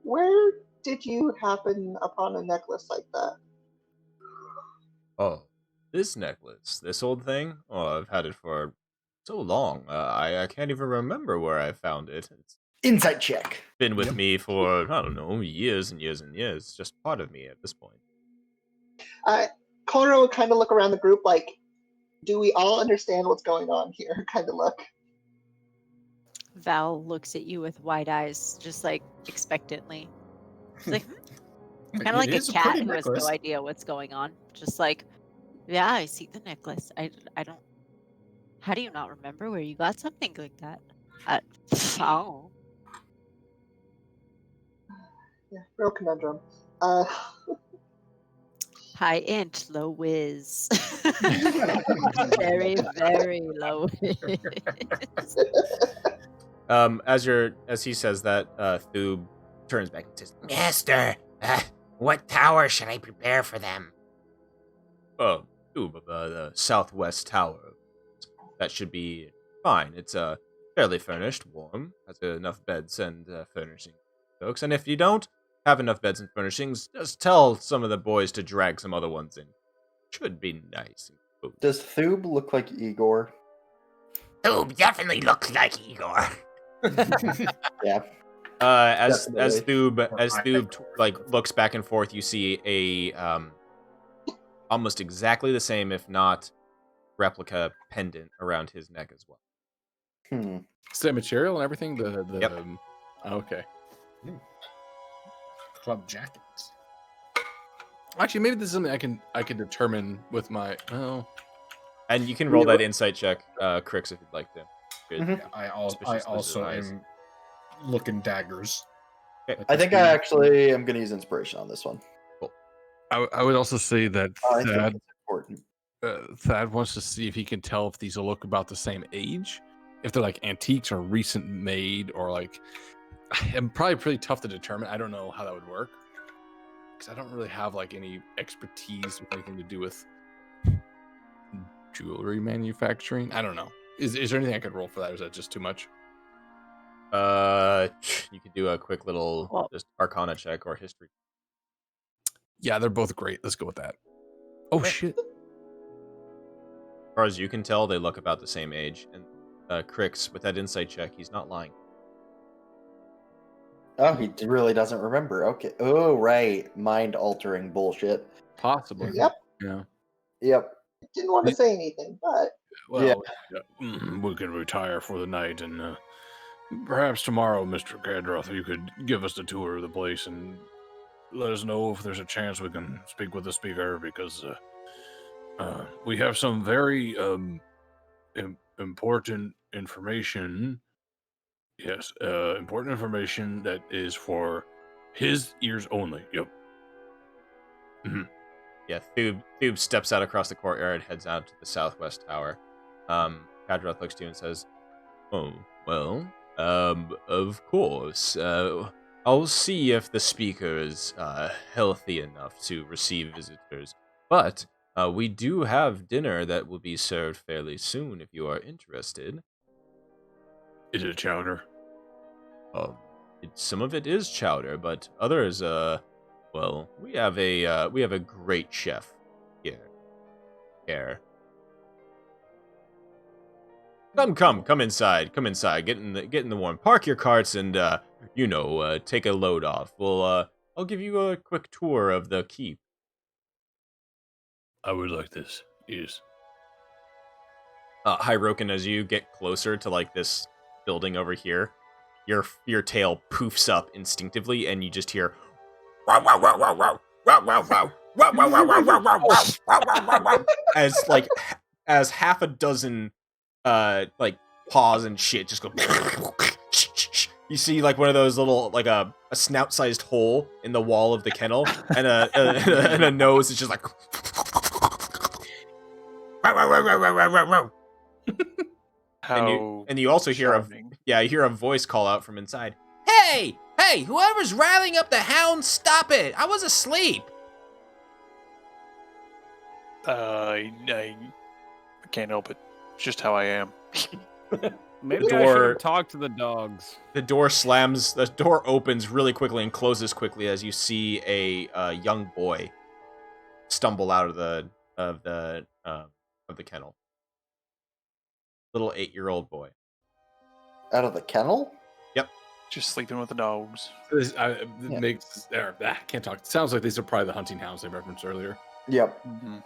where did you happen upon a necklace like that? Oh, this necklace, this old thing? Oh, I've had it for so long. I can't even remember where I found it. It's Insight check. been with me for, I don't know, years and years and years. It's just part of me at this point. Conor would kind of look around the group like, do we all understand what's going on here? Kind of look. Val looks at you with wide eyes, just like expectantly. She's like, kind of like a cat who has no idea what's going on. Just like, yeah, I see the necklace. I don't. How do you not remember where you got something like that? Oh. Yeah, real conundrum. Uh, High int, low whiz. Very, very low whiz. As he says that, Thoob turns back and says, Master, what tower should I prepare for them? "Oh, Thoob, the southwest tower. That should be fine. It's fairly furnished, warm, has enough beds and furnishings, folks. And if you don't have enough beds and furnishings, just tell some of the boys to drag some other ones in. Should be nice. Does Thoob look like Igor? Thoob definitely looks like Igor. Yeah. As Definitely. Thoob like looks back and forth, you see a almost exactly the same, if not replica pendant around his neck as well. Same material and everything. Yep. Okay. Club jackets. Actually, maybe this is something I can determine with my. Oh, And you can roll that insight check, Crix, if you'd like to. Good. Mhm. Yeah, I Suspicious also lizard eyes. am looking daggers. Okay. I think I actually am going to use inspiration on this one. I would also say that I think it's important. Thad wants to see if he can tell if these will look about the same age, if they're like antiques or recent made, or like. I'm probably pretty tough to determine. I don't know how that would work because I don't really have like any expertise with anything to do with jewelry manufacturing. I don't know. Is there anything I could roll for that? Or is that just too much? You could do a quick little Well- just Arcana check or history. Yeah, they're both great. Let's go with that. Oh shit! As far as you can tell, they look about the same age. And Crix, with that insight check, he's not lying. Oh, he really doesn't remember. Okay. Oh, right. Mind-altering bullshit. Possibly. Yep. Yeah. Yep. Didn't want to say anything, but Well, we can retire for the night, and perhaps tomorrow, Mr. Kadroth, you could give us a tour of the place and let us know if there's a chance we can speak with the speaker, because we have some very important information. Yes, important information that is for his ears only. Yep. Yeah, Thube steps out across the courtyard, heads out to the southwest tower. Kadroth looks to you and says, "Oh, well, of course. I'll see if the speaker is healthy enough to receive visitors. But we do have dinner that will be served fairly soon if you are interested." Is it chowder? Some of it is chowder, but others, well, we have a great chef here. Come inside. Come inside. Get in the warm. Park your carts and take a load off. I'll give you a quick tour of the keep. I would like this. Yes. Hyrokin, as you get closer to like this building over here, your tail poofs up instinctively, and you just hear as half a dozen like paws and shit just go. You see like one of those little like a snout-sized hole in the wall of the kennel, and a nose is just like. And you also hear you hear a voice call out from inside. Hey, whoever's riling up the hounds, stop it! I was asleep. I can't help it. It's just how I am. Maybe The I door- should talk to the dogs. The door slams. The door opens really quickly and closes quickly as you see a young boy stumble out of the kennel. Little 8-year-old boy. Out of the kennel? Just sleeping with the dogs. Makes can't talk. Sounds like these are probably the hunting hounds they referenced earlier. Yep. Mm-hmm.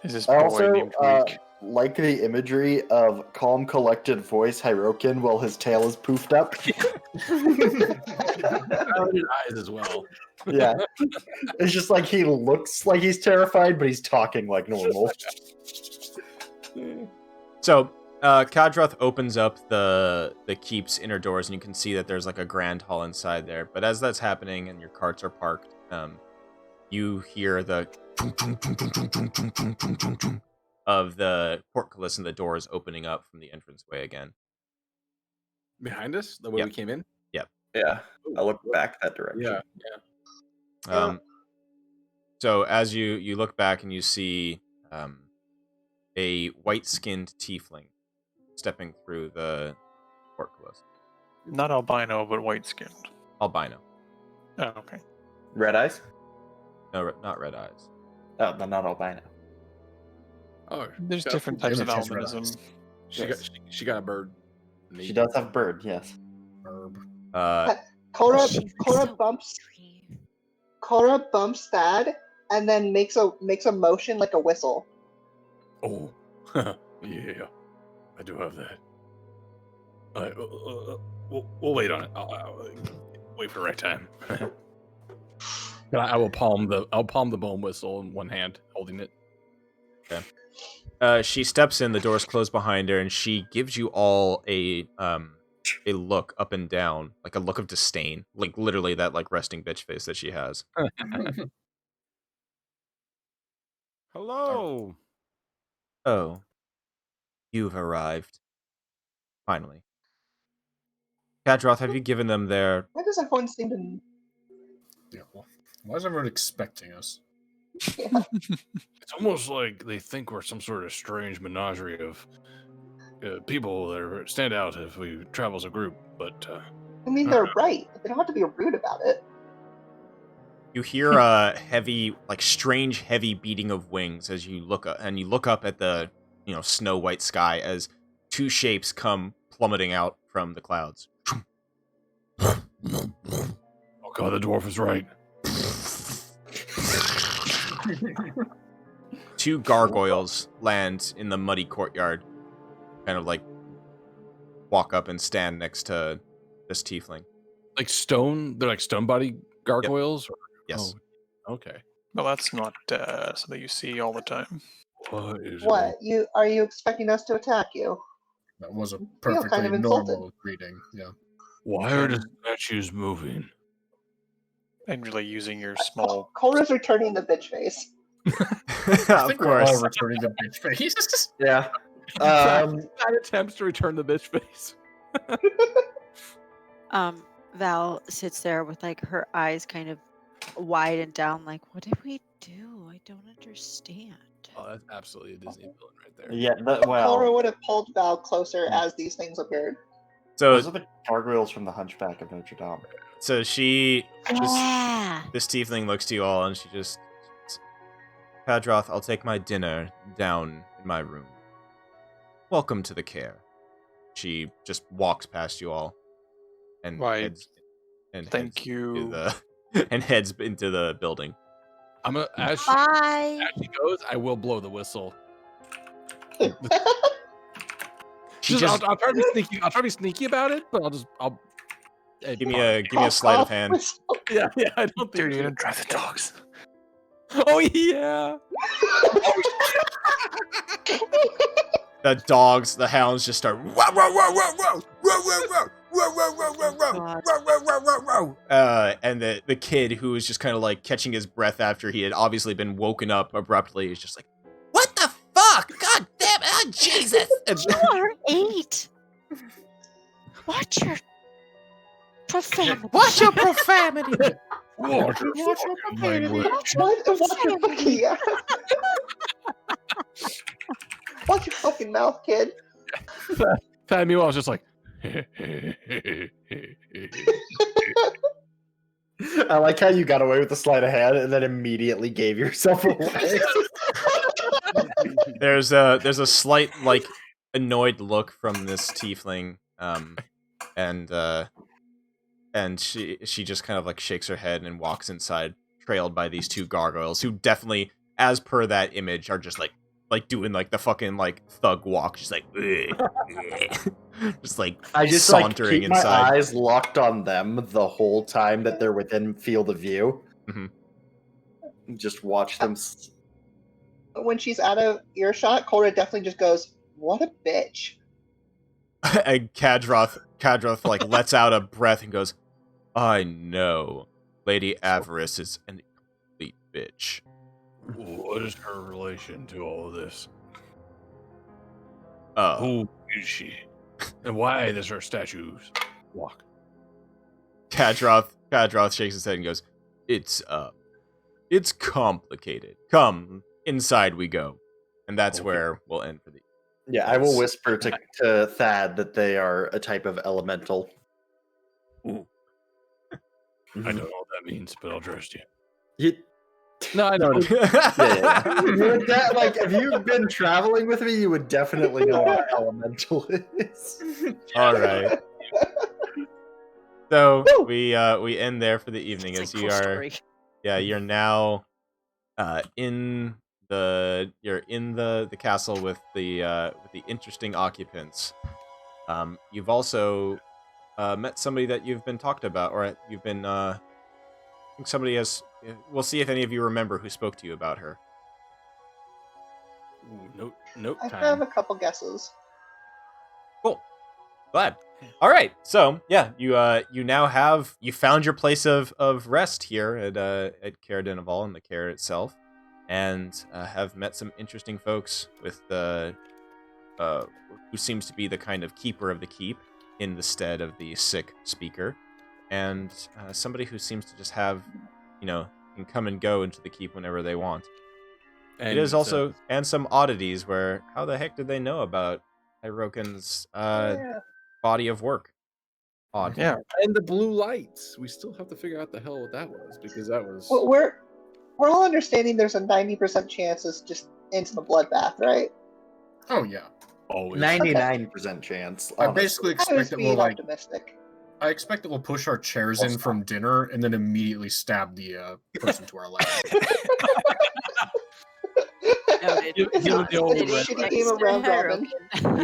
Is this I boy also named Week? like the imagery of calm, collected voice Hyrokin while his tail is poofed up. Eyes as well. Yeah. It's just like he looks like he's terrified, but he's talking like normal. So, Kadroth opens up the keep's inner doors, and you can see that there's like a grand hall inside there. But as that's happening and your carts are parked, you hear the of the portcullis and the doors opening up from the entranceway again. Behind us, the way Yep. we came in. Yeah. I look back that direction. Yeah. So as you look back and you see a white-skinned tiefling stepping through the portcullis. Not albino, but white-skinned. Albino. Oh, okay. Red eyes? No, not red eyes. Oh, they're not albino. Oh, There's yeah. different types of Image has red albinism. eyes. She got a bird. She does have bird, yes. Herb. Cora She's Cora so bumps extreme. Cora bumps Thad and then makes a motion like a whistle. Oh, yeah, I do have that. We'll wait on it. I'll wait for the right time. I will palm the bone whistle in one hand, holding it. Okay. She steps in, the doors close behind her, and she gives you all a look up and down, like a look of disdain, like literally that like resting bitch face that she has. Hello. Oh, you've arrived. Finally. Kadroth, have you given them their... Why does everyone seem to? Yeah, well, why is everyone expecting us? It's almost like they think we're some sort of strange menagerie of people that stand out if we travel as a group. But I mean, they're right. They don't have to be rude about it. You hear a heavy, like strange, heavy beating of wings as you look up, and you look up at the, snow white sky as two shapes come plummeting out from the clouds. oh god, the dwarf is right. two gargoyles land in the muddy courtyard, kind of like walk up and stand next to this tiefling. Like stone? They're like stone body gargoyles? Or, Yes. Oh, okay. Well, that's not something you see all the time. What? Are you expecting us to attack you? That was a feel perfectly kind of insulted. normal greeting. Yeah. Why are the statues moving? And really using your small. Cora's returning the bitch face. I Of think we're all course. returning the bitch face. Yeah. That attempts to return the bitch face. Val sits there with like her eyes kind of wide and down, like, what did we do? I don't understand. Oh, that's absolutely a Disney villain right there. Yeah. Cora would have pulled Val closer as these things appeared. Those are So the gargoyles from the Hunchback of Notre Dame. Yeah. this tiefling looks to you all and she just, Kadroth, I'll take my dinner down in my room. Welcome to the care. She just walks past you all and Why, heads thank heads you. into and heads into the building. I'm gonna as Bye. she goes, I will blow the whistle. She just I'll try to be sneaky. I'll try to be sneaky about it, but I'll give me a sleight of hand. yeah. I don't think Dude, you're gonna drive the dogs. Oh yeah. The hounds just start whoa, whoa, whoa, whoa, whoa, whoa, whoa, whoa, whoa, whoa, whoa, whoa, whoa, whoa, whoa, whoa, whoa. And the kid who was just kind of like catching his breath after he had obviously been woken up abruptly is just like, what the fuck? God damn it! Oh, Jesus! You are 8. Watch your profanity. Watch your profanity. Watch your language. Yeah. Watch your fucking mouth, kid. Pat meanwhile was just like I like how you got away with the sleight of hand and then immediately gave yourself away. There's a slight like annoyed look from this tiefling, and she just kind of like shakes her head and walks inside, trailed by these two gargoyles who definitely, as per that image, are just like doing like the fucking like thug walk, just like just like I just like sauntering keep my inside. eyes locked on them the whole time that they're within field of view. Mhm. Just watch them. When she's out of earshot, Cora definitely just goes, "What a bitch." And Kadroth like lets out a breath and goes, I know. Lady Avarice is an complete bitch. what is her relation to all of this? Oh. Who is she? And why does her statues walk? Kadroth shakes his head and goes, it's complicated. Come, inside we go. And that's Okay. where we'll end for the Yeah, I will whisper to Thad that they are a type of elemental. Ooh. I don't know what that means, but I'll trust you. You, No, I know. yeah. You would like, if you've been traveling with me, you would definitely know what elemental is. All right. So we end there for the evening as you are. Yeah, you're now in the castle with the interesting occupants. You've also met somebody that you've been talked about, or you've been. I think somebody has. We'll see if any of you remember who spoke to you about her. Ooh, note I time. have a couple guesses. Cool. Glad. All right. So yeah, you now have found your place of rest here at Caer Dineval and the Caer itself, and have met some interesting folks with the who seems to be the kind of keeper of the keep in the stead of the sick speaker, and somebody who seems to just have, can come and go into the keep whenever they want. And It is also and some oddities where how the heck did they know about Hirokin's Yeah. body of work? Odd. Yeah. and the blue lights. We still have to figure out the hell what that was, because that was Well, we're all understanding there's a 90% chance it's just instant bloodbath, right? Oh yeah. always 99% chance. I honestly. basically I was expect that we'll being like. optimistic. I expect that we'll push our chairs in from dinner and then immediately stab the person to our left. Noted. Give it the old It's a red shitty light. game of round robin.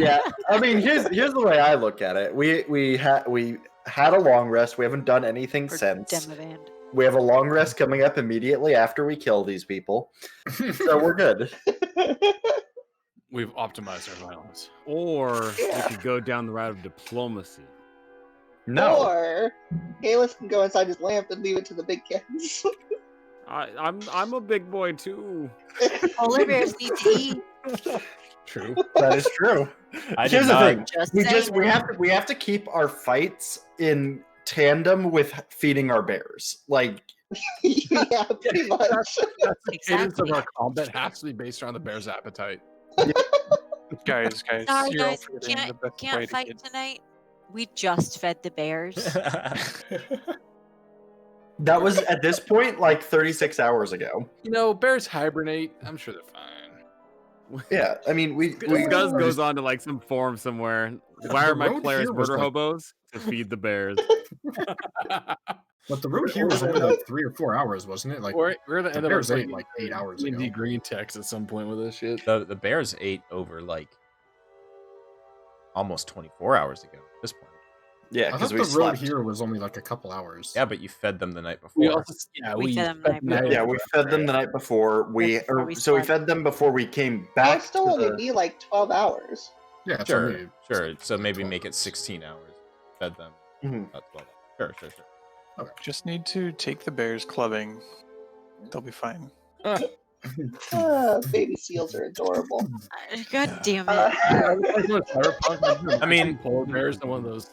Yeah, I mean, here's the way I look at it. We had a long rest. We haven't done anything For since. Demavand. We have a long rest coming up immediately after we kill these people, so we're good. We've optimized our violence. Or Yeah. we could go down the route of diplomacy. No, Or Galus can go inside his lamp and leave it to the big kids. I'm a big boy too. Polar bears need to eat. True. that is true. I did Here's the not- thing: Just we saying. we have to keep our fights in tandem with feeding our bears. Like, Yeah, pretty much. That's the cadence of Exactly. our combat has to be based around the bear's appetite. Guys, Sorry, you're all guys. forgetting the best way Can't to fight get- tonight. We just fed the bears. that was at this point like 36 hours ago. You know, bears hibernate. I'm sure they're fine. Yeah, I mean, we Gus goes on to like some forum somewhere. Why The are my road players here was murder like- hobos? To feed the bears. But the road here was only like 3 or 4 hours, wasn't it? Like we're gonna the end up bears with ate like 8 hours ago. Indy green text at some point with this shit. the bears ate over like almost 24 hours ago at this point. yeah, I because thought we the road slept. here was only like a couple hours. Yeah, but you fed them the night We before. also, yeah, We fed them the night night- before. Yeah, we fed them the night before. Before we So we slept. fed them before we came That'd back. still to only the- be like 12 hours. Yeah, it's Sure, only- sure. So maybe make it 16 hours. Fed them. Mhm. About 12 hours. Sure. Just need to take the bears clubbing. They'll be fine. Baby seals are adorable. God damn it. I mean- polar bears and one of those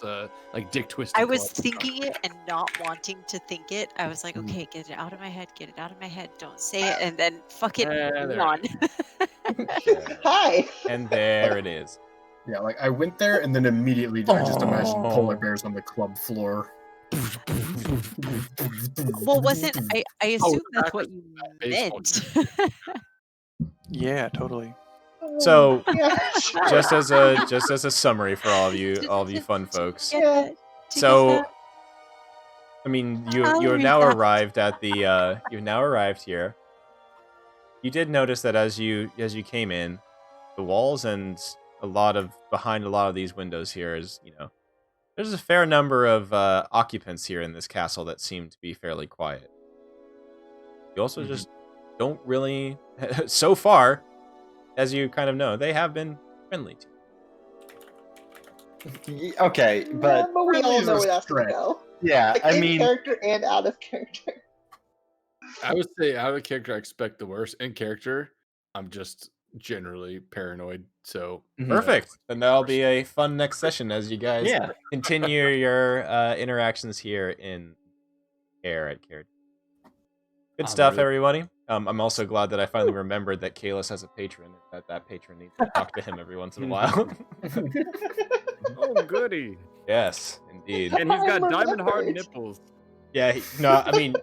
like dick twisting. I was clubs. thinking it and not wanting to think it. I was like, Mm. okay, get it out of my head, get it out of my head. Don't say it, and then fuck it, there move it on. Hi. And there it is. Yeah, like I went there and then immediately I just imagined Oh. polar bears on the club floor. Well, wasn't I assume that's that what you baseball meant. Yeah, totally. So Yeah, sure. just as a summary for all of you fun folks. Yeah. So I mean, you I'll have read now that. arrived at the you've now arrived here. You did notice that as you came in, the walls and behind a lot of these windows here is, there's a fair number of occupants here in this castle that seem to be fairly quiet. You also just don't really so far, as you kind of know, they have been friendly to you. Okay, but we all really is know a where that's gonna stretch. go. yeah, Like, I in mean, character and out of character. I would say out of character, I expect the worst. In character, I'm just generally paranoid. So Perfect. Then that'll be a fun next session as you guys yeah. continue your interactions here in Air at Care. Good I'm stuff, ready. everybody. I'm also glad that I finally remembered that Kalis has a patron, and that patron needs to talk to him every once in a while. Oh, goody. Yes, indeed. And he's got I'm diamond hard remembered. nipples. Yeah, no, I mean,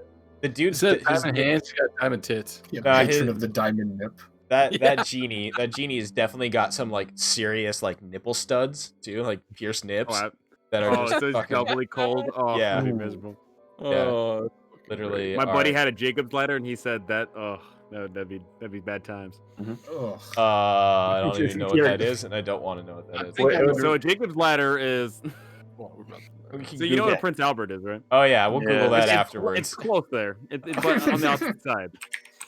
the dude's instead of his- diamond hands, you got diamond tits. Yeah, Nah, patron his- of the diamond nip. that genie has definitely got some like serious like nipple studs too, like pierced nips Oh, that are oh just so it's fucking doubly cold. Oh, Yeah. that'd be miserable. Oh, literally. My buddy are- had a Jacob's ladder, and he said that. Oh, no, that'd be bad times. Ugh. I don't even know what Yeah. that is, and I don't want to know what that is. Wait, So a Jacob's ladder is. well, we're about to- We can So you know Google- what a Prince Albert is, right? Oh yeah, we'll Yeah. Google that It's afterwards. close there. It's like on the opposite side.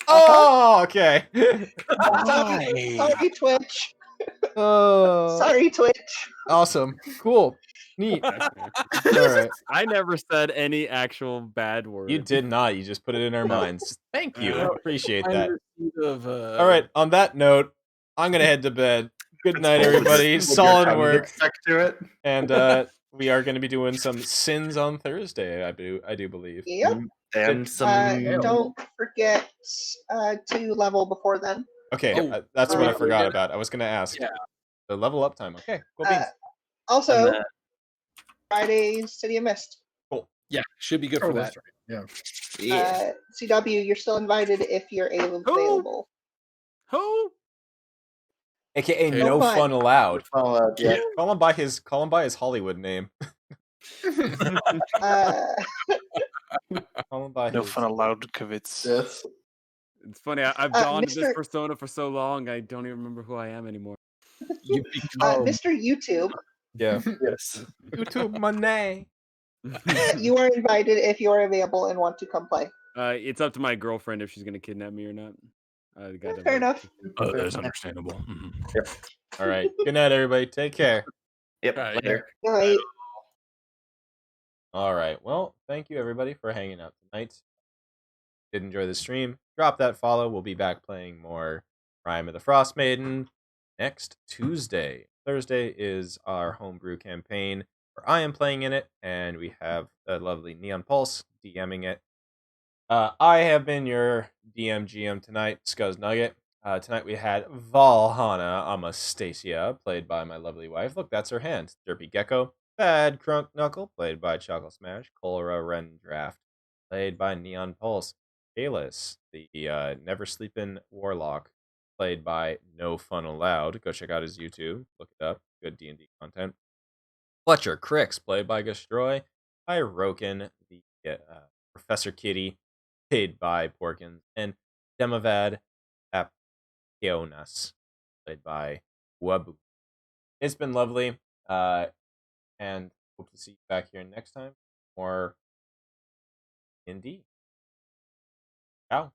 Oh, okay. Sorry, Twitch. Oh, Sorry, Twitch. awesome, cool, neat. All right, I never said any actual bad word. you did not. You just put it in our minds. Thank you. Appreciate that. Of, All right. On that note, I'm gonna head to bed. Good night, everybody. Solid work. Stuck to it. And we are going to be doing some sins on Thursday. I do believe. Yep. And some. Don't forget to level before then. Okay, Oh, that's what I we're forgot gonna- about. I was going to ask. Yeah. The level up time. Okay, cool beans. Also, And, Friday's City of Mist. yeah, should be good Oh, for that's that. right. Yeah. CW, you're still invited if you're available. Who? AKA Okay. no Fun. fun allowed. yeah. Call him by his Hollywood name. Uh, Call him by No his... fun allowed, Kavitz. Yes. It's funny. I've Uh, donned this Mr. persona for so long, I don't even remember who I am anymore. You become. Mr. YouTube, Yeah. Yes. YouTube money. you are invited if you are available and want to come play. It's up to my girlfriend if she's gonna kidnap me or not. I gotta Fair vote. enough. That's understandable. All right. Good night, everybody. Take care. Yep. Right, Later. Night. All right. Well, thank you everybody for hanging out tonight. Did enjoy the stream? Drop that follow. We'll be back playing more Rime of the Frostmaiden next Tuesday. Thursday is our homebrew campaign where I am playing in it, and we have a lovely Neon Pulse DMing it. I have been your DM GM tonight, Scuzz Nugget. Tonight we had Valhana Amastasia, played by my lovely wife. Look, that's her hand. Derpy Gecko. Bad Crunk Knuckle, played by Chocolate Smash. Cholera Ren Draft, played by Neon Pulse. Kalis, the Never Sleepin' Warlock, played by No Fun Allowed. Go check out his YouTube. Look it up. Good D&D content. Fletcher Cricks, played by Gastroy. Roken, the Professor Kitty, played by Porkins. And Demavad Apionas, played by Wabu. It's been lovely, and hope to see you back here next time. More D&D. Ciao.